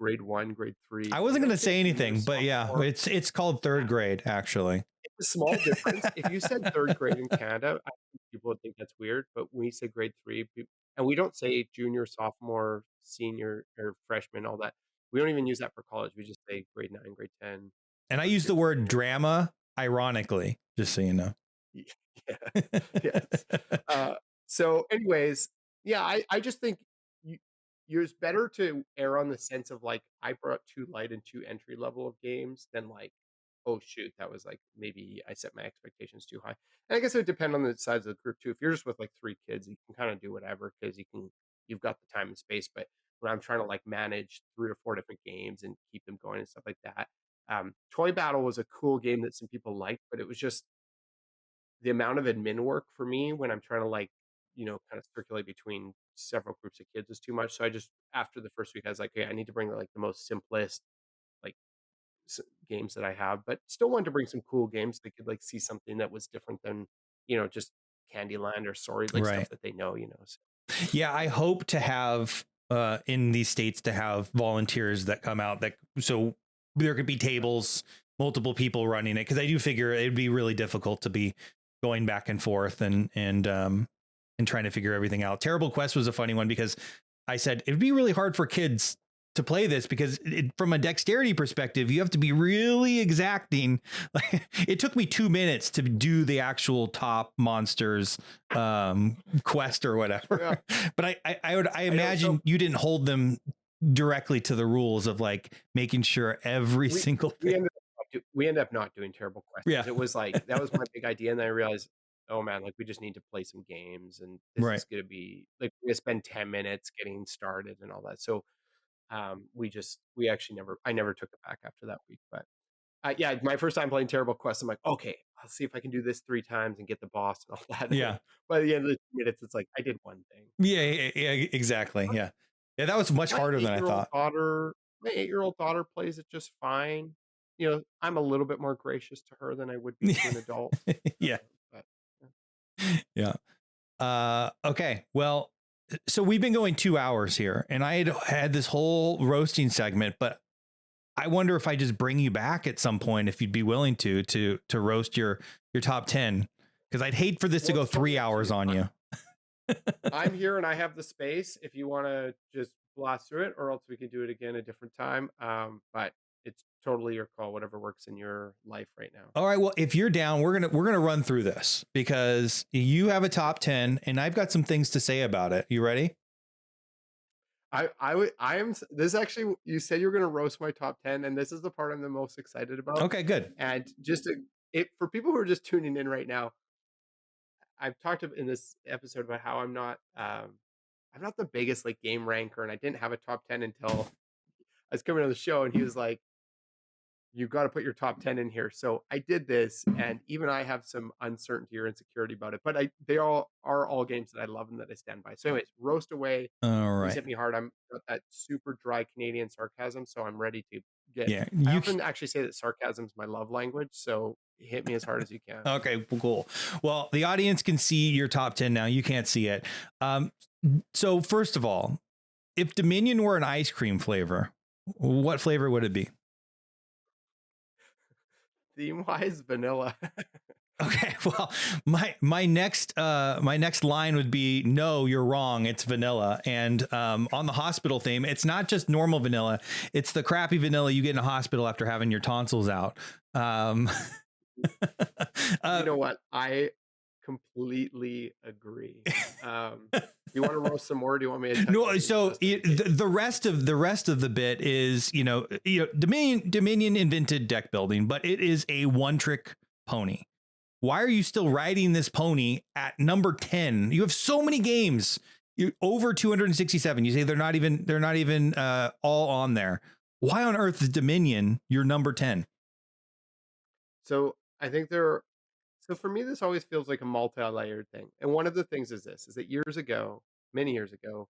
grade 1, grade 3. I We wasn't don't going to say say junior, anything, but yeah, sophomore. it's called third Yeah, grade actually. it's a small difference. If you said 3rd grade in Canada, I think people would think that's weird, but when we say grade 3, peop and we don't say junior, sophomore, senior, or freshman, all that. We don't even use that for college, we just say grade 9, grade 10, And I use grade the word 7. drama ironically, just so you know. Yeah. Yes. Uh, so anyways, yeah, I just think you it's better to err on the sense of, like, I brought too light and too entry level of games than, like, "Oh, shoot, that was, like maybe I set my expectations too high." And I guess it would depend on the size of the group too. If you're just with, like, 3 kids, you can kinda do whatever because you've got the time and space, but when I'm trying to, like, manage 3 or 4 different games and keep them going and stuff like that, Toy Battle was a cool game that some people liked, but it was just the amount of admin work for me when I'm trying to like, kind of circulate between several groups of kids is too much. So I just after the first week, I was like, okay, I need to bring like the most simplest like games that I have, but still wanted to bring some cool games. So they could like see something that was different than just Candyland or Sorry, like stuff Right. that they know. So. Yeah, I hope to have in these states to have volunteers that come out that so there could be tables, multiple people running it because I do figure it'd be really difficult to be going back and forth and trying to figure everything out. Terrible Quest was a funny one because I said it'd be really hard for kids to play this because from a dexterity perspective, you have to be really exacting. Like it took me 2 minutes to do the actual top monsters quest or whatever. Yeah, But I I know. So imagine you didn't hold them directly to the rules of like making sure every we single we thing. ended up not doing Terrible Quest Yeah. because it was like that was my big idea, and then I realized, oh man, like we just need to play some games, and this Right. is gonna be like we're gonna spend 10 minutes getting started and all that. So we actually never I never took it back after that week. But yeah, my first time playing Terrible Quest, I'm like, okay, I'll see if I can do this 3 times and get the boss and all that. And then Yeah. by the end of the 2 minutes, it's like I did one thing. Yeah. Exactly. Yeah. Yeah. That was much My harder than I 8-year-old thought. daughter my 8-year-old daughter plays it just fine. I'm a little bit more gracious to her than I would be to an adult. Yeah. But yeah. Yeah. Okay. Well, so we've been going 2 hours here, and I had this whole roasting segment, but I wonder if I just bring you back at some point if you'd be willing to roast your top 10 because I'd hate for this to Well, go it's totally three up to hours you. on you. I'm here and I have the space if you wanna just blast through it, or else we could do it again a different time, but it's totally your call, whatever works in your life right now. All right. Well, if you're down, we're gonna run through this because you have a top 10 and I've got some things to say about it. You ready? I am this actually you said you were gonna roast my top 10, and this is the part I'm the most excited about, Okay, good. and just to for people who are just tuning in right now, I've talked in this episode about how I'm not the biggest, like, game ranker, and I didn't have a top 10 until I was coming on the show, and he was like, you got to put your top 10 in here. So I did this, and even I have some uncertainty or insecurity about it. But they all are all games that I love and that I stand by. So, anyways, Roast Away. All He's right. hit me hard. I'm got that super dry Canadian sarcasm, so I'm ready to get. Yeah. I often actually say that sarcasm is my love language. So hit me as hard as you can. Okay, cool. Well, the audience can see your top 10 now. You can't see it. So first of all, if Dominion were an ice cream flavor, what flavor would it be? Theme wise, vanilla. Okay, well, my next line would be no, you're wrong. It's vanilla. And on the hospital theme, it's not just normal vanilla. It's the crappy vanilla you get in a hospital after having your tonsils out. You know what? I completely agree. You want to roast some more? Or do you want me to tell you No, the so rest of the game? the rest of the bit is Dominion invented deck building, but it is a one trick pony. Why are you still riding this pony at number 10? You have so many games, over 267. You say they're not even all on there. Why on earth is Dominion your number 10? So I think there. So for me, this always feels like a multi-layered thing. And one of the things is this: is that years ago, many years ago,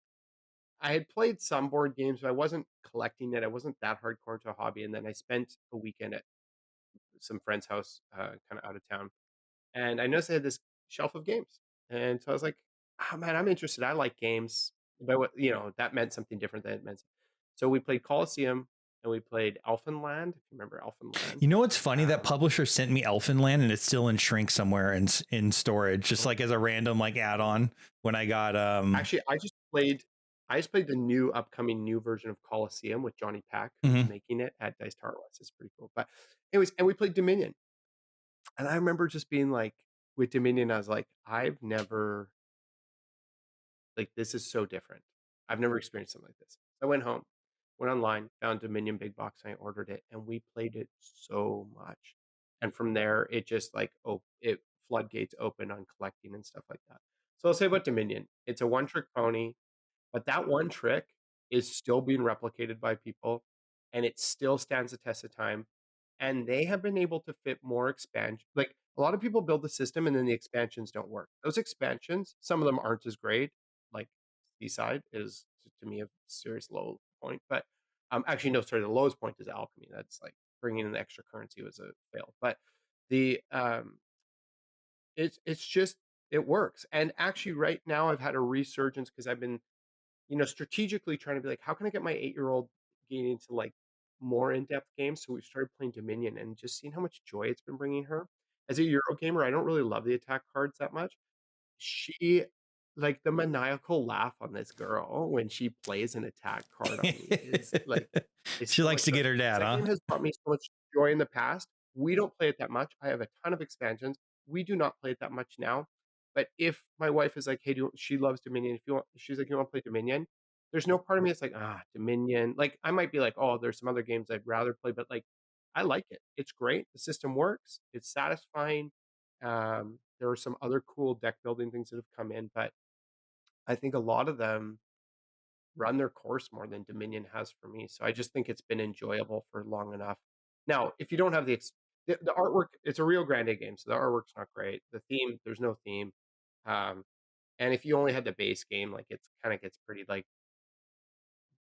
I had played some board games, but I wasn't collecting it. I wasn't that hardcore into a hobby. And then I spent a weekend at some friend's house, kind of out of town, and I noticed they had this shelf of games. And so I was like, "Oh man, I'm interested. I like games." But what that meant something different than it meant. So we played Colosseum and we played Elfenland. If you remember Elfenland. You know what's funny? That Um, publisher sent me Elfenland and it's still in shrink somewhere in storage, just like as a random like add-on when I got Actually, I just played the new upcoming new version of Colosseum with Johnny Pack, who's mhm. making it at Dice Tower West. It's pretty cool. But anyways, and we played Dominion. And I remember just being like, with Dominion, I was like, I've never, like, this is so different. I've never experienced something like this. So I went home, went online, found Dominion Big Box, and I ordered it, and we played it so much. And from there, it just like it floodgates open on collecting and stuff like that. So I'll say about Dominion, it's a one trick pony. But that one trick is still being replicated by people, and it still stands the test of time, and they have been able to fit more expansion like, a lot of people build the system and then the expansions don't work. Those expansions, some of them aren't as great, like, Seaside is to me a serious low point, but, actually, no, sorry, the lowest point is Alchemy, that's, like, bringing in the extra currency was a fail, but the, it's just it works, and actually, right now, I've had a resurgence because 'cause I've been strategically trying to be like, how can I get my 8-year-old getting into like more in-depth games? So we've started playing Dominion and just seeing how much joy it's been bringing her. As a Euro gamer, I don't really love the attack cards that much. She like the maniacal laugh on this girl when she plays an attack card on me is like it's She so likes much to fun. get her 'Cause dad, that huh? game has brought me so much joy in the past. We don't play it that much. I have a ton of expansions. We do not play it that much now. But if my wife is like, "Hey, she loves Dominion. If you want," she's like, "You want to play Dominion?" There's no part of me that's like, Dominion. Like I might be like, "Oh, there's some other games I'd rather play," but like, I like it. It's great. The system works. It's satisfying. There are some other cool deck building things that have come in, but I think a lot of them run their course more than Dominion has for me. So I just think it's been enjoyable for long enough. Now, if you don't have the artwork, it's a Rio Grande game, so the artwork's not great. The theme, there's no theme. Um, and if you only had the base game, like it's kind of gets pretty like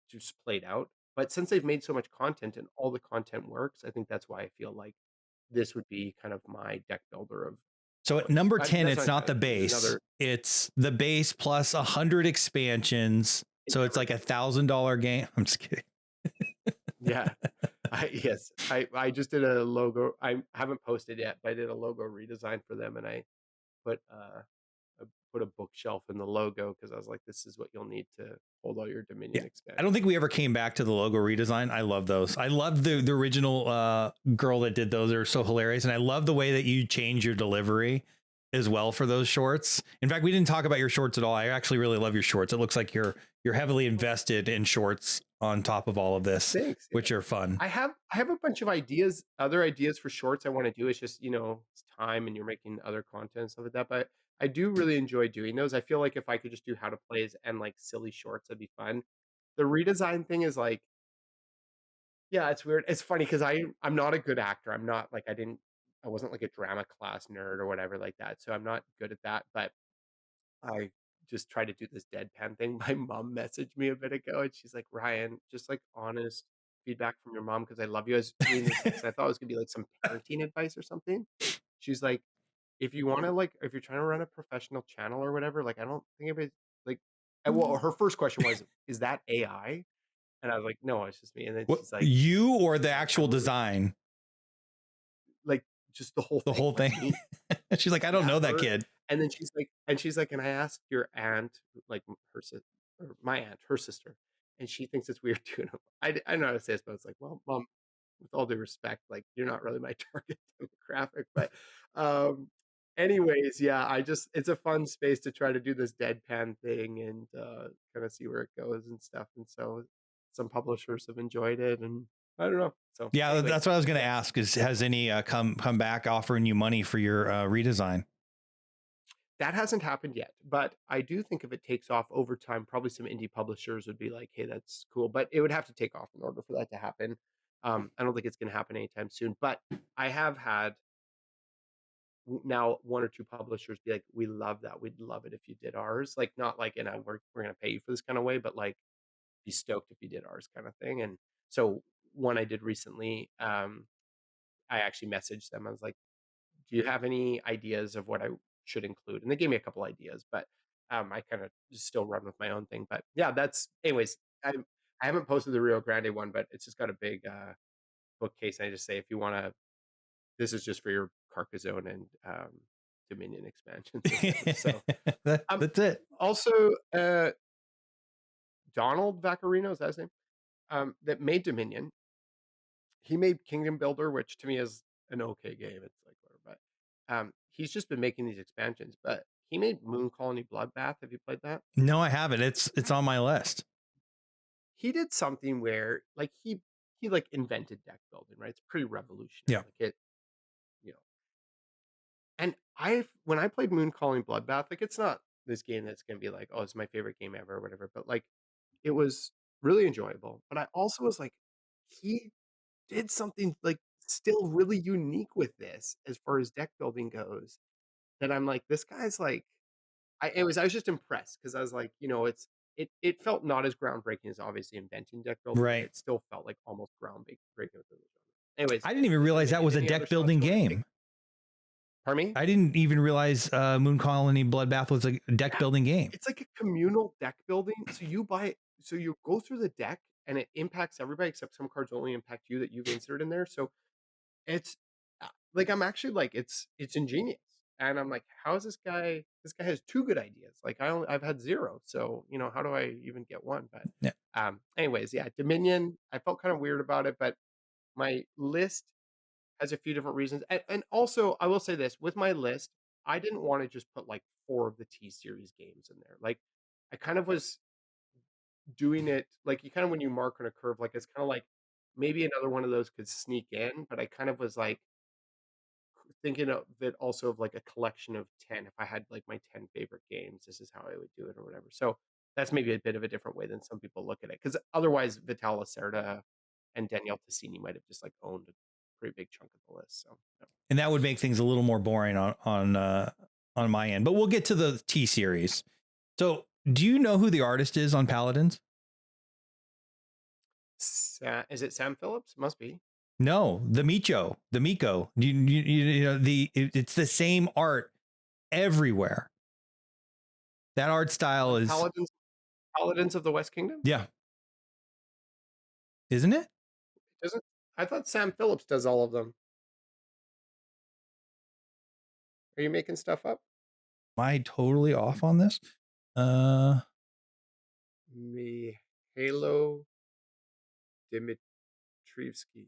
just played out. But since they've made so much content and all the content works, I think that's why I feel like this would be kind of my deck builder of So at choice. number But 10, that's it's not not the entirely true. There's base. another It's the base plus 100 expansions. in So it's like everything. $1,000 game. I'm just kidding. Yeah. Yes, I just did a logo. I haven't posted yet, but I did a logo redesign for them, and put uh, I put a bookshelf in the logo because I was like, this is what you'll need to hold all your Yeah. Dominion I don't think expansions. we ever came back to the logo redesign. I love those. I love the original girl that did those. They're so hilarious. And I love the way that you change your delivery as well for those shorts. In fact, we didn't talk about your shorts at all. I actually really love your shorts. It looks like you're heavily invested in shorts on top of all of this, Thanks. Yeah. which are fun. I have a bunch of ideas, other ideas for shorts I want to do. It's just it's time and you're making other content and stuff like that. But I do really enjoy doing those. I feel like if I could just do how to plays and like silly shorts, that'd be fun. The redesign thing is like Yeah, it's weird. It's funny because I'm not a good actor. I'm not like I wasn't like a drama class nerd or whatever like that. So I'm not good at that. But I just try to do this deadpan thing. My mom messaged me a bit ago and she's like, Ryan, just like honest feedback from your mom because I love you. I was reading this because I thought it was gonna be like some parenting advice or something. She's like, if you want to like, if you're trying to run a professional channel or whatever, like I don't think of it like. Well, her first question was, "Is that AI?" And I was like, "No, it's just me." And then What, she's like, you or the "I actual really design? like just the whole The thing, whole like thing. me." She's like, I don't Yeah, know that her. kid. And then she's like, "Can I ask your aunt, like her sister, or my aunt, her sister?" And she thinks it's weird too. And I don't know how to say this, but it's like, well, mom, with all due respect, like you're not really my target demographic. But um anyways, yeah, it's a fun space to try to do this deadpan thing and kind of see where it goes and stuff. And so some publishers have enjoyed it and I don't know. So Yeah, anyways, that's what I was going to yeah. ask. Is has any come back offering you money for your redesign? That hasn't happened yet, but I do think if it takes off over time, probably some indie publishers would be like, "Hey, that's cool," but it would have to take off in order for that to happen. I don't think it's gonna happen anytime soon, but I have had now 1 or 2 publishers be like, "We love that. We'd love it if you did ours." Like, not like in a, "We're gonna pay you for this kinda way," but like, "Be stoked if you did ours," kinda thing. And so one I did recently, I actually messaged them. I was like, do you have any ideas of what I should include? And they gave me a couple ideas, but I kind of just still run with my own thing. But yeah, that's anyways. I haven't posted the Rio Grande one, but it's just got a big bookcase. And I just say if you want to, this is just for your Carcassonne and Dominion expansions or whatever. So um, That's it. also Donald Vaccarino, is that his name? That made Dominion. He made Kingdom Builder, which to me is an okay game. It's like whatever, but he's just been making these expansions. But he made Moon Colony Bloodbath. Have you played that? No, I haven't. It's on my list. He did something where like he like invented deck building, right? It's pretty revolutionary. Yeah. Like it, you know. And when I played Moon Colony Bloodbath, like it's not this game that's gonna be like, oh, it's my favorite game ever or whatever. But like it was really enjoyable. But I also was like, he did something like still really unique with this as far as deck building goes. That I'm like, this guy's like, I was just impressed because I was like, it felt not as groundbreaking as obviously inventing deck building, but Right. it still felt like almost groundbreaking within the genre. Anyways, I didn't even realize that was a any other deck spots building you want to take? game. Pardon me? I didn't even realize Moon Colony Bloodbath was a deck Yeah, building game. it's like a communal deck building. So you go through the deck and it impacts everybody except some cards only impact you that you've inserted in there. So it's like I'm actually like it's ingenious, and I'm like, how is this guy? This guy has two good ideas. Like I've had zero, so how do I even get one? But Yeah. anyways, yeah, Dominion. I felt kind of weird about it, but my list has a few different reasons, and also I will say this with my list, I didn't want to just put like four of the T series games in there. Like I kind of was doing it like you kind of when you mark on a curve, like it's kind of like maybe another one of those could sneak in, but I kind of was like thinking of it also of like a collection of 10. If I had like my 10 favorite games, this is how I would do it or whatever. So that's maybe a bit of a different way than some people look at it. Because otherwise, Vital Lacerda and Danielle Tassini might have just like owned a pretty big chunk of the list. So no. And that would make things a little more boring on my end. But we'll get to the T series. So, do you know who the artist is on Paladins? Is it Sam Phillips? Must be. No, the Miko. You know it's the same art everywhere. That art style is Paladins of the West Kingdom? yeah, isn't it? Doesn't I thought Sam Phillips does all of them. Are you making stuff up? Am I totally off on this? Halo Dimitrievsky.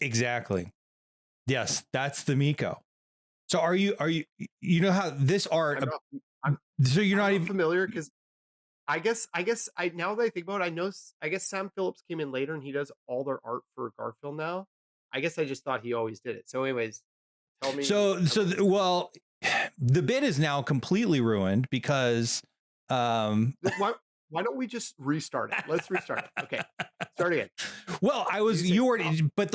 Exactly. Yes, that's the Miko. So you know how this art so you're not I'm even familiar because I now that I think about it, I guess Sam Phillips came in later and he does all their art for Garfield now. I guess I just thought he always did it. So, anyways, tell me. well, the bit is now completely ruined because What? why don't we just restart it? Let's restart it. Okay, start again. Well, You say you top. already, but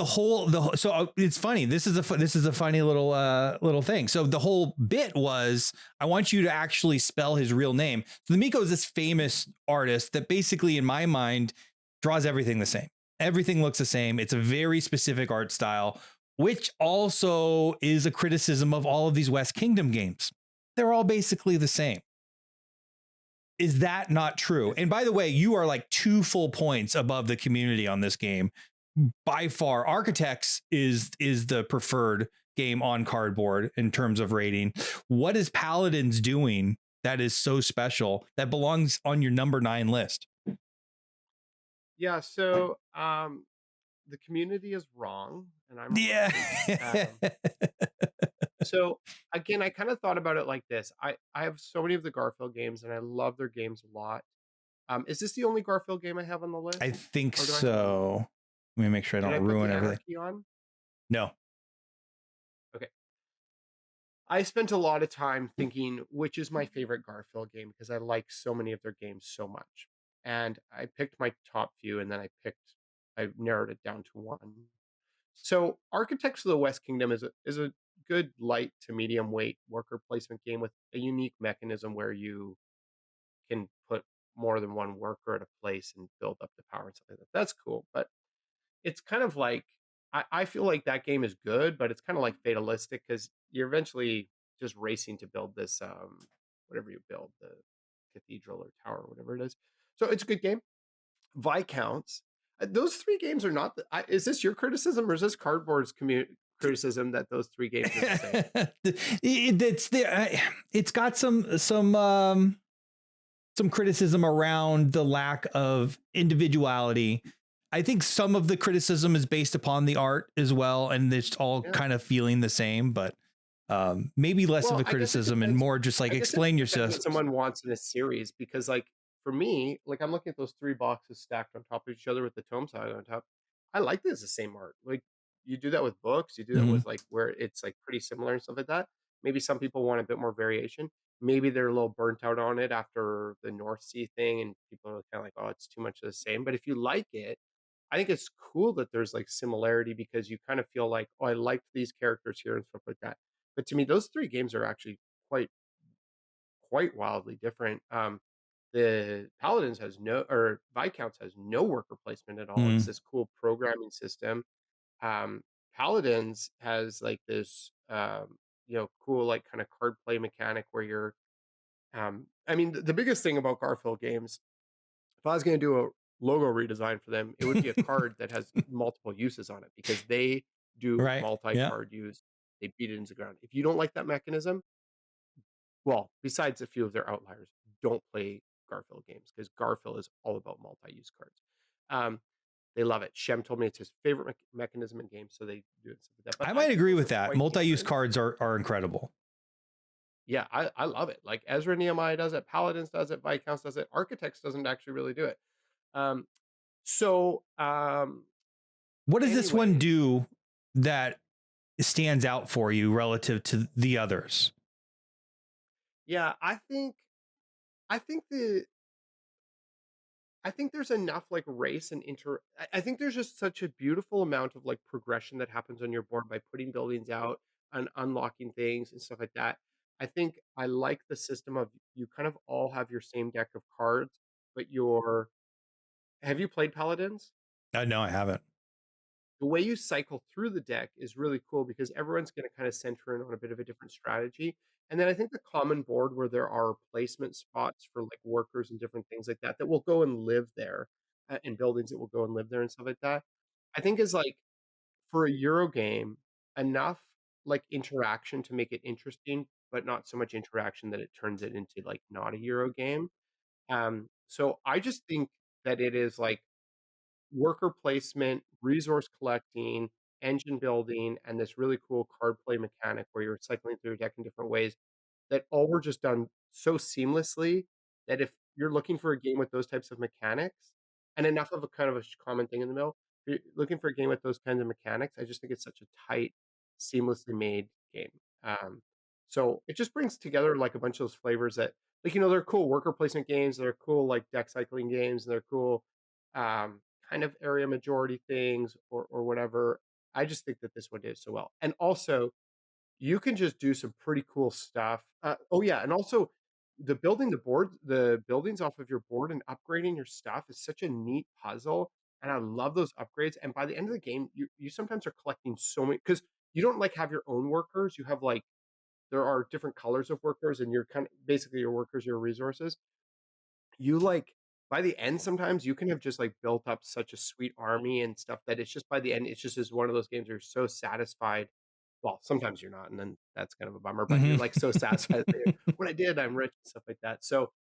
so it's funny. This is a funny little thing. So the whole bit was, I want you to actually spell his real name. So the Miko is this famous artist that basically, in my mind, draws everything the same. Everything looks the same. It's a very specific art style, which also is a criticism of all of these West Kingdom games. They're all basically the same. Is that not true? And by the way, you are like 2 full points above the community on this game. By far, Architects is the preferred game on cardboard in terms of rating. What is Paladins doing that is so special that belongs on your number 9 list? Yeah, so the community is wrong, and I'm Yeah. right. So again, I kind of thought about it like this. I have so many of the Garfield games, and I love their games a lot. Is this the only Garfield game I have on the I list, think or do I have more? so. Let me make sure I Did I don't put ruin the everything. Anarchy on? No. Okay. I spent a lot of time thinking which is my favorite Garfield game because I like so many of their games so much. And I picked my top few and then I narrowed it down to one. So Architects of the West Kingdom is a good light to medium weight worker placement game with a unique mechanism where you can put more than one worker at a place and build up the power and stuff like that. That's cool. But it's kind of like I feel like that game is good, but it's kind of like fatalistic because you're eventually just racing to build this whatever you build, the cathedral or tower or whatever it is. So it's a good game. Viscounts. Those three games are not. Is this your criticism or is this Cardboard's criticism that those three games are the same? It's there. It's got some criticism around the lack of individuality. I think some of the criticism is based upon the art as well, and it's all Yeah. kind of feeling the same, but maybe less of Well, a I guess it criticism and depends. more just like I guess it explain depends yourself. what someone wants in a series because, like, for me, like, I'm looking at those 3 boxes stacked on top of each other with the tome saga on top. I like this the same art. Like, you do that with books, you do that Mhm. with, like, where it's, like, pretty similar and stuff like that. Maybe some people want a bit more variation. Maybe they're a little burnt out on it after the North Sea thing, and people are kinda like, "Oh, it's too much of the same." But if you like it, I think it's cool that there's, like, similarity because you kind of feel like, "Oh, I liked these characters here," and stuff like that. But to me, those 3 games are actually quite wildly different. The Paladins has no or Viscounts has no worker placement at all. It's Mhm. this cool programming system. Paladins has like this, cool like kind of card play mechanic where you're. I mean, the biggest thing about Garfield games, if I was going to do a logo redesign for them, it would be a card that has multiple uses on it because they do Right. Yeah. multi-card use. They beat it into the ground. If you don't like that mechanism, well, besides a few of their outliers, don't play Garfield games because Garfield is all about multi-use cards. Um, they love it. Shem told me it's his favorite mechanism in games, so they do it stuff like that. But I I might think agree those with are that. quite Multi-use different. cards are incredible. Yeah, I love it. Like Ezra Nehemiah does it, Paladins does it, Viscounts does it, Architects doesn't actually really do it. Um, so What does this one anyways, do that stands out for you relative to the others? yeah, I think the I think there's enough like race and I think there's just such a beautiful amount of like progression that happens on your board by putting buildings out and unlocking things and stuff like that. I think I like the system of you kind of all have your same deck of cards, but you're have you played Paladins? No, I haven't. The way you cycle through the deck is really cool because everyone's going to kind of center in on a bit of a different strategy. And then I think the common board where there are placement spots for like workers and different things like that that will go and live there in buildings that will go and live there and stuff like that. I think is like for a Euro game enough like interaction to make it interesting, but not so much interaction that it turns it into like not a Euro game. So I just think that it is like worker placement, resource collecting, engine building, and this really cool card play mechanic where you're cycling through your deck in different ways that all were just done so seamlessly that if you're looking for a game with those types of mechanics and enough of a kind of a common thing in the middle, if you're looking for a game with those kinds of mechanics, I just think it's such a tight, seamlessly made game. Um, So it just brings together like a bunch of those flavors that, like, you know, they're cool worker placement games, they're cool like deck cycling games, and they're cool um, kind of area majority things or whatever. I just think that this one did so well. And also, you can just do some pretty cool stuff. Oh yeah, and also the buildings off of your board and upgrading your stuff is such a neat puzzle, and I love those upgrades. And by the end of the game, you sometimes are collecting so many because you don't like have your own workers. You have like there are different colors of workers, and you're kind of basically your workers, your resources. You like by the end, sometimes you can have just like built up such a sweet army and stuff that it's just by the end, it's just is one of those games where you're so satisfied. Well, sometimes you're not, and then that's kind of a bummer, but you're Mhm. like so satisfied that you're, what I did, I'm rich and stuff like that. So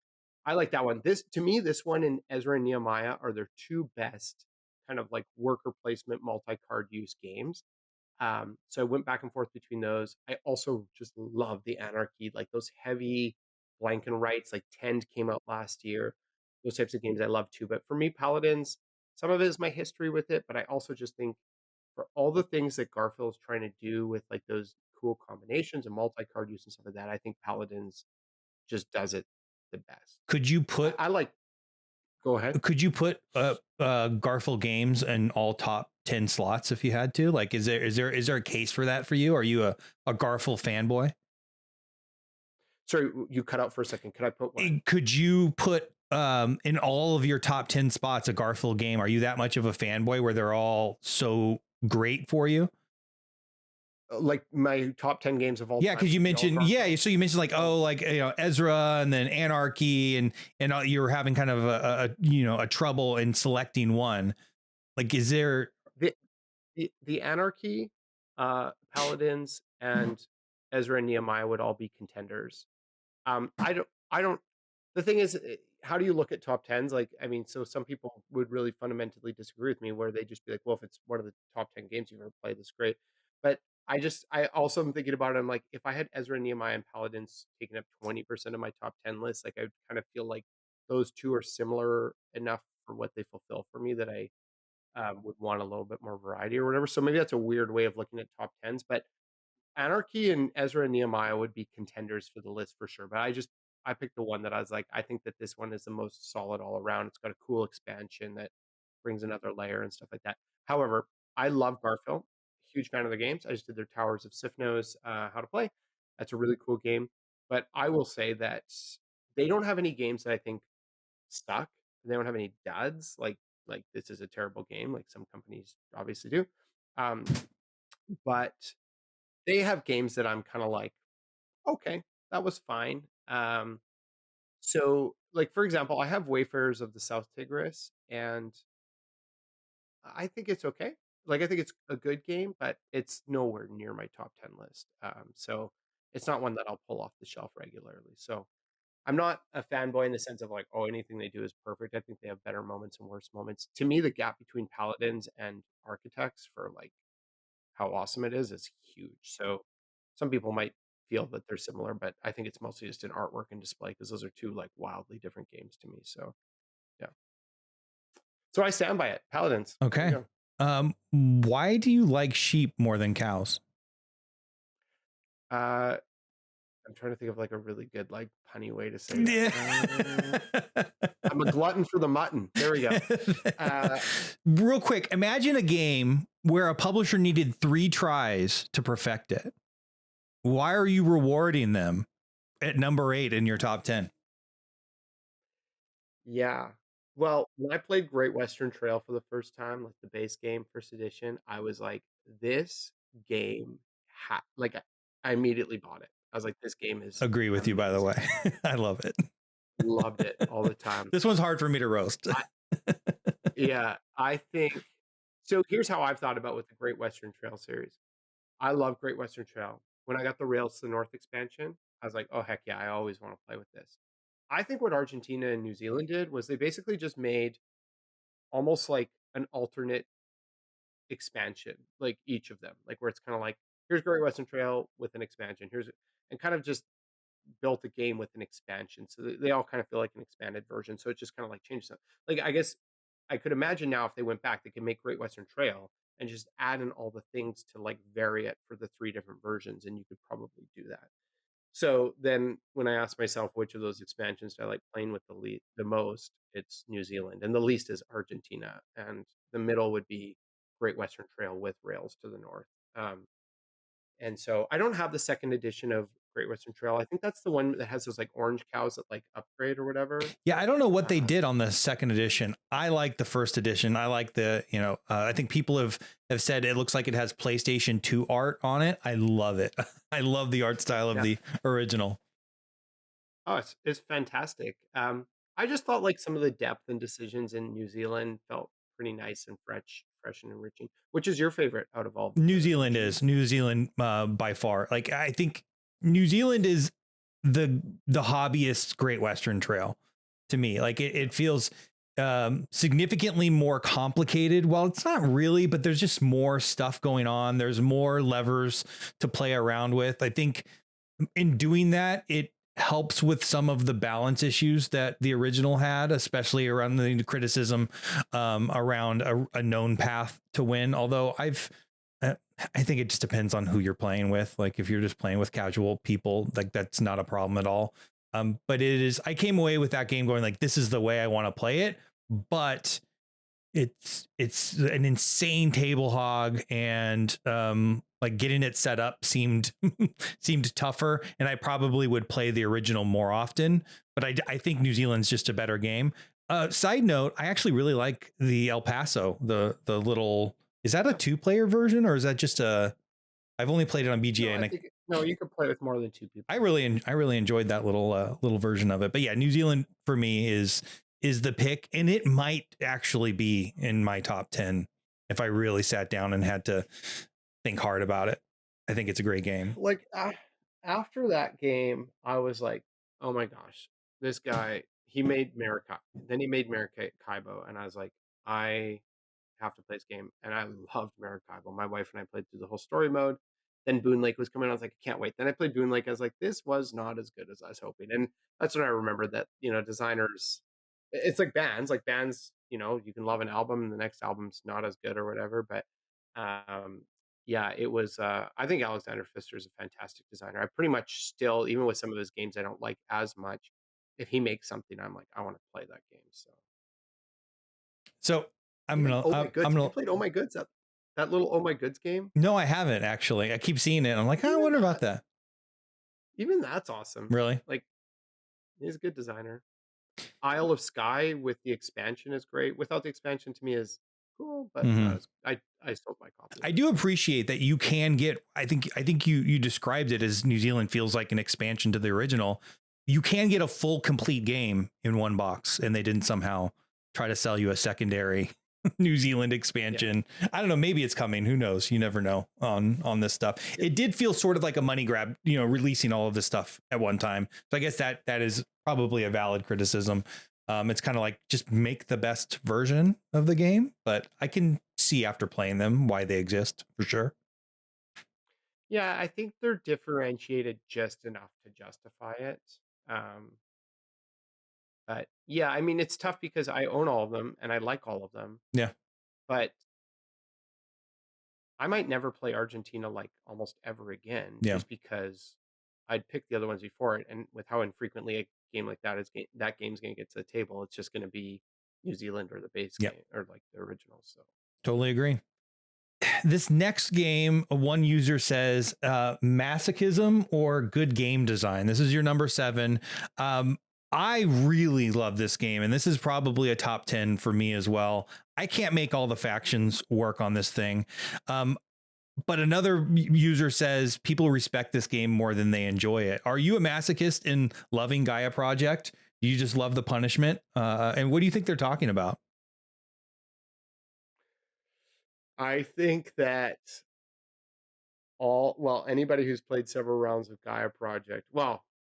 I like that one. This to me, this one and Ezra and Nehemiah are their two best kind of like worker placement multi-card use games. So I went back and forth between those. I also just love the Anarchy, like those heavy blank and rights, like Tend came out last year. Those types of games I love too. But for me, Paladins, some of it is my history with it, but I also just think for all the things that Garfield's trying to do with like those cool combinations and multi-card use and stuff like that, I think Paladins just does it the best. Could you I, put I like go ahead. Garfield games in all top 10 slots if you had to? Like, is there a case for that for you? Are you a Garfield fanboy? Sorry, you cut out for a second. Could I put what? Could you put in all of your top 10 spots a Garfield game? Are you that much of a fanboy where they're all so great for you? Like my top 10 games of all Yeah, time because you would be all mentioned, Garfield. so you mentioned like, Um, oh, like, Ezra and then Anarchy and you were having kind of a trouble in selecting one. Like, is there? the the Anarchy, Paladins, and Ezra and Nehemiah would all be contenders. I don't the thing is, how do you look at top 10s? Like, I mean, so some people would really fundamentally disagree with me where they just be like, "Well, if it's one of the top 10 games you've ever played, that's great." But I also am thinking about it, I'm like, if I had Ezra, Nehemiah, and Paladins taking up 20% of my top 10 list, like, I would kind of feel like those 2 are similar enough for what they fulfill for me that I, would want a little bit more variety or whatever. So maybe that's a weird way of looking at top 10s, but Anarchy and Ezra and Nehemiah would be contenders for the list for sure, but I picked the one that I was like, I think that this one is the most solid all around. It's got a cool expansion that brings another layer and stuff like that. However, I love Garfield, huge fan of the games. I just did their Towers of Sifnos, How to Play. That's a really cool game, but I will say that they don't have any games that I think suck. They don't have any duds, like, "This is a terrible game," like some companies obviously do. Um, but they have games that I'm kinda like, "Okay, that was fine." So, like, for example, I have Wayfarers of the South Tigris, and I think it's okay. Like, I think it's a good game, but it's nowhere near my top 10 list. So it's not one that I'll pull off the shelf regularly. So I'm not a fanboy in the sense of like, oh, anything they do is perfect. I think they have better moments and worse moments. To me, the gap between Paladins and Architects for like how awesome it is huge. So some people might feel that they're similar, but I think it's mostly just in artwork and display because those are two like wildly different games to me. So yeah. So I stand by it. Paladins. There you Okay. go. Why do you like sheep more than cows? Uh, I'm trying to think of like a really good like punny way to say that. Yeah. I'm a glutton for the mutton. There we go. Uh, Real quick, imagine a game where a publisher needed 3 tries to perfect it. Why are you rewarding them at number 8 in your top 10? yeah. Well, when I played Great Western Trail for the first time, like the base game, first edition, I was like, this game like I immediately bought it. I was like, this game is Agree with you, by the way. amazing. I love it. Loved it all the time. This one's hard for me to roast. I Yeah, I think so here's how I've thought about with the Great Western Trail series. I love Great Western Trail. When I got the Rails to the North expansion, I was like, "Oh, heck yeah, I always wanna play with this." I think what Argentina and New Zealand did was they basically just made almost like an alternate expansion, like each of them, like where it's kinda like, "Here's Great Western Trail with an expansion, here's" and kind of just built a game with an expansion, so they all kind of feel like an expanded version, so it just kinda, like, changes them. Like, I guess I could imagine now if they went back, they could make Great Western Trail and just add in all the things to, like, vary it for the 3 different versions, and you could probably do that. So then when I ask myself which of those expansions do I like playing with the most, it's New Zealand, and the least is Argentina, and the middle would be Great Western Trail with rails to the north. Um, and so I don't have the second edition of Great Western Trail. I think that's the one that has those like orange cows that like upgrade or whatever. Yeah, I don't know what they Um, did on the second edition. I like the first edition. I like the, I think people have said it looks like it has PlayStation 2 art on it. I love it. I love the art style of yeah. the original. Oh, it's fantastic. I just thought like some of the depth and decisions in New Zealand felt pretty nice and fresh and enriching. Which is your favorite out of all New the Zealand editions? is New Zealand by far. Like I think New Zealand is the hobbyist Great Western Trail to me. Like it feels significantly more complicated. Well, it's not really, but there's just more stuff going on. There's more levers to play around with. I think in doing that, it helps with some of the balance issues that the original had, especially around the criticism around a known path to win. Although uh, I think it just depends on who you're playing with. Like if you're just playing with casual people, like that's not a problem at all. But it is. I came away with that game going like, this is the way I want to play it, but it's an insane table hog, and like getting it set up seemed seemed tougher, and I probably would play the original more often, but I think New Zealand's just a better game. Side note, I actually really like the El Paso, the little, is that a Yeah. 2-player version, or is that just I've only played it on No, BGA, I and think no, you could play with more than two I people. really I really enjoyed that little version of it. But yeah, New Zealand for me is the pick, and it might actually be in my top 10 if I really sat down and had to think hard about it. I think it's a great game. Like after that game, I was like, "Oh my gosh, this guy, he made then he made Maracaibo," and I was like, "I have to play this game." And I loved Maracaibo. My wife and I played through the whole story mode. Then Boon Lake was coming. I was like, "I can't wait." Then I played Boon Lake. I was like, "This was not as good as I was hoping." And that's when I remembered that designers, it's like bands. Like bands, you can love an album and the next album's not as good or whatever. But um, yeah, it was. I think Alexander Pfister is a fantastic designer. I pretty much still, even with some of his games, I don't like as much. If he makes something, I'm like, I want to play that game. So So I'm even gonna Oh My I'm Goods. Have you gonna played Oh My Goods? That little Oh My Goods game? no, I haven't actually. I keep seeing it. I'm like, oh, I Even wonder about that that. even that's awesome. Really? Like, he's a good designer. Isle of Skye with the expansion is great. Without the expansion to me is cool, but not Mm-hmm. as I sold my copy of I it. do appreciate that you can get. I think you described it as New Zealand feels like an expansion to the original. You can get a full complete game in one box, and they didn't somehow try to sell you a secondary New Zealand Yeah. expansion. I don't know. Maybe it's coming. Who knows? You never know on this stuff. Yeah. It did feel sort of like a money grab, releasing all of this stuff at one time. So I guess that is probably a valid criticism. It's kind of like just make the best version of the game, but I can see after playing them why they exist for sure. Yeah, I think they're differentiated just enough to justify it. Um, but yeah, I mean, it's tough because I own all of them and I like all of them, Yeah, but I might never play Argentina like almost ever again yeah, just because I'd picked the other ones before it, and with how infrequently a game like that game's gonna get to the table, it's just gonna be New Zealand or the base yeah. game or like the original. So Totally agree. This next game, one user says masochism or good game design. This is your number 7. Um, I really love this game, and this is probably a top 10 for me as well. I can't make all the factions work on this thing. Um, but another user says people respect this game more than they enjoy it. Are you a masochist in loving Gaia Project? Do you just love the punishment? And what do you think they're talking about? I think that anybody who's played several rounds of Gaia Project,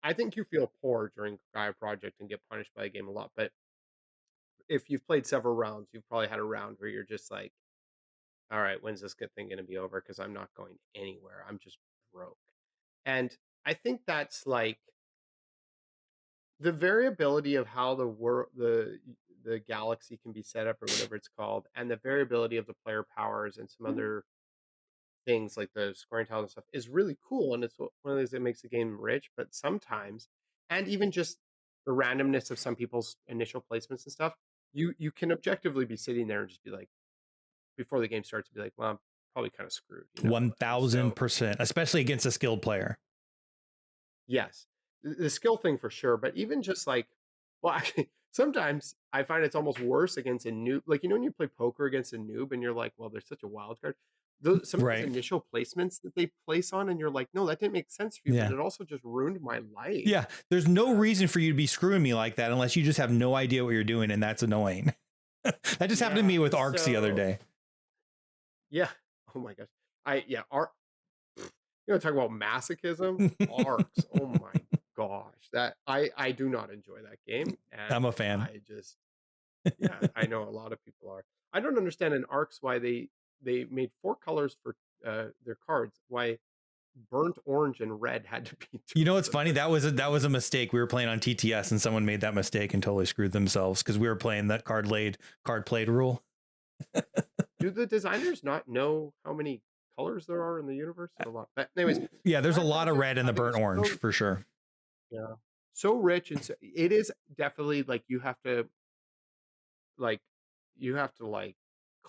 I think you feel poor during Gaia Project and get punished by the game a lot. But if you've played several rounds, you've probably had a round where you're just like, all right, when's this good thing going to be over? Because I'm not going anywhere. I'm just broke. And I think that's like the variability of how the galaxy can be set up or whatever it's called, and the variability of the player powers and some other things like the scoring tiles and stuff is really cool, and it's one of those that makes the game rich. But sometimes, and even just the randomness of some people's initial placements and stuff, you can objectively be sitting there and just be like, before the game starts, be like, well, I'm probably kind of screwed, you know. And so 1000%, especially against a skilled player. yes, the skill thing for sure, but even just like, well, actually, sometimes I find it's almost worse against a noob. Like, you know, when you play poker against a noob and you're like, well, there's such a wild card. Some of those Right. initial placements that they place on, and you're like, no, that didn't make sense for you, but Yeah. it also just ruined my life. Yeah. There's no Um, reason for you to be screwing me like that unless you just have no idea what you're doing. And that's annoying. That just happened to me yeah. with ARCs the other So day. yeah. Oh my gosh. Yeah. You know, talk about masochism. Arcs. Oh my gosh. That I do not enjoy that game, I'm and a fan. I just yeah, I know a lot of people are. I don't understand in ARCs why they made 4 colors for, their cards, why burnt orange and red had to be 2 You know of what's them. funny? That was a mistake. We were playing on TTS and someone made that mistake and totally screwed themselves because we were playing that card played rule. Do the designers not know how many colors there are in the universe? Or a lot? But anyways, Yeah, there's a Gaia lot of Project, red in I the think burnt it's orange so for sure. yeah, so rich, and so it is definitely like like, you have to, like,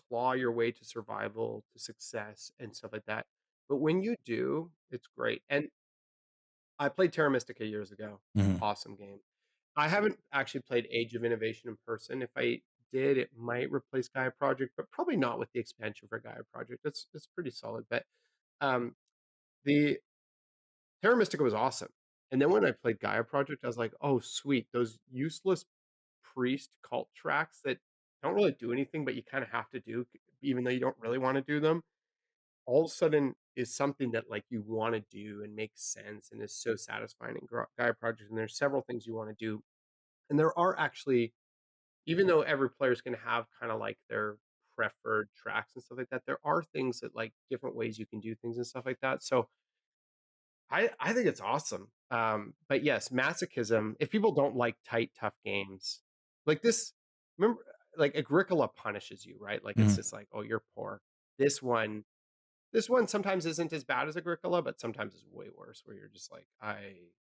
claw your way to survival, to success, and stuff like that. But when you do, it's great. And I played Terra Mystica years ago. Mhm. Awesome game. I haven't actually played Age of Innovation in person. If I did, it might replace Gaia Project, but probably not with the expansion for Gaia Project. It's pretty solid. But um, the Terra Mystica was awesome. And then when I played Gaia Project, I was like, oh sweet, those useless priest cult tracks that don't really do anything, but you kind of have to do, even though you don't really want to do them. All of a sudden, is something that like you want to do and makes sense and is so satisfying in Gaia Project. And there's several things you want to do, and there are actually, even though every player is going to have kind of like their preferred tracks and stuff like that, there are things that like different ways you can do things and stuff like that. So I think it's awesome. But yes, masochism. If people don't like tight, tough games like this, remember, like Agricola punishes you, right? Like it's Mhm. just like, oh, you're poor. This one, this one sometimes isn't as bad as Agricola, but sometimes is way worse. Where you're just like, I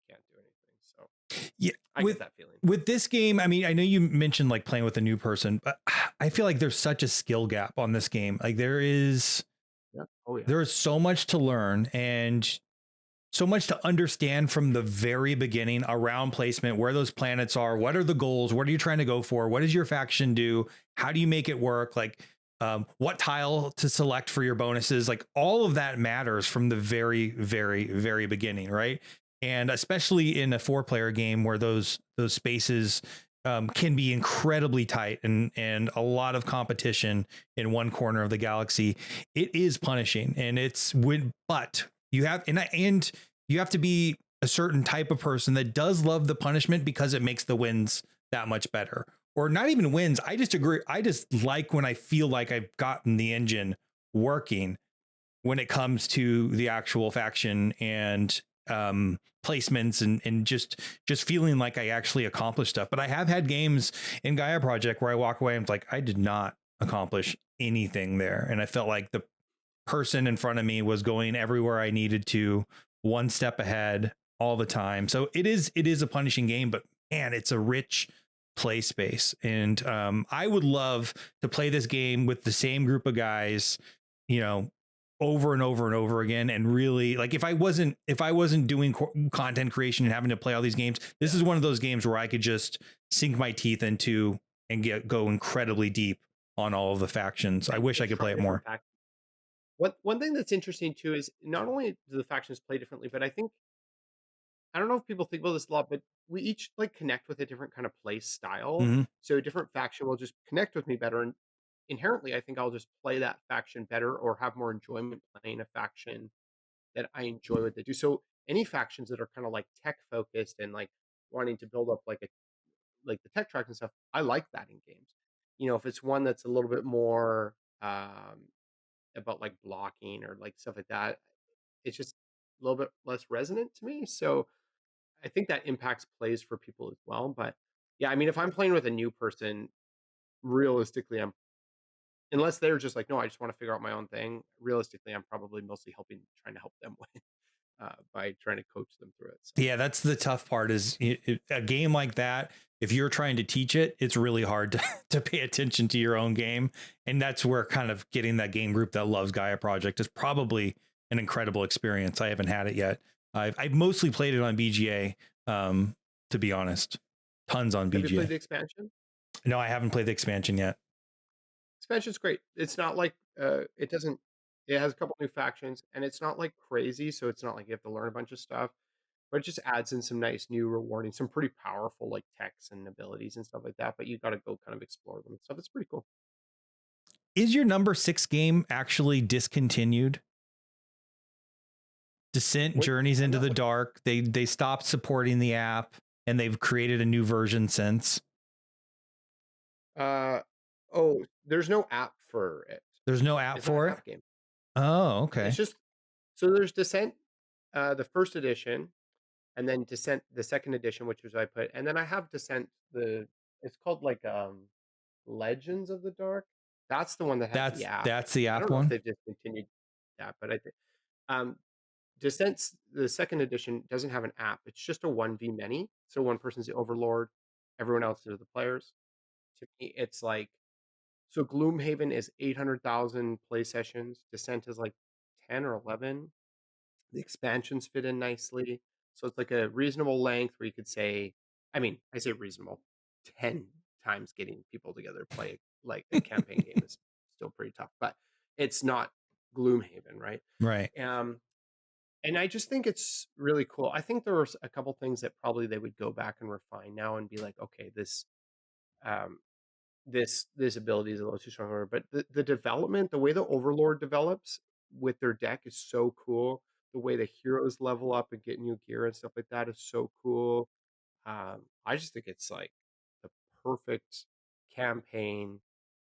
can't do anything. So Yeah, I get that feeling. with this game, I mean, I know you mentioned like playing with a new person, but I feel like there's such a skill gap on this game. Like Yeah. Oh yeah. there is so much to learn and so much to understand from the very beginning around placement, where those planets are, what are the goals, what are you trying to go for, what does your faction do, how do you make it work, like what tile to select for your bonuses, like all of that matters from the very, very, very beginning, right? And especially in a 4-player game where those spaces can be incredibly tight and a lot of competition in one corner of the galaxy, it is punishing, and but you have and you have to be a certain type of person that does love the punishment because it makes the wins that much better. Or not even wins. I just agree. I just like when I feel like I've gotten the engine working when it comes to the actual faction and placements and just feeling like I actually accomplished stuff. But I have had games in Gaia Project where I walk away and it's like I did not accomplish anything there, and I felt like the person in front of me was going everywhere I needed to, one step ahead all the time. So it is a punishing game, but man, it's a rich play space. And I would love to play this game with the same group of guys, you know, over and over and over again. And really, like, if I wasn't doing content creation and having to play all these games, this is one of those games where I could just sink my teeth into and go incredibly deep on all of the factions. I wish I And could try play it different more. factions. One thing that's interesting too is not only do the factions play differently, but I think, I don't know if people think about this a lot, but we each like connect with a different kind of play style. Mhm. So a different faction will just connect with me better, and inherently, I think I'll just play that faction better or have more enjoyment playing a faction that I enjoy what they do. So any factions that are kind of like tech focused and like wanting to build up like the tech track and stuff, I like that in games. You know, if it's one that's a little bit more about like blocking or like stuff like that, it's just a little bit less resonant to me. So I think that impacts plays for people as well. But yeah, I mean, if I'm playing with a new person, realistically, I'm unless they're just like, no, I just want to figure out my own thing. Realistically, I'm probably mostly trying to help them win by trying to coach them through it. So Yeah, that's the tough part is a game like that. If you're trying to teach it, it's really hard to pay attention to your own game. And that's where kind of getting that game group that loves Gaia Project is probably an incredible experience. I haven't had it yet. I've mostly played it on BGA, to be honest. Tons on have you played BGA. the expansion? No, I haven't played the expansion yet. Expansion's great. It's not like it doesn't. It has a couple new factions, and it's not like crazy. So it's not like you have to learn a bunch of stuff, but it just adds in some nice, new, rewarding, some pretty powerful like techs and abilities and stuff like that. But you got to go kind of explore them and stuff. It's pretty cool. Is your number 6 game actually discontinued? Descent What Journeys I'm into not the Dark. They stopped supporting the app and they've created a new version since. Oh, there's no app for it. There's no app It's not for an it. app game. Oh, It's okay. just so there's Descent, the first edition, and then Descent, the second edition, which was I put, and then I have Descent. It's called like Legends of the Dark. That's the one that has the app. That's the I app don't know if one. they've discontinued that, but I think um, Descent, the second edition, doesn't have an app. It's just a 1v many. So one person's the overlord, everyone else are the players. To me, it's like so Gloomhaven is 800,000 play sessions. Descent is like 10 or 11. The expansions fit in nicely. So it's like a reasonable length where you could say, I mean, I say reasonable. 10 times getting people together to play like a campaign game is still pretty tough, but it's not Gloomhaven, right? Right. Um, and I just think it's really cool. I think there were a couple things that probably they would go back and refine now and be like, okay, um, this ability is a little too strong, but the development, the way the Overlord develops with their deck is so cool. The way the heroes level up and get new gear and stuff like that is so cool. I just think it's like the perfect campaign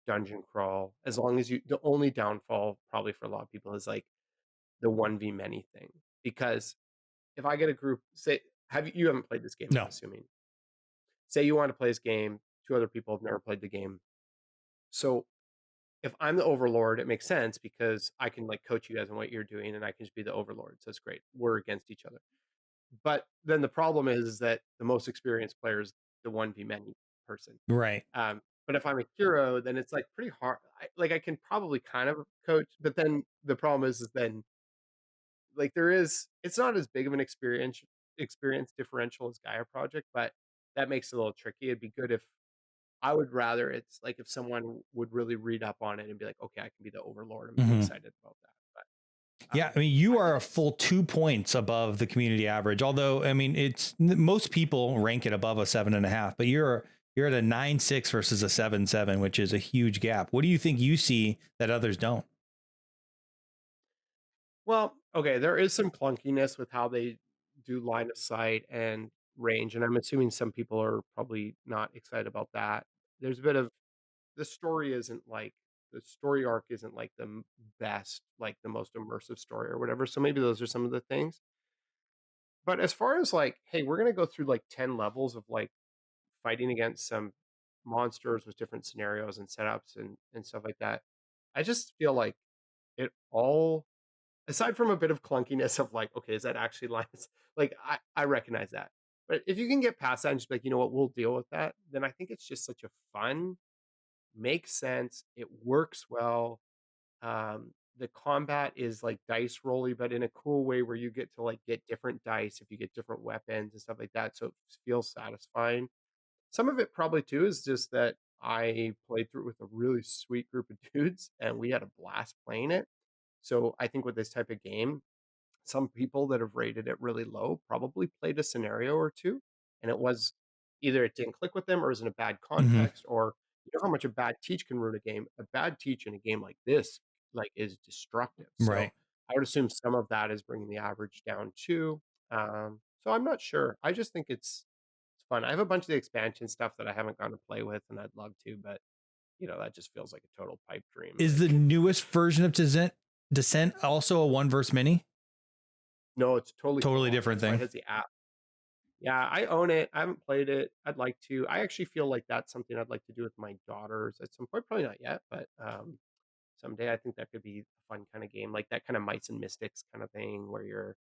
dungeon crawl. As long as you, the only downfall probably for a lot of people is like the 1v many thing. Because if I get a group, say, you haven't played this game, I'm No. assuming. Say you want to play this game, two other people have never played the game. So if I'm the overlord, it makes sense because I can like coach you guys on what you're doing and I can just be the overlord. So it's great. We're against each other. But then the problem is that the most experienced player is the 1v many person. Right. But if I'm a hero, then it's like pretty hard. I can probably kind of coach, but then the problem is then like it's not as big of an experience differential as Gaia Project, but that makes it a little tricky. It'd be good if I would rather it's like if someone would really read up on it and be like, okay, I can be the overlord and be Mhm. excited about that. But Yeah, I mean, you I are think a it's full 2 points above the community average. Although, I mean, it's most people rank it above a 7.5, but you're at a 9.6 versus a 7.7, which is a huge gap. What do you think you see that others don't? well, okay. There is some clunkiness with how they do line of sight and range, and I'm assuming some people are probably not excited about that. There's a bit of the story isn't like the story arc isn't like best, like the most immersive story or whatever. So maybe those are some of the things. But as far as like, hey, we're gonna go through like 10 levels of like fighting against some monsters with different scenarios and setups and stuff like that. I just feel like it all aside from a bit of clunkiness of like, okay, is that actually lines? Like I recognize that. But if you can get past that and just be like, you know what, we'll deal with that, then I think it's just such a fun, makes sense, it works well. The combat is like dice rolly, but in a cool way where you get to like get different dice if you get different weapons and stuff like that. So it feels satisfying. Some of it probably too is just that I played through it with a really sweet group of dudes and we had a blast playing it. So I think with this type of game, some people that have rated it really low probably played a scenario or two and it was either it didn't click with them or it was in a bad Hmm. context or you know how much a bad teach can ruin a game. A bad teach in a game like this like is destructive. So Right. I would assume some of that is bringing the average down too. So I'm not sure. I just think it's fun. I have a bunch of the expansion stuff that I haven't gone to play with, and I'd love to, but you know that just feels like a total pipe dream. Is the Like, newest version of Descent also a one verse mini? no, it's totally Totally co-op. different That's why it thing. has the app. Yeah, I own it. I haven't played it. I'd like to. I actually feel like that's something I'd like to do with my daughters at some point. Probably not yet, but someday. I think that could be a fun kind of game, like that kind of Mice and Mystics kind of thing where you're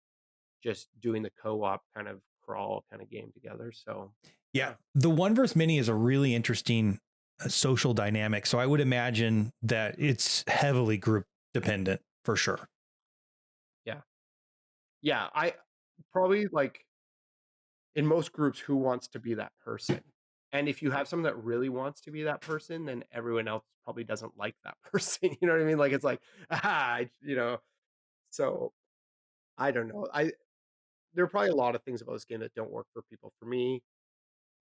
just doing the co-op kind of crawl kind of game together. So, Yeah, yeah. the one versus many is a really interesting social dynamic. So I would imagine that it's heavily group dependent for sure. Yeah. Yeah, I probably like in most groups, who wants to be that person? And if you have someone that really wants to be that person, then everyone else probably doesn't like that person. You know what I mean? Like it's like, ah, so I don't know. There are probably a lot of things about this game that don't work for people. For me,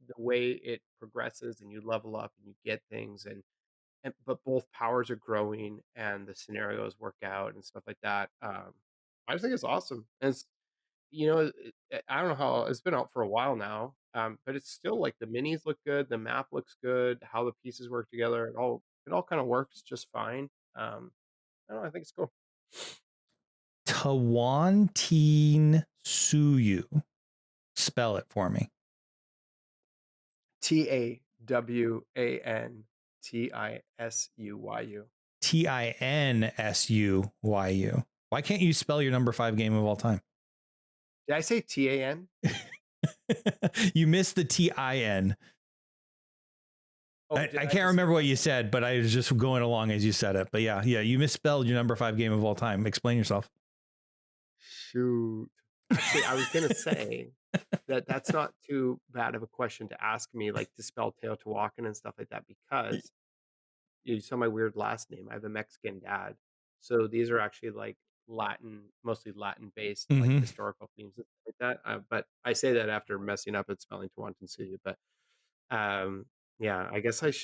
the way it progresses and you level up and you get things and but both powers are growing and the scenarios work out and stuff like that. I just think it's awesome. And it's I don't know how it's been out for a while now, but it's still like the minis look good, the map looks good, how the pieces work together, it all kind of works just fine. I don't know, I think it's cool. Tawantin Suyu. Spell it for me. TAWANTISUYU. TINSUYU. Why can't you spell your number 5 game of all time? Did I say TAN? You missed the TIN. Oh, I did I can't just remember what you said, but I was just going along as you said it. But yeah, you misspelled your number 5 game of all time. Explain yourself. shoot? Actually, I was gonna say that that's not too bad of a question to ask me, like to spell Teotihuacan and stuff like that, because you saw my weird last name. I have a Mexican dad. So these are actually like mostly Latin based, like Mm-hmm. historical themes and stuff like that. But I say that after messing up at spelling Tawantinsuyu. But um, yeah, I guess it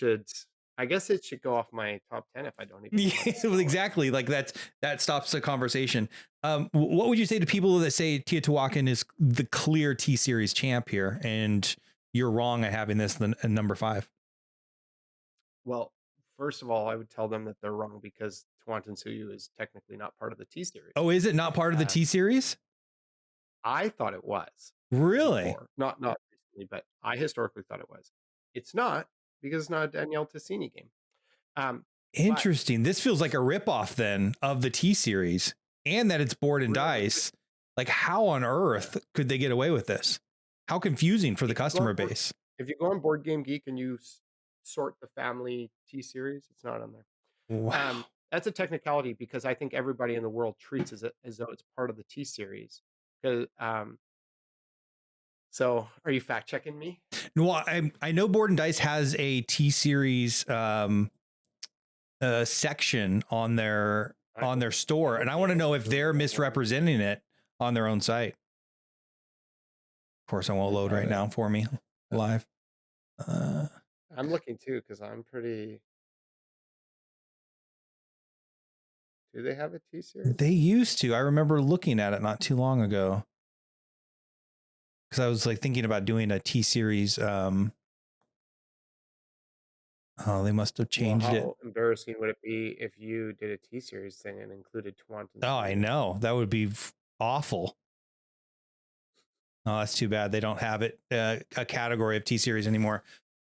should go off my top 10 if I don't even know how to Yeah, spell it. exactly. Like that stops the conversation. What would you say to people that say Teotihuacan is the clear T series champ here, and you're wrong at having this number 5? Well, first of all, I would tell them that they're wrong because Tawantinsuyu is technically not part of the T series. Oh, is it not part of the Uh, T series? I thought it was Really before, not recently, but I historically thought it was. It's not because it's not a Danielle Tassini game. Um, but interesting. This feels like a ripoff then of the T series, and that it's board and really, dice. Like, how on yeah. earth could they get away with this? How confusing for the If you go customer on board, base. if you go on Board Game Geek and you sort the family T series, it's not on there. Wow. That's a technicality because I think everybody in the world treats as though it's part of the T series. 'Cause, so are you fact checking me? Well, I know Board and Dice has a T series section on I don't. I store, and don't I think want to I know if really they're don't know. misrepresenting it on their own site. Of course, I won't They load right probably now are. for me Uh, live. Uh, I'm looking too because I'm pretty. Do they have a T series? they used to. I remember looking at it not too long ago because I was like thinking about doing a T series. Oh, they must have Well, changed it. how embarrassing would it be if you did a T series thing and included Tawantin Oh, I Suyu? know that would be awful. Oh, that's too bad. They don't have it a category of T series anymore.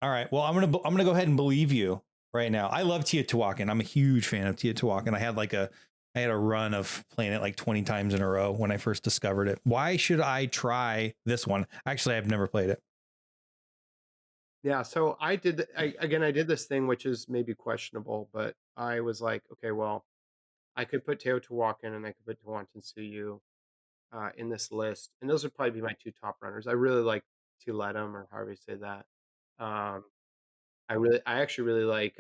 All right. Well, I'm gonna go ahead and believe you right now. I love Teotihuacan. I'm a huge fan of Teotihuacan. I had a run of playing it like 20 times in a row when I first discovered it. Why should I try this one? Actually, I've never played it. Yeah, so I did this thing which is maybe questionable, but I was like, okay, well, I could put Teotihuacan and I could put Tawantinsuyu in this list, and those would probably be my two top runners. I really like Tuletum, or however you say that. Um, I actually really like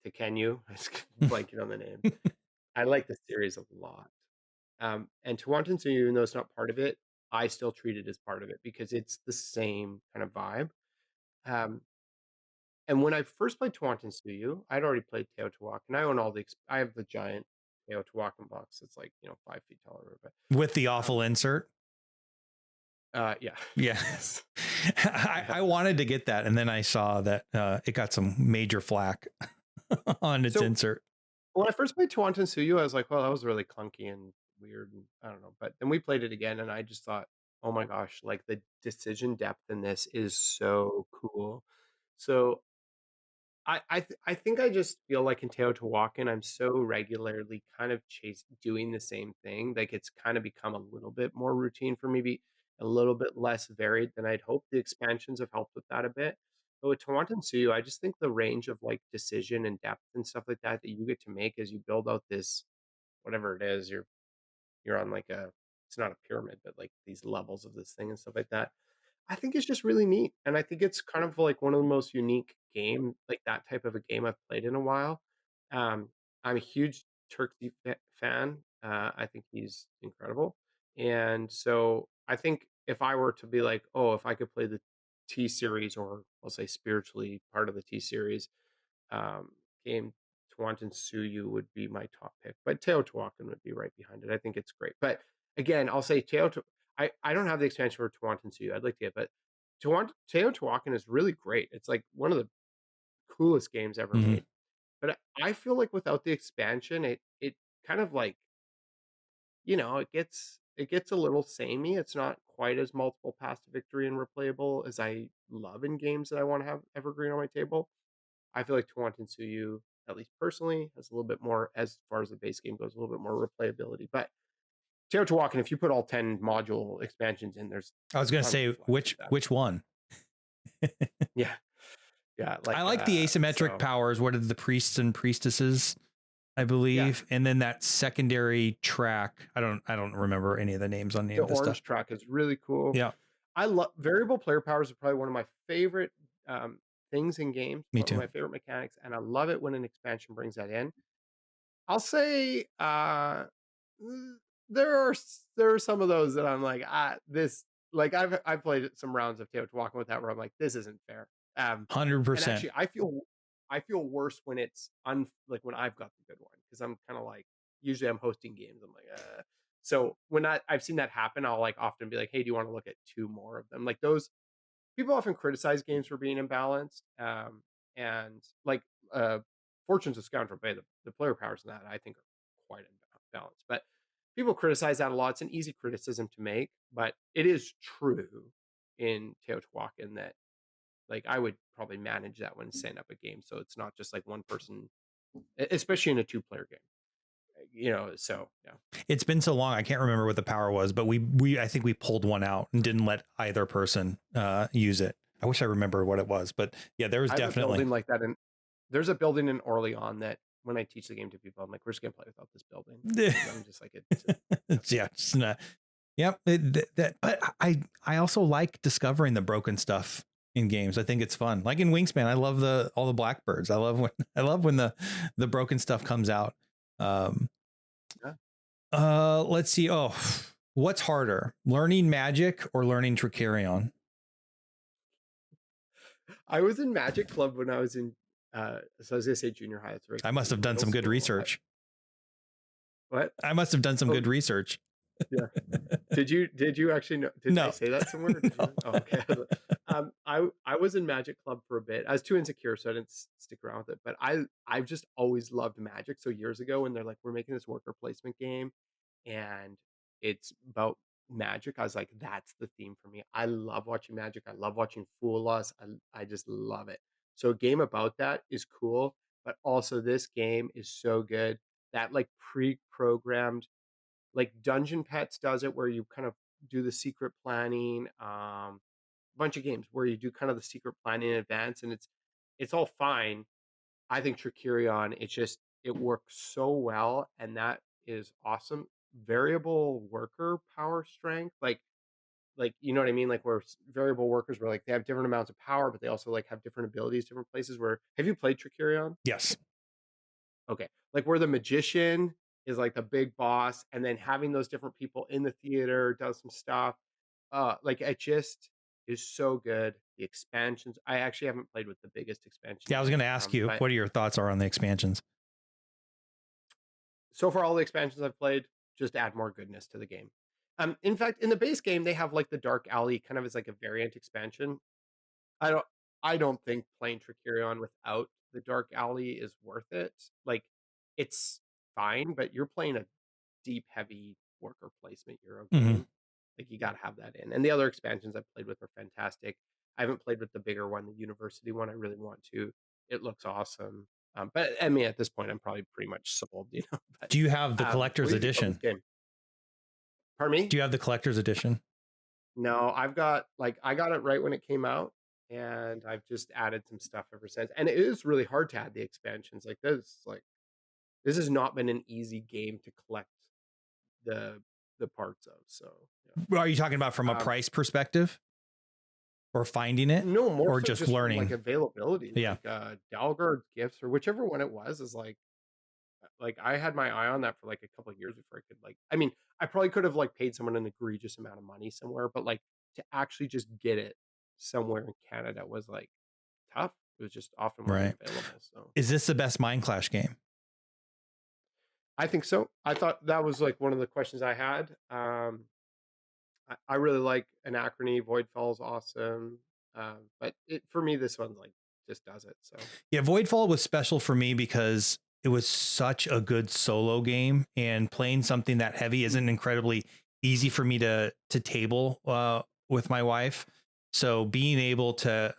Tekenyu. I just blanking on the name. I like the series a lot. And Tawantinsuyu, even though it's not part of it, I still treat it as part of it because it's the same kind of vibe. Um, And when I first played Tawantinsuyu, I'd already played Teotihuacan. I own I have the giant Teotihuacan box that's like, 5 feet tall or whatever, With the but, awful insert. yeah. Yeah. Yes. I wanted to get that, and then I saw that it got some major flack on its So, insert. when I first played Tawantinsuyu, I was like, "Well, that was really clunky and weird," and I don't know, but then we played it again, and I just thought, "Oh my gosh, like, the decision depth in this is so cool." So I think I just feel like in Teotihuacan, I'm so regularly kind of doing the same thing. Like it's kind of become a little bit more routine for me, be a little bit less varied than I'd hoped. The expansions have helped with that a bit. But with Tawantinsuyu, I just think the range of like decision and depth and stuff like that that you get to make as you build out this whatever it is, you're on like a it's not a pyramid, but like these levels of this thing and stuff like that. I think it's just really neat, and I think it's kind of like one of the most unique like that type of a game I've played in a while. Um, I'm a huge Turkey fan. I think he's incredible, and so I think if I were to be like, oh, if I could play the T series, or I'll say spiritually part of the T series, um, game Tawantin Suyu would be my top pick, but Teotihuacan would be right behind it. I think it's great. But again, I'll say I don't have the expansion for Tawantin Suyu. I'd like to get, but Teotihuacan is really great. It's like one of the coolest games ever Mhm. made. But I feel like without the expansion, it kind of like, it gets a little samey. It's not quite as multiple paths to victory and replayable as I love in games that I want to have evergreen on my table. I feel like Tawantinsuyu, at least personally, has a little bit more, as far as the base game goes, a little bit more replayability. But Teotihuacan, if you put all 10 module expansions in, there's I was gonna tons of say flex with which that. which one. Yeah. Yeah. I like the asymmetric So powers. What are the priests and priestesses, I yeah, believe, and then that secondary track. I don't remember any of the names on any the of this stuff. orange track is really cool. Yeah, I love variable player powers are probably one of my favorite things in games, me one of too. my favorite mechanics, and I love it when an expansion brings that in. I'll say, mm, there are some of those that I'm like, this like I've played some rounds of Teotihuacan with that where I'm like, this isn't fair. Hundred And percent. actually, I feel worse when it's like when I've got the good one because I'm kind of like usually I'm hosting games. I'm like, so when I've seen that happen, I'll like often be like, hey, do you want to look at two more of them? Like those people often criticize games for being imbalanced, and like Fortunes of Scoundrel Bay, the player powers in that I think are quite imbalanced. But people criticize that a lot. It's an easy criticism to make, but it is true in Teotihuacan that like I would probably manage that when setting up a game, so it's not just like one person, especially in a two-player game. So yeah. It's been so long, I can't remember what the power was, but we I think we pulled one out and didn't let either person use it. I wish I remember what it was, but yeah, there was I have a definitely. building like that, and there's a building in Orleans that when I teach the game to people, I'm like, we're just gonna play without this building because I'm just like it's just yeah. Yeah, it's not, yep. But I also like discovering the broken stuff in games. I think it's fun. Like in Wingspan, I love all the blackbirds. I love when the broken stuff comes out. Um, Yeah. let's see. Oh, what's harder, learning magic or learning Trickerion? I was in Magic Club when I was in so I was gonna say junior high. That's right. I must have done Middle some good school. research. What? I must have done some Oh good research. yeah. Did you actually know? Did I No. say that somewhere? Or did No. you? Oh, okay. I was in Magic Club for a bit. I was too insecure, so I didn't stick around with it. But I've just always loved Magic. So years ago, when they're like, we're making this worker placement game, and it's about magic, I was like, that's the theme for me. I love watching Magic. I love watching Fool Us. I just love it. So a game about that is cool, but also this game is so good that like pre-programmed like Dungeon Pets does it where you kind of do the secret planning. A bunch of games where you do kind of the secret planning in advance, and it's all fine. I think Trickerion, it works so well, and that is awesome. Variable worker power strength, like you know what I mean, like where variable workers where like they have different amounts of power, but they also like have different abilities, different places. Where have you played Trickerion? Yes. Okay. Like where the magician is like the big boss, and then having those different people in the theater does some stuff. Like it just is so good. The expansions. I actually haven't played with the biggest expansion Yeah, I was yet. going to ask you But what are your thoughts are on the expansions. so far all the expansions I've played just add more goodness to the game. In fact, in the base game, they have like the Dark Alley kind of as like a variant expansion. I don't I don't think playing Trickerion without the Dark Alley is worth it. Like it's fine, but you're playing a deep, heavy worker placement Euro Mm-hmm. game. Like you got to have that in. And the other expansions I've played with are fantastic. I haven't played with the bigger one, the university one. I really want to. it looks awesome. But I mean, at this point, I'm probably pretty much sold, you know. But Do you have the what collector's do you think about this edition? game? Pardon me? Do you have the collector's edition? No, I've got like I got it right when it came out, and I've just added some stuff ever since. And it is really hard to add the expansions. This has not been an easy game to collect the parts of. So Are you talking about from a yeah. price perspective or finding it No, more or so just just from like learning? availability. Yeah. Dalgard's Gifts or whichever one it was is like I had my eye on that for like a couple of years before I could like I mean, I probably could have like paid someone an egregious amount of money somewhere, but like to actually just get it somewhere in Canada was like tough. It was just often wasn't Right. available. So Is this the best Mind Clash game? I think so. I thought that was like one of the questions I had. I really like Anachrony, Voidfall is awesome. But it for me this one like just does it. So Yeah, Voidfall was special for me because it was such a good solo game, and playing something that heavy isn't incredibly easy for me to table with my wife. So being able to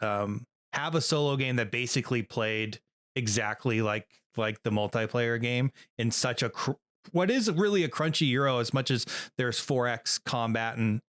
have a solo game that basically played exactly like the multiplayer game in such a what is really a crunchy Euro, as much as there's 4x combat and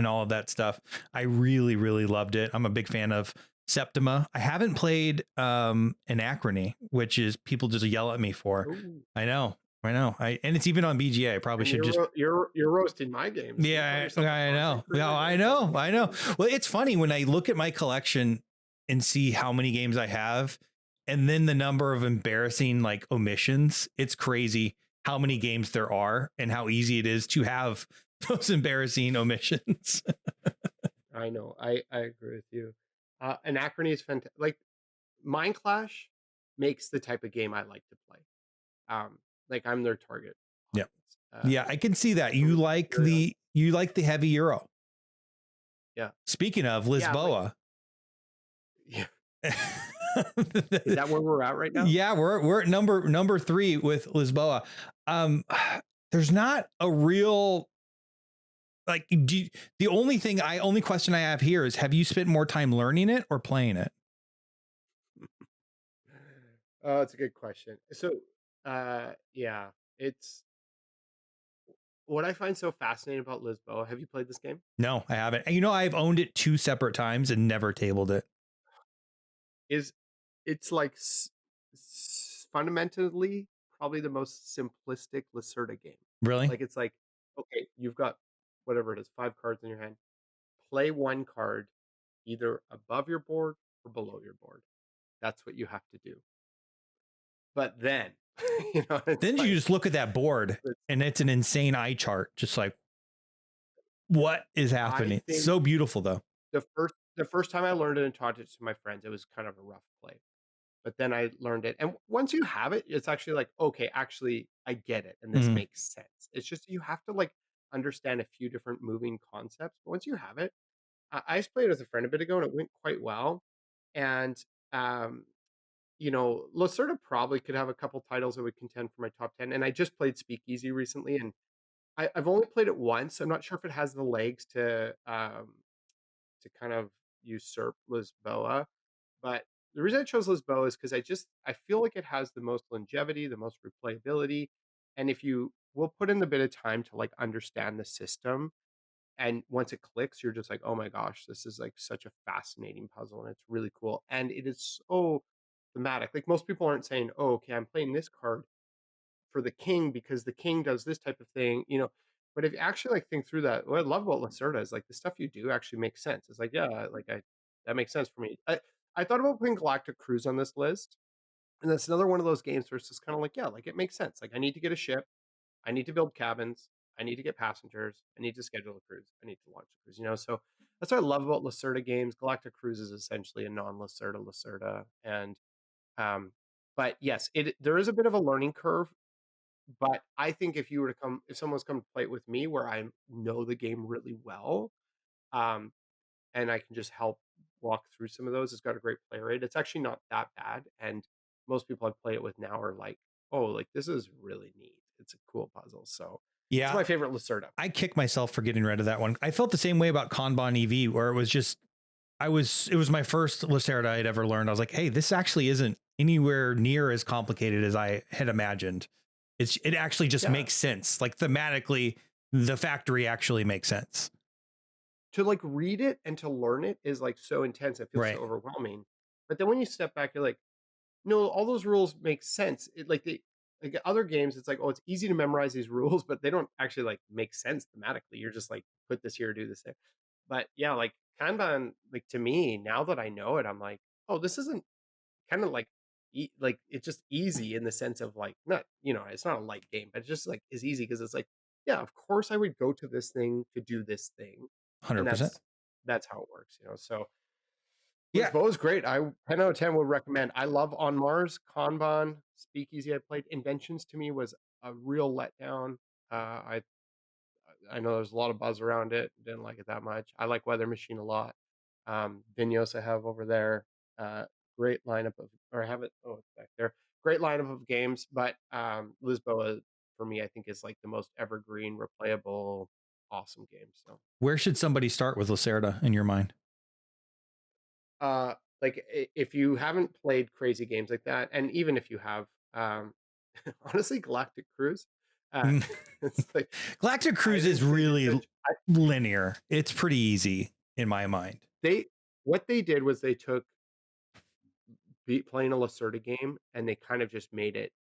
all of that stuff. I really loved it. I'm a big fan of Septima. I haven't played Anachrony, which is people just yell at me for. ooh. I know. And it's even on BGA. I probably And should just. you're roasting my games. You call Yeah, yourself a I know. content creator, No, I man. know. I know. Well, it's funny when I look at my collection and see how many games I have, and then the number of embarrassing like omissions. It's crazy how many games there are and how easy it is to have those embarrassing omissions. I know. I agree with you. Anachrony is fantastic. Like Mind Clash makes the type of game I like to play. Like I'm their target Yeah. audience. Yeah, I can see that. From You like the heavy Euro. yeah. Speaking of Yeah, like, Lisboa. yeah. Is that where we're at right now? Yeah, we're at number 3 with Lisboa. There's not a real like the only question I have here is, have you spent more time learning it or playing it? Oh, it's a good question. So, yeah, it's what I find so fascinating about Lisboa. Have you played this game? No, I haven't. And I've owned it 2 separate times and never tabled it. Is it's like fundamentally probably the most simplistic Lacerda game. Really? Like it's like, okay, you've got whatever it is, 5 cards in your hand. Play one card either above your board or below your board. That's what you have to do. But then, Then you just look at that board and it's an insane eye chart. Just like, what is happening? So beautiful though. The first time I learned it and taught it to my friends, it was kind of a rough play. But then I learned it. And once you have it, it's actually like, okay, actually I get it and this makes sense. It's just you have to like understand a few different moving concepts. But once you have it, I just played it with a friend a bit ago and it went quite well. And Lacerda probably could have a couple titles that would contend for my top 10. And I just played Speakeasy recently and I've only played it once. I'm not sure if it has the legs to kind of usurp Lisboa. But the reason I chose Lisboa is because I feel like it has the most longevity, the most replayability. And if you will put in the bit of time to like understand the system, and once it clicks, you're just like, oh my gosh, this is like such a fascinating puzzle and it's really cool. And it is so thematic. Like most people aren't saying, oh, okay, I'm playing this card for the king because the king does this type of thing. But if you actually like think through that, what I love about Lacerda is like the stuff you do actually makes sense. It's like, yeah, that makes sense for me. I thought about putting Galactic Cruise on this list, and that's another one of those games where it's just kind of like, yeah, like it makes sense. Like I need to get a ship, I need to build cabins, I need to get passengers, I need to schedule a cruise, I need to launch a cruise. So that's what I love about Lacerda games. Galactic Cruise is essentially a non-Lacerda, and but yes, there is a bit of a learning curve. But I think if someone's come to play it with me where I know the game really well, um, and I can just help walk through some of those, it's got a great play rate. It's actually not that bad. And most people I play it with now are like, oh, like this is really neat. It's a cool puzzle. So it's my favorite Lacerda. I kick myself for getting rid of that one. I felt the same way about Kanban EV, where it was my first Lacerda I'd ever learned. I was like, hey, this actually isn't anywhere near as complicated as I had imagined. It actually just Yeah. makes sense. Like thematically, the factory actually makes sense. To, like, read it and to learn it is, like, so intense, it feels so Right. overwhelming. But then when you step back, you're like, "No, all those rules make sense." Like, other games, it's like, "Oh, it's easy to memorize these rules," but they don't actually, like, make sense thematically. You're just like, "Put this here, do this there." But, yeah, like, Kanban, like, to me, now that I know it, I'm like, "Oh, this isn't kinda like like, it's just easy in the sense of, like, not it's not a light game, but it's just, like, is easy because it's like, yeah, of course I would go to this thing to do this thing, and 100%. that's how it works, you know? So, Yeah. Lisboa is great. 10 out of 10 would recommend. I love On Mars, Kanban, Speakeasy I played. Inventions to me was a real letdown. I know there's a lot of buzz around it, didn't like it that much. I like Weather Machine a lot. Vinyos I have over there, uh, great lineup of or I have it oh, it's back there. Great lineup of games, but, Lisboa for me, I think is like the most evergreen, replayable, awesome game, so, Where should somebody start with Lacerda in your mind? like, if you haven't played crazy games like that, and even if you have, honestly, Galactic Cruise, uh, it's like, Galactic I Cruise is think they did really such linear. It's pretty easy in my mind. they what they did was they took playing a Lacerda game, and they kind of just made it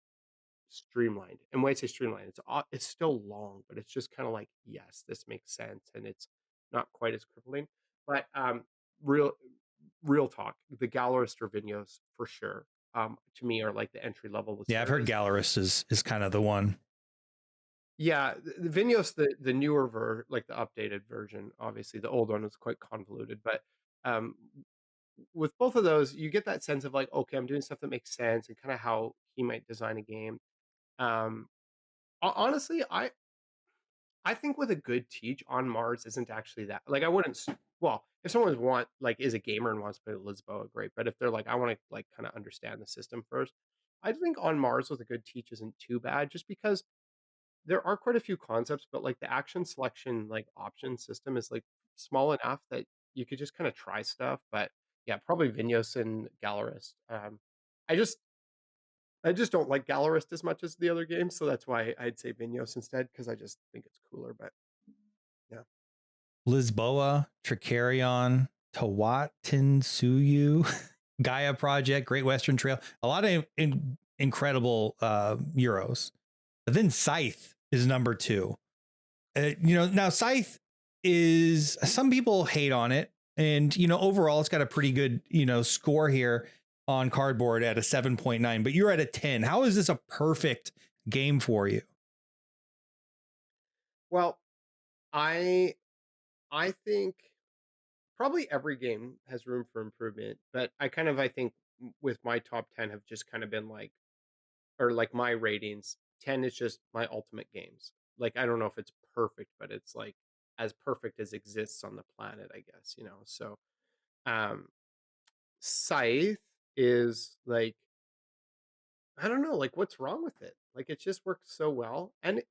streamlined. And when I say streamlined, it's still long, but it's just kinda like, "Yes, this makes sense," and it's not quite as crippling. But, real real talk, the Gallerist or Vinyos for sure, to me are like the entry level Yeah, I've heard Lacerdas. Gallerist is kind of the one. Yeah, the Vinyos, the newer like the updated version, obviously, the old one was quite convoluted, but, um, with both of those, you get that sense of like, "Okay, I'm doing stuff that makes sense," and kinda how he might design a game. Um, honestly, I think with a good teach, On Mars isn't actually that like, I wouldn't well, if someone is a gamer and wants to play Lisboa, great, but if they're like, "I wanna, like, kinda understand the system first," I think On Mars with a good teach isn't too bad just because there are quite a few concepts, but, like, the action selection, like, option system is, like, small enough that you could just kinda try stuff, but, yeah, probably Vinyos and Gallerist. I just I just don't like Gallerist as much as the other games, so that's why I'd say Vinyos instead because I just think it's cooler, but yeah. Lisboa, Trickerion, Tawatinsuyu, Gaia Project, Great Western Trail, a lot of incredible Euros. But then Scythe is number two. Now Scythe is, some people hate on it. And, overall, it's got a pretty good, score here on cardboard at a 7.9, but you're at a 10. How is this a perfect game for you? Well, I I think probably every game has room for improvement, but I think with my top 10 have just kind of been like or like my ratings, 10 is just my ultimate games. Like I don't know if it's perfect, but it's like as perfect as exists on the planet, I guess, you know. So, um Scythe is like I don't know, like, what's wrong with it? Like, it just works so well, and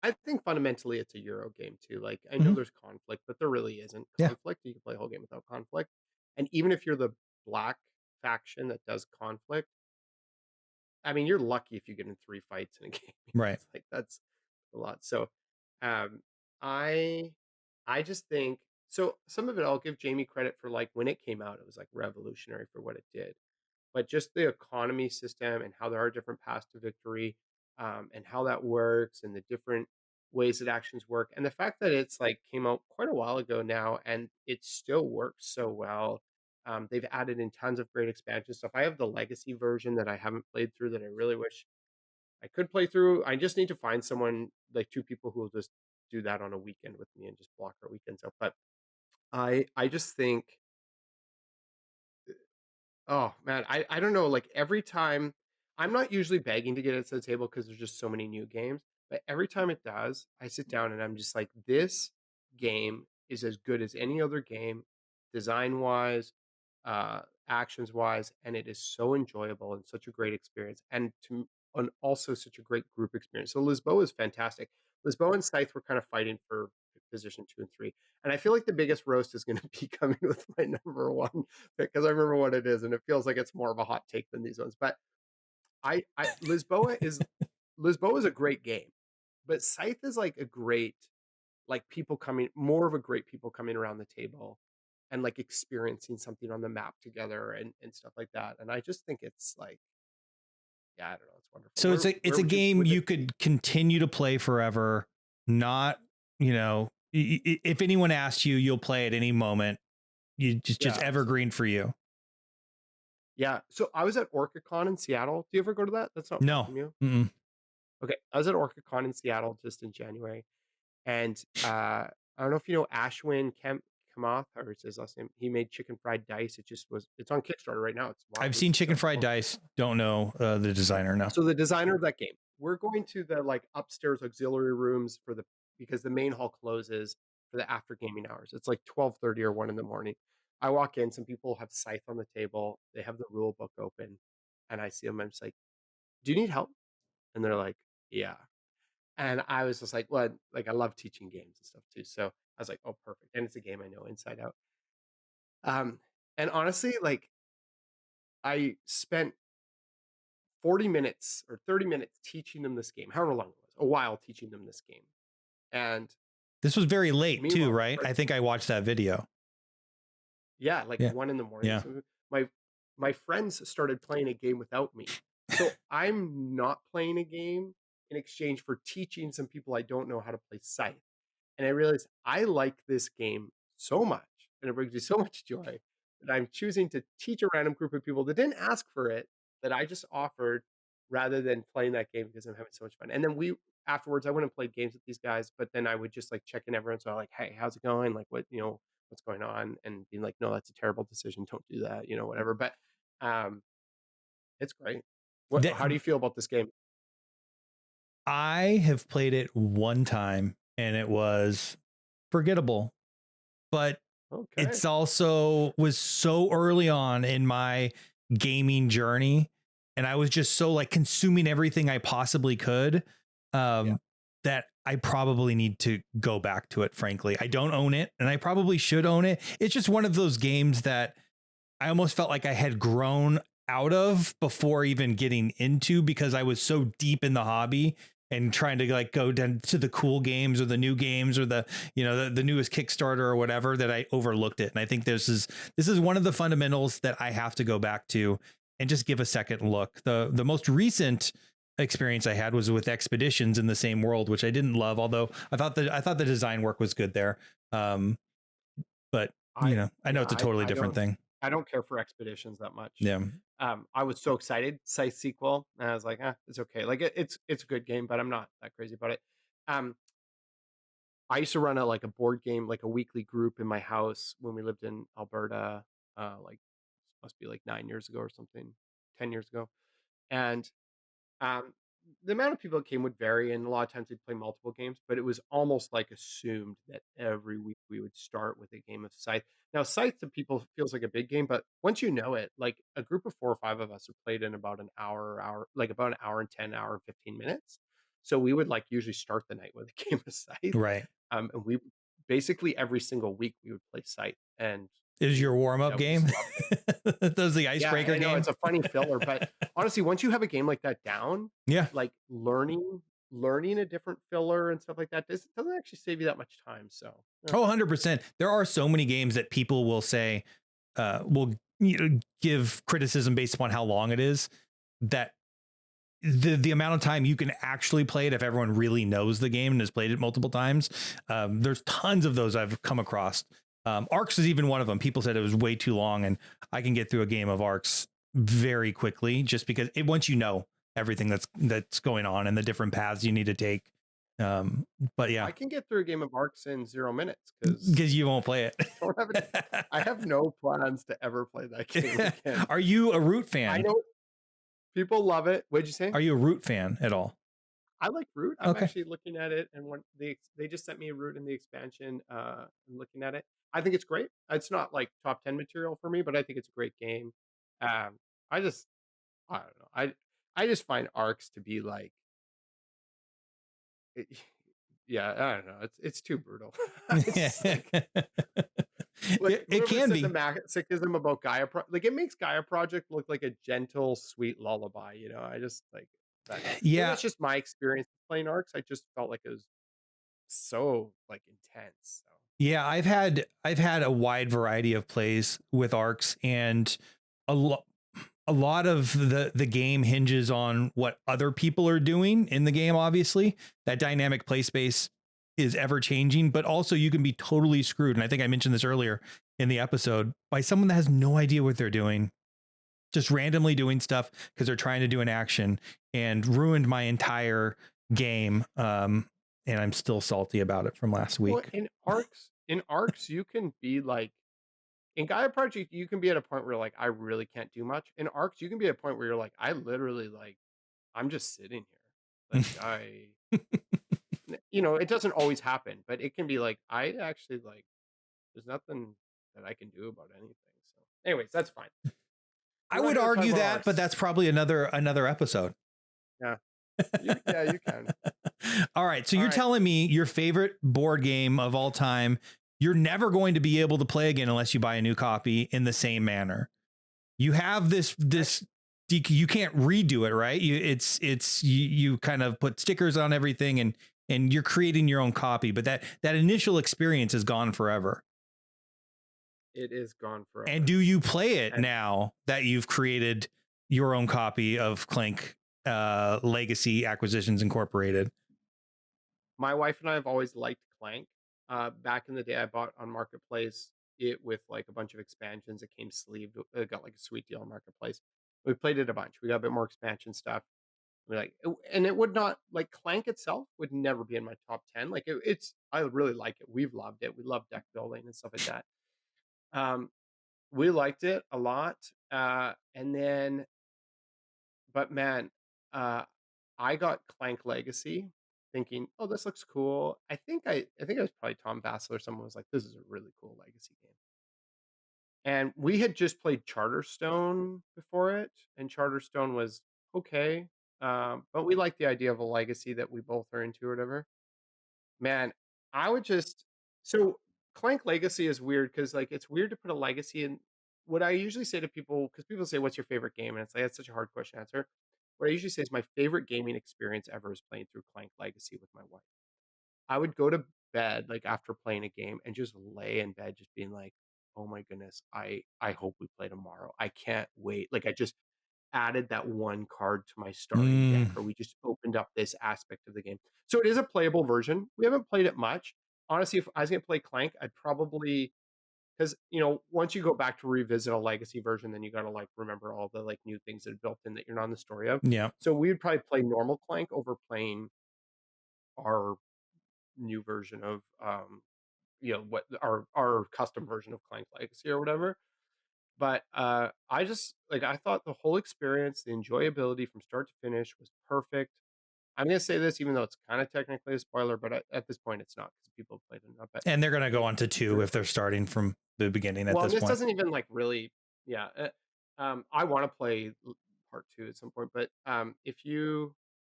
I think fundamentally it's a Euro game too, like, I know Mhm. there's conflict, but there really isn't Yeah. conflict, you can play a whole game without conflict, and even if you're the black faction that does conflict, I mean, you're lucky if you get in 3 fights in a game, Right. it's like, that's a lot, so, um, I I just think so some of it I'll give Jamie credit for, like, when it came out, it was, like, revolutionary for what it did. But just the economy system and how there are different paths to victory, and how that works and the different ways that actions work, and the fact that it's like came out quite a while ago now and it still works so well. They've added in tons of great expansion stuff. I have the legacy version that I haven't played through that I really wish I could play through. I just need to find someone like two people who will just do that on a weekend with me and just block our weekends out. But I just think oh, man, I don't know, like, every time I'm not usually begging to get it to the table because there's just so many new games, but every time it does, I sit down and I'm just like, "This game is as good as any other game, design-wise, actions-wise, and it is so enjoyable and such a great experience, and also such a great group experience." So Lisboa is fantastic. Lisboa and Scythe were kind of fighting for position 2 and 3. And I feel like the biggest roast is gonna be coming with my number 1 pick, 'cause I remember what it is, and it feels like it's more of a hot take than these ones. But I Lisboa is a great game, but Scythe is like a great, like, people coming more of a great people coming around the table and, like, experiencing something on the map together and stuff like that, and I just think it's like, yeah, I don't know, it's wonderful. So it's Where a would you game with it? you could continue to play forever. Not, you know, if anyone asks you, you'll play at any moment. You just Yeah, absolutely. evergreen for you. Yeah, so I was at OrcaCon in Seattle. Do you ever go to that? That's not far No. from you? Mm-mm. Okay, I was at OrcaCon in Seattle just in January, and, I don't know if you know Ashwin Kamath, or it's his last name. He made Chicken Fried Dice. It's on Kickstarter right now. It's I've it's seen for Chicken sale. Fried Oh, Dice. Don't know the designer. No. so the designer of that game, we're going to the, like, upstairs auxiliary rooms for the because the main hall closes for the after gaming hours. It's like 12:30 or 1 in the morning. I walk in, some people have Scythe on the table, they have the rule book open, and I see them. I'm just like, "Do you need help?" And they're like, "Yeah." And I was just like, "Well," like, I love teaching games and stuff too, so I was like, "Oh, perfect." And it's a game I know inside out. Um, and honestly, like, I spent 40 minutes or 30 minutes teaching them this game, however long it was, a while teaching them this game. And This was very late too, meanwhile, my right? friend, I think I watched that video. yeah, like Yeah. 1 in the morning. Yeah. So my my friends started playing a game without me. So I'm not playing a game in exchange for teaching some people I don't know how to play Scythe. And I realized I like this game so much, and it brings me so much joy that I'm choosing to teach a random group of people that didn't ask for it, that I just offered rather than playing that game because I'm having so much fun. And then afterwards, I went and played games with these guys, but then I would just like check in every once in a while, like, hey, how's it going? Like, what's going on? And being like, no, that's a terrible decision. Don't do that, whatever. But um, it's great. That How do you feel about this game? I have played it one time and it was forgettable, but Okay. it's also was so early on in my gaming journey, and I was just so like consuming everything I possibly could, Yeah. um, that I probably need to go back to it. Frankly, I don't own it, and I probably should own it. It's just one of those games that I almost felt like I had grown out of before even getting into, because I was so deep in the hobby and trying to like go down to the cool games or the new games or the newest Kickstarter or whatever, that I overlooked it. And I think this is one of the fundamentals that I have to go back to and just give a second look. The most recent experience I had was with Expeditions in the same world, which I didn't love, although I thought the design work was good there. Um, but I I know yeah, it's a totally I different don't thing. care for Expeditions that much. Yeah. I was so excited, Scythe sequel, and I was like, it's okay. Like it's a good game, but I'm not that crazy about it. Um, I used to run a board game, like a weekly group in my house when we lived in Alberta, like must be like 9 years ago or something, 10 years ago, and um, the amount of people that came would vary, and a lot of times we'd play multiple games, but it was almost like assumed that every week we would start with a game of Scythe. Now, Scythe to people feels like a big game, but once you know it, like a group of 4 or 5 of us have played in about an like about an hour and 10, hour and 15 minutes. So we would like usually start the night with a game of Scythe. Right. And we basically every single week we would play Scythe, and Is we your warm up yeah, we just game? loved it. Those the Yeah, icebreaker I know game? it's a funny filler, but honestly, once you have a game like that down, Yeah. like learning a different filler and stuff like that, doesn't actually save you that much time. So yeah. Oh, 100%. There are so many games that people will say, will give criticism based upon how long it is, that the amount of time you can actually play it, if everyone really knows the game and has played it multiple times. There's tons of those I've come across. Arcs is even one of them. People said it was way too long, and I can get through a game of Arcs very quickly, just because once you know everything that's going on and the different paths you need to take. But yeah, I can get through a game of Arcs in 0 minutes because because you won't play I don't have any. it. I have no plans to ever play that game again. Are you a Root I fan? know people love it. What'd you say? Are you a Root fan at all? I like Root. I'm Okay. actually looking at it, and they just sent me a Root in the expansion. I'm looking at it. I think it's great. It's not like top 10 material for me, but I think it's a great game. Um, I just I don't know. I just find arcs to be like yeah, I don't know. It's too brutal. It's just it, like it whoever can said the be. masochism about Gaia, like it makes Gaia Project look like a gentle, sweet lullaby. I just like that. Maybe Yeah. that's just my experience playing arcs. I just felt like it was so like intense. So Yeah, I've had a wide variety of plays with arcs, and a lot a lot of the game hinges on what other people are doing in the game. Obviously, that dynamic play space is ever changing, but also you can be totally screwed. And I think I mentioned this earlier in the episode, by someone that has no idea what they're doing, just randomly doing stuff because they're trying to do an action, and ruined my entire game. And I'm still salty about it from last well, week. in arcs, you can be like in Gaia Project, you can be at a point where like I really can't do much. In arcs, you can be at a point where you're like, I literally like I'm just sitting here. Like it doesn't always happen, but it can be like I actually like there's nothing that I can do about anything. So, anyways, that's fine. I We're not would here to talk argue about that, but arcs. that's probably another episode. Yeah, you can. All right, so All you're right. telling me your favorite board game of all time, you're never going to be able to play again unless you buy a new copy in the same manner. You have this you can't redo it, right? You kind of put stickers on everything, and you're creating your own copy, but that initial experience is gone forever. It is gone And forever. do you play it And now that you've created your own copy of Clank Legacy Acquisitions Incorporated? my wife and I have always liked Clank. Back in the day, I bought on Marketplace it with like a bunch of expansions. It came sleeved. It got like a sweet deal on Marketplace. We played it a bunch. We got a bit more expansion stuff. And it would not like Clank itself would never be in my top 10. Like it's, I really like it. We've loved it. We love deck building and stuff like that. Um, we liked it a lot. And then, but man, uh, I got Clank Legacy thinking, oh, this looks cool. I think it was probably Tom Vasel or someone was like, this is a really cool Legacy game. And we had just played Charterstone before it, and Charterstone was okay. But we like the idea of a legacy that we both are into or whatever. Man, I would just so Clank Legacy is weird because like it's weird to put a legacy in. What I usually say to people, because people say, "What's your favorite game?" and it's like that's such a hard question to answer. What I usually say is my favorite gaming experience ever is playing through Clank Legacy with my wife. I would go to bed, like, after playing a game and just lay in bed just being like, "Oh my goodness, I hope we play tomorrow. I can't wait." Like, I just added that one card to my starting deck, Mm, or we just opened up this aspect of the game. So it is a playable version. We haven't played it much. Honestly, if I was gonna play Clank, I'd probably because once you go back to revisit a legacy version, then you gotta, like, remember all the, like, new things that are built in that you're not in the story of. yeah. So we would probably play normal Clank over playing our new version of what our custom version of Clank Legacy or whatever. But I just like I thought the whole experience, the enjoyability from start to finish was perfect. I'm gonna say this even though it's kind of technically a spoiler, but at this point it's not because people have played it enough. But And they're going to go it, on to two if they're starting from the beginning at well, and this this point. doesn't even like really, yeah. I want to play part two at some point, but if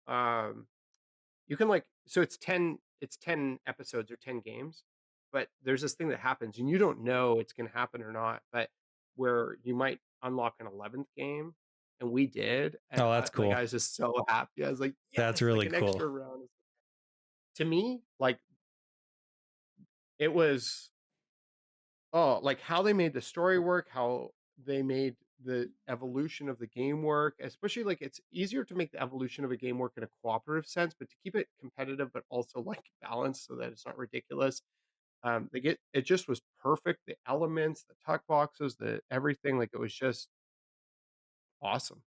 um, you can like so it's 10 episodes or 10 games, but there's this thing that happens and you don't know it's gonna happen or not, but where you might unlock an 11th game, and we did, and Oh, that's I cool. was just so happy. I was like, That's "Yes, like really an cool. extra round." To me, like, it was like, how they made the story work, how they made the evolution of the game work, especially, like, it's easier to make the evolution of a game work in a cooperative sense, but to keep it competitive, but also, like, balanced so that it's not ridiculous. It just was perfect. The elements, the tuck boxes, the everything, like, it was just awesome.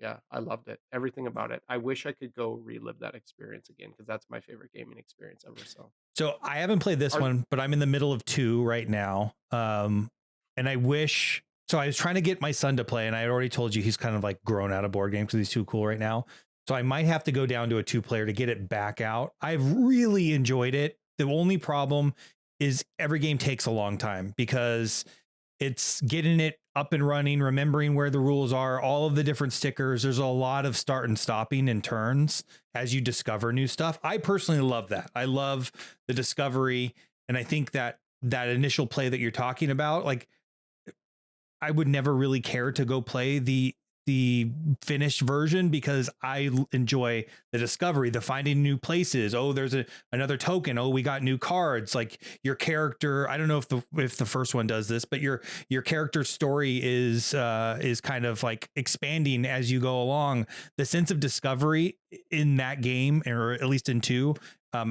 Yeah, I loved it. Everything about it. I wish I could go relive that experience again because that's my favorite gaming experience ever. So, So I haven't played this are one, but I'm in the middle of two right now. And I wish, so I was trying to get my son to play, and I had already told you he's kind of like grown out of board games because he's too cool right now. So I might have to go down to a 2-player to get it back out. I've really enjoyed it. The only problem is every game takes a long time because It's getting it up and running, remembering where the rules are, all of the different stickers. There's a lot of start and stopping and turns as you discover new stuff. I personally love that. I love the discovery. And I think that that initial play that you're talking about, like, I would never really care to go play the finished version because I enjoy the discovery, the finding new places. Oh, there's another token. Oh, we got new cards. Like your character, I don't know if the first one does this, but your character's story is kind of like expanding as you go along. The sense of discovery in that game, or at least in 2,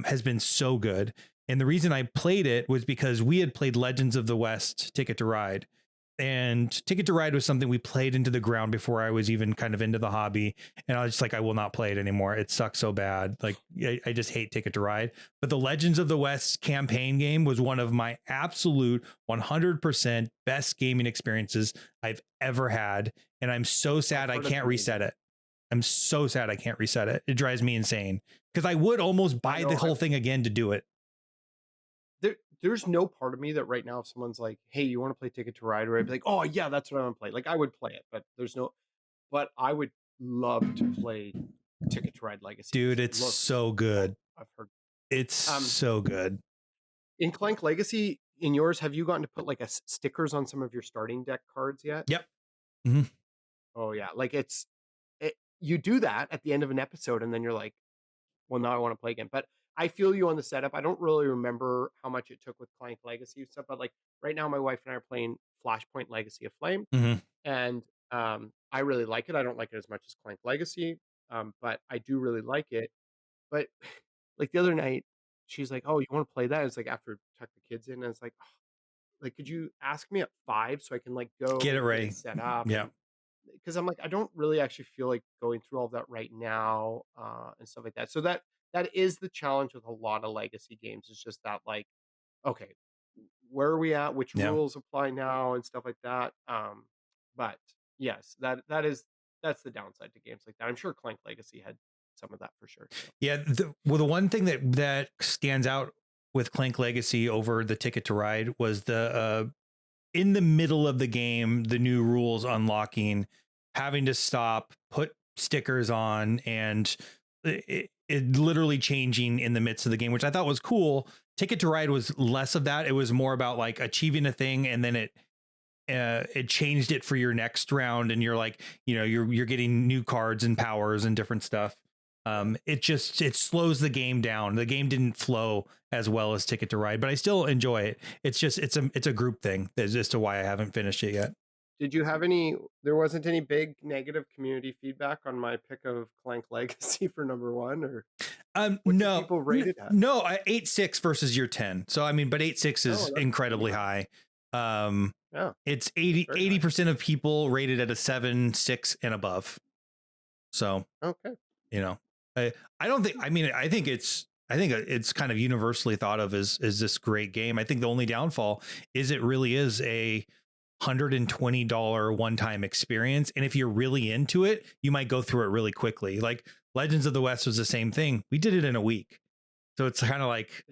has been so good. And the reason I played it was because we had played Legends of the West Ticket to Ride. And Ticket to Ride was something we played into the ground before I was even kind of into the hobby. And I was just like, I will not play it anymore. It sucks so bad. Like, I just hate Ticket to Ride. But the Legends of the West campaign game was one of my absolute 100% best gaming experiences I've ever had. And I'm so sad I can't reset it. I'm so sad I can't reset it. It drives me insane because I would almost buy the whole thing again to do it. There's no part of me that right now, if someone's like, "Hey, you want to play Ticket to Ride?" Or I'd be like, "Oh yeah, that's what I want to play." Like I would play it, but but I would love to play Ticket to Ride Legacy. Dude, it's so good. I've heard it's so good. In Clank Legacy, in yours, have you gotten to put like stickers on some of your starting deck cards yet? Yep. Mm-hmm. Oh yeah, like you do that at the end of an episode, and then you're like, "Well, now I want to play again." But I feel you on the setup. I don't really remember how much it took with Clank Legacy stuff, but like right now, my wife and I are playing Flashpoint Legacy of Flame, and I really like it. I don't like it as much as Clank Legacy, but I do really like it. But like the other night, she's like, "Oh, you want to play that?" It's like after tuck the kids in, and it's like, oh, like, could you ask me at 5 so I can like go get it ready, set up? Yeah. Because I'm like, I don't really actually feel like going through all of that right now, and stuff like that. So that is the challenge with a lot of legacy games. It's just that like, okay, where are we at? Which rules apply now and stuff like that. But yes, that's the downside to games like that. I'm sure Clank Legacy had some of that for sure. So. Yeah. The one thing that stands out with Clank Legacy over the Ticket to Ride was the in the middle of the game, the new rules unlocking, having to stop, put stickers on, and it literally changing in the midst of the game, which I thought was cool. Ticket to Ride was less of that. It was more about like achieving a thing, and then it changed it for your next round, and you're like, you're getting new cards and powers and different stuff. It slows the game down. The game didn't flow as well as Ticket to Ride, but I still enjoy it. It's just it's a group thing. That's just why I haven't finished it yet. Did you have there wasn't any big negative community feedback on my pick of Clank Legacy for number 1, or no people rated at? No, 8.6 versus your 10. So I mean, but 8.6 is incredibly high. Yeah, it's 80% of people rated at a 7, 6 and above. So okay, I don't think, I mean, I think it's kind of universally thought of as this great game. I think the only downfall is it really is a $120 one-time experience. And if you're really into it, you might go through it really quickly. Like Legends of the West was the same thing. We did it in a week. So it's kind of like,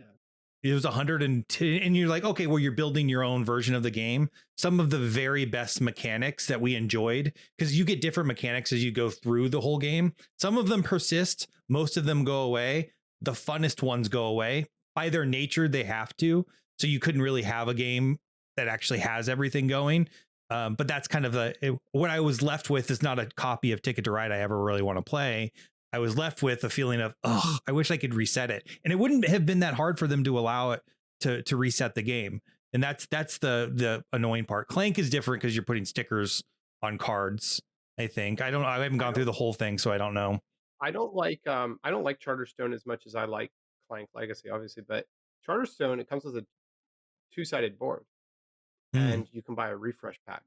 it was 110, and you're like, okay, well, you're building your own version of the game. Some of the very best mechanics that we enjoyed, because you get different mechanics as you go through the whole game. Some of them persist. Most of them go away. The funnest ones go away. By their nature, they have to. So you couldn't really have a game that actually has everything going. But that's kind of what I was left with is not a copy of Ticket to Ride I ever really want to play. I was left with a feeling of, oh, I wish I could reset it. And it wouldn't have been that hard for them to allow it to reset the game. And that's the annoying part. Clank is different because you're putting stickers on cards, I think. I haven't gone through the whole thing, so I don't know. I don't like Charterstone as much as I like Clank Legacy, obviously, but Charterstone, it comes with a 2-sided board, and you can buy a refresh pack.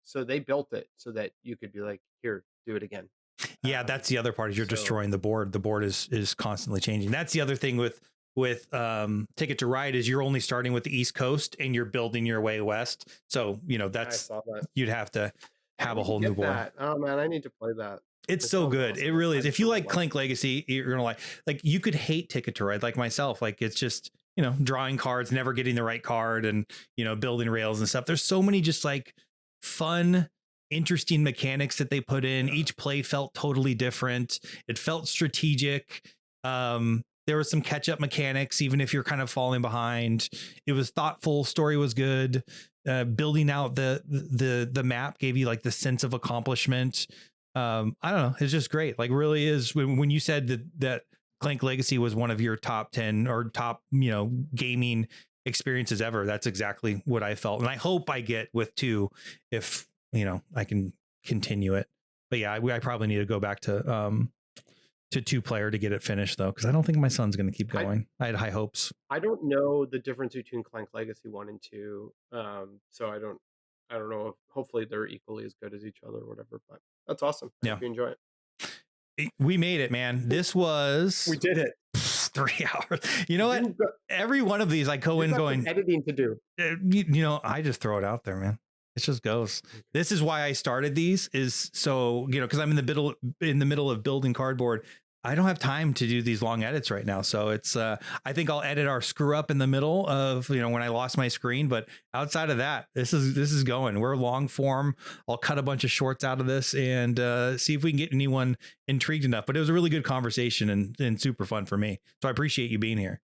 So they built it so that you could be like, here, do it again. Yeah, that's the other part is you're destroying the board. The board is constantly changing. That's the other thing with Ticket to Ride is you're only starting with the East Coast and you're building your way west. So, that's you'd have to have a whole new board. That. Oh man, I need to play that. It's so good. Awesome. It really is. If you like Clank Legacy, you're gonna like you could hate Ticket to Ride like myself. Like it's just drawing cards, never getting the right card, and building rails and stuff. There's so many just like fun, interesting mechanics that they put in. Each play felt totally different. It felt strategic. There was some catch up mechanics, even if you're kind of falling behind. It was thoughtful. Story was good. Building out the map gave you like the sense of accomplishment. I don't know. It's just great. Like, really is. When you said that Clank Legacy was one of your top 10 or top gaming experiences ever, that's exactly what I felt, and I hope I get with 2 if I can continue it. But yeah, I probably need to go back to 2-player to get it finished, though, because I don't think my son's going to keep going. I had high hopes. I don't know the difference between Clank Legacy 1 and 2, so I don't know if hopefully they're equally as good as each other or whatever. But that's awesome. I hope you enjoy it. We made it, man. This was we did it. 3 hours. You know what? Every one of these I go in going editing to do. I just throw it out there, man. It just goes. This is why I started these, is so because I'm in the middle of building cardboard. I don't have time to do these long edits right now. So it's I think I'll edit our screw up in the middle of when I lost my screen, but outside of that, this is going. We're long form. I'll cut a bunch of shorts out of this and see if we can get anyone intrigued enough. But it was a really good conversation and super fun for me. So I appreciate you being here.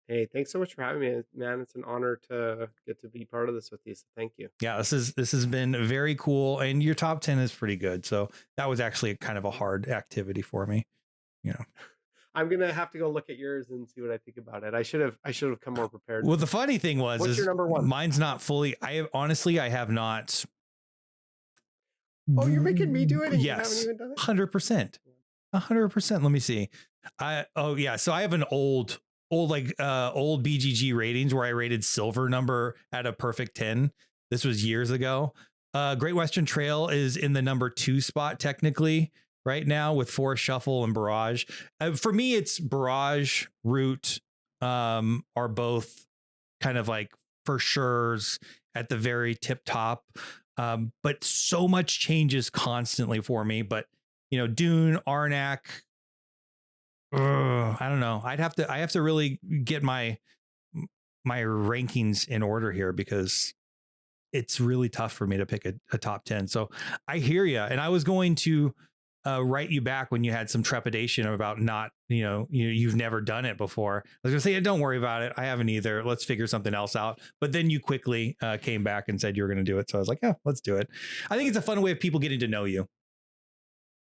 Hey, thanks so much for having me, man. It's an honor to get to be part of this with you. So thank you. Yeah, this has been very cool, and your top 10 is pretty good. So that was actually kind of a hard activity for me. I'm gonna have to go look at yours and see what I think about it. I should have come more prepared. Well, the funny thing was, what's your number 1? Mine's not fully. I have not. Oh, you're making me do it. And yes, you haven't even done it? 100%. 100%. Let me see. So I have an old BGG ratings where I rated silver number at a perfect 10. This was years ago. Great Western Trail is in the number 2 spot technically right now with Forest Shuffle and Barrage. For me, it's Barrage, Root are both kind of like for sure's at the very tip top. But so much changes constantly for me. But Dune, Arnak, I don't know. I have to really get my rankings in order here, because it's really tough for me to pick a top 10. So I hear you. And I was going to write you back when you had some trepidation about not, you've never done it before. I was gonna say, don't worry about it. I haven't either. Let's figure something else out. But then you quickly came back and said you were going to do it. So I was like, yeah, let's do it. I think it's a fun way of people getting to know you.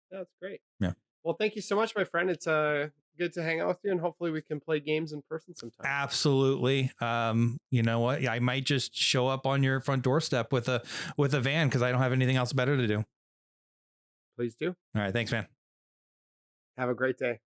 That's great. Yeah. Well, thank you so much, my friend. It's good to hang out with you, and hopefully we can play games in person sometime. Absolutely. You know what? I might just show up on your front doorstep with a van, because I don't have anything else better to do. Please do. All right. Thanks, man. Have a great day.